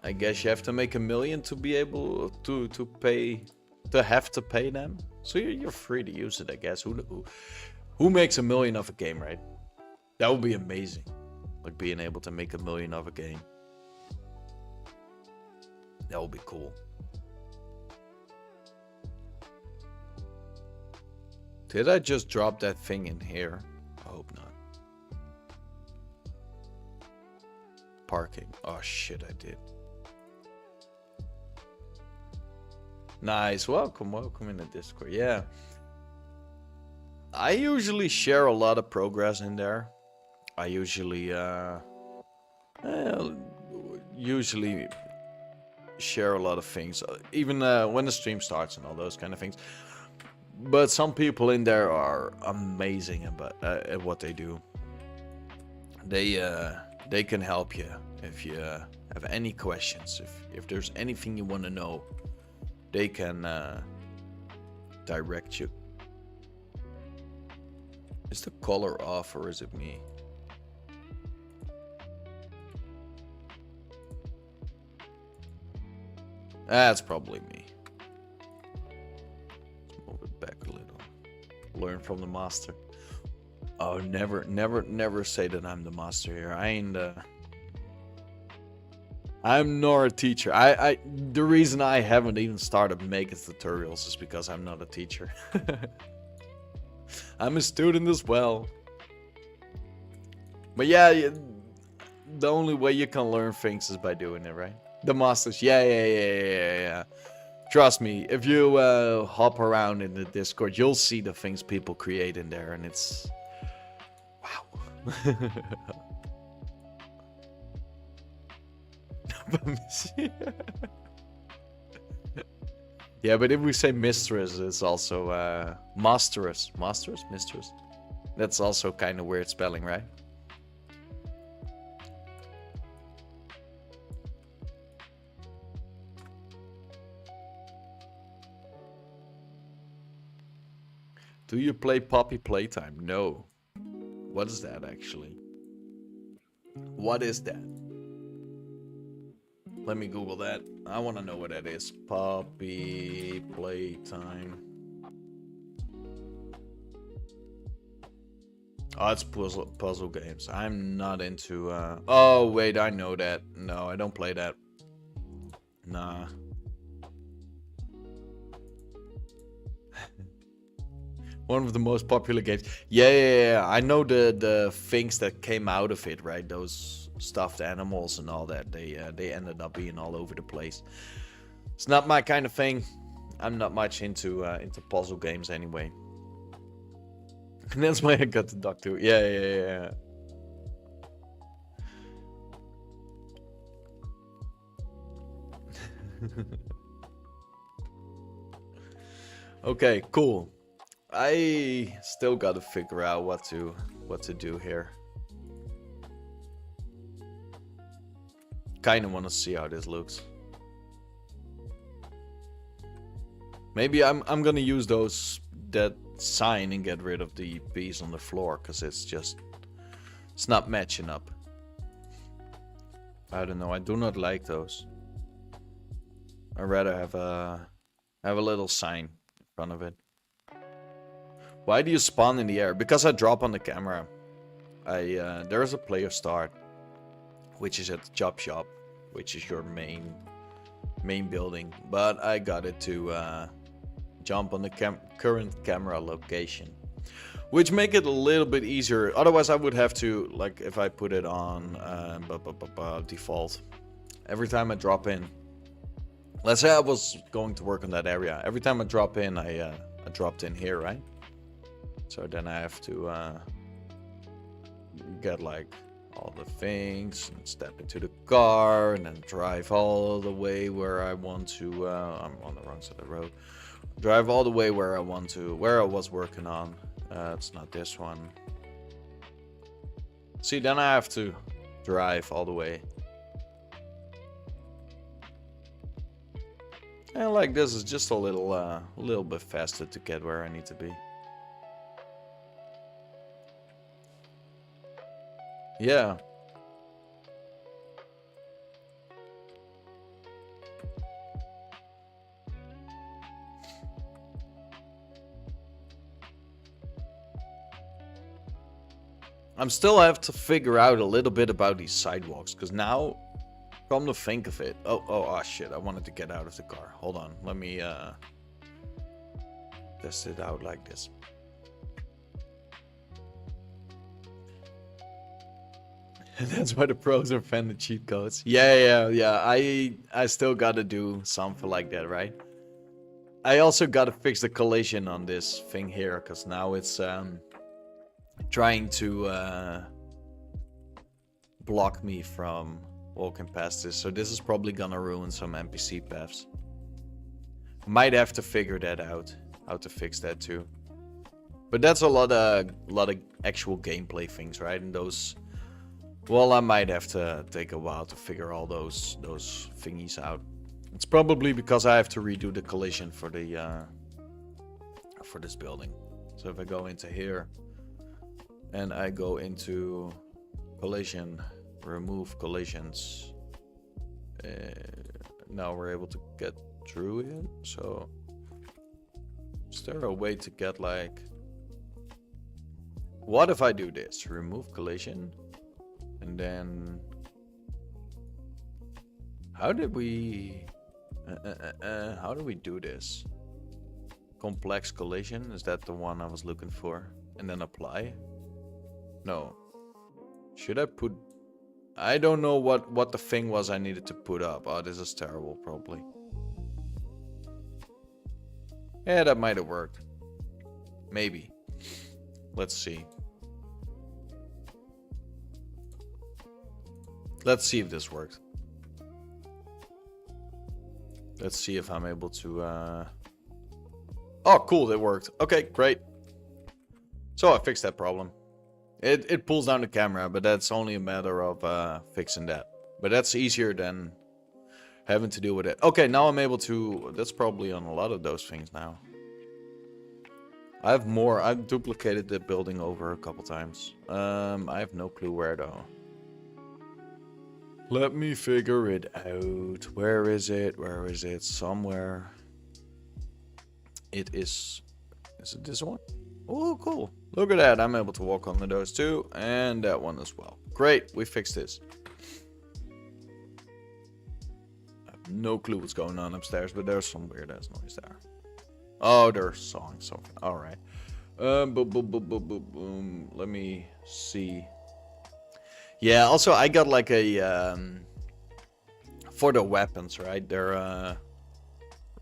I guess you have to make $1 million to be able to pay, to have to pay them. So you're free to use it, I guess. Who makes $1 million of a game, right? That would be amazing. Like being able to make $1 million of a game. That would be cool. Did I just drop that thing in here? I hope not. Parking. Oh shit, I did. Nice. Welcome in the Discord. Yeah. I usually share a lot of progress in there. I usually share a lot of things, even when the stream starts and all those kind of things. But some people in there are amazing at what they do. They can help you if you have any questions. If there's anything you want to know, they can direct you. Is the color off or is it me? That's probably me. Let's move it back a little. Learn from the master. Oh, never say that I'm the master here. I'm nor a teacher. The reason I haven't even started making tutorials is because I'm not a teacher. I'm a student as well. But yeah, the only way you can learn things is by doing it, right? The masters, yeah. Trust me, if you hop around in the Discord, you'll see the things people create in there, and it's wow. Yeah, but if we say mistress, it's also masteress. Mistress. That's also kind of weird spelling, right? Do you play Poppy Playtime? No. What is that actually? What is that? Let me Google that. I want to know what that is. Poppy Playtime. Oh, it's puzzle games. I'm not into... Oh, wait, I know that. No, I don't play that. Nah. One of the most popular games. Yeah. I know the things that came out of it, right? Those stuffed animals and all that. They ended up being all over the place. It's not my kind of thing. I'm not much into puzzle games anyway. That's why I got the duck too. Yeah. Okay, cool. I still gotta figure out what to do here. Kinda wanna see how this looks. Maybe I'm gonna use that sign and get rid of the piece on the floor, cause it's not matching up. I don't know, I do not like those. I'd rather have a little sign in front of it. Why do you spawn in the air? Because I drop on the camera. There is a player start, which is at the chop shop, which is your main building. But I got it to jump on the current camera location, which make it a little bit easier. Otherwise, I would have to, like, if I put it on default, every time I drop in. Let's say I was going to work on that area. Every time I drop in, I dropped in here, right? So then I have to get like all the things and step into the car and then drive all the way where I want to. I'm on the wrong side of the road. Drive all the way where I want to, where I was working on. It's not this one. See, then I have to drive all the way. And like this is just a little bit faster to get where I need to be. Yeah. I'm still have to figure out a little bit about these sidewalks, because now, come to think of it, oh shit, I wanted to get out of the car. Hold on, let me test it out like this. That's why the pros are fan the cheat codes. Yeah. I still gotta do something like that, right? I also gotta fix the collision on this thing here, because now it's trying to block me from walking past this. So this is probably gonna ruin some NPC paths. Might have to figure that out, how to fix that too. But that's a lot of actual gameplay things, right? And those, well, I might have to take a while to figure all those thingies out. It's probably because I have to redo the collision for the for this building. So if I go into here and I go into collision, remove collisions, now we're able to get through it. So is there a way to get like, what if I do this? Remove collision, and then how do we do this? Complex collision, is that the one I was looking for? And then apply? No. Should I put, I don't know what the thing was I needed to put up. Oh, this is terrible, probably. Yeah, that might have worked. Maybe. Let's see. Let's see if this worked. Let's see if I'm able to... Oh, cool, it worked. Okay, great. So I fixed that problem. It pulls down the camera, but that's only a matter of fixing that. But that's easier than having to deal with it. Okay, now I'm able to... That's probably on a lot of those things now. I have more. I've duplicated the building over a couple times. I have no clue where though. Let me figure it out. Where is it? Where is it? Somewhere. It is... Is it this one? Oh, cool. Look at that. I'm able to walk on those too. And that one as well. Great. We fixed this. I have no clue what's going on upstairs, but there's some weird ass noise there. Oh, they're sawing something. All right. Boom, boom, boom, boom, boom, boom. Let me see. Yeah, also I got like a for the weapons, right? They're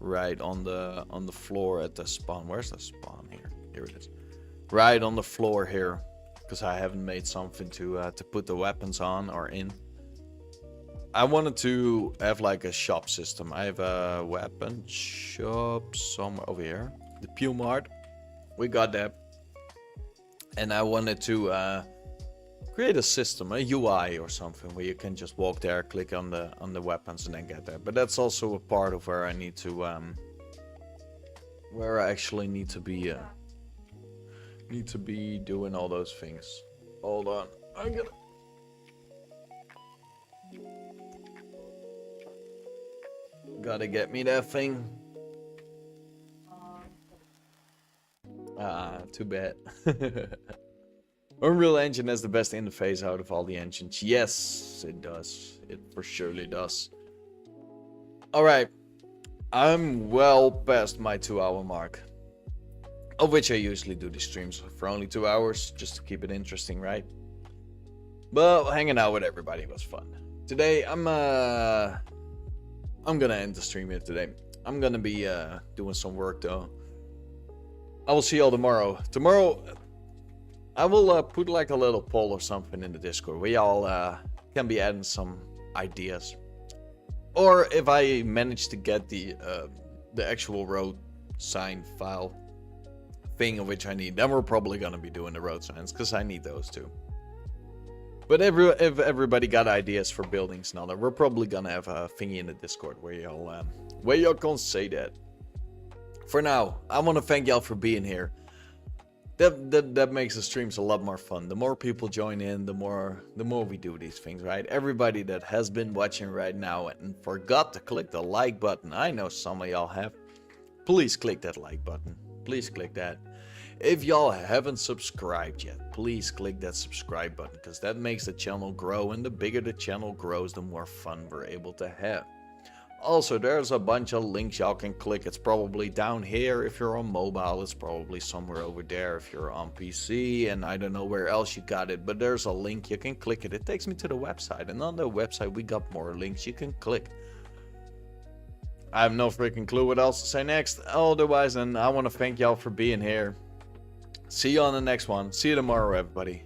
right on the floor at the spawn. Where's the spawn here? Here it is. Right on the floor here, because I haven't made something to put the weapons on or in. I wanted to have like a shop system. I have a weapon shop somewhere over here. The Pew Mart. We got that. And I wanted to create a system, a UI or something, where you can just walk there, click on the weapons, and then get there. But that's also a part of where I need to where I actually need to be doing all those things. Hold on, I'm gonna. Gotta get me that thing. Ah, too bad. Unreal Engine has the best interface out of all the engines. Yes, it does. It for surely does. Alright. I'm well past my 2-hour mark. Of which I usually do the streams for only 2 hours, just to keep it interesting, right? But hanging out with everybody was fun. Today, I'm gonna end the stream here today. I'm gonna be doing some work though. I will see y'all tomorrow. Tomorrow, I will put like a little poll or something in the Discord. We all can be adding some ideas. Or if I manage to get the actual road sign file thing of which I need, then we're probably gonna be doing the road signs because I need those too. But if everybody got ideas for buildings and all that, we're probably gonna have a thingy in the Discord where y'all can say that. For now, I want to thank y'all for being here. That makes the streams a lot more fun. The more people join in, the more we do these things, right? Everybody that has been watching right now and forgot to click the like button, I know some of y'all have. Please click that like button. Please click that. If y'all haven't subscribed yet, please click that subscribe button, because that makes the channel grow, and the bigger the channel grows, the more fun we're able to have. Also, there's a bunch of links y'all can click. It's probably down here if you're on mobile. It's probably somewhere over there if you're on PC, and I don't know where else you got it, but there's a link. You can click it. It takes me to the website, and on the website we got more links you can click. I have no freaking clue what else to say next. Otherwise, and I want to thank y'all for being here. See you on the next one. See you tomorrow, everybody.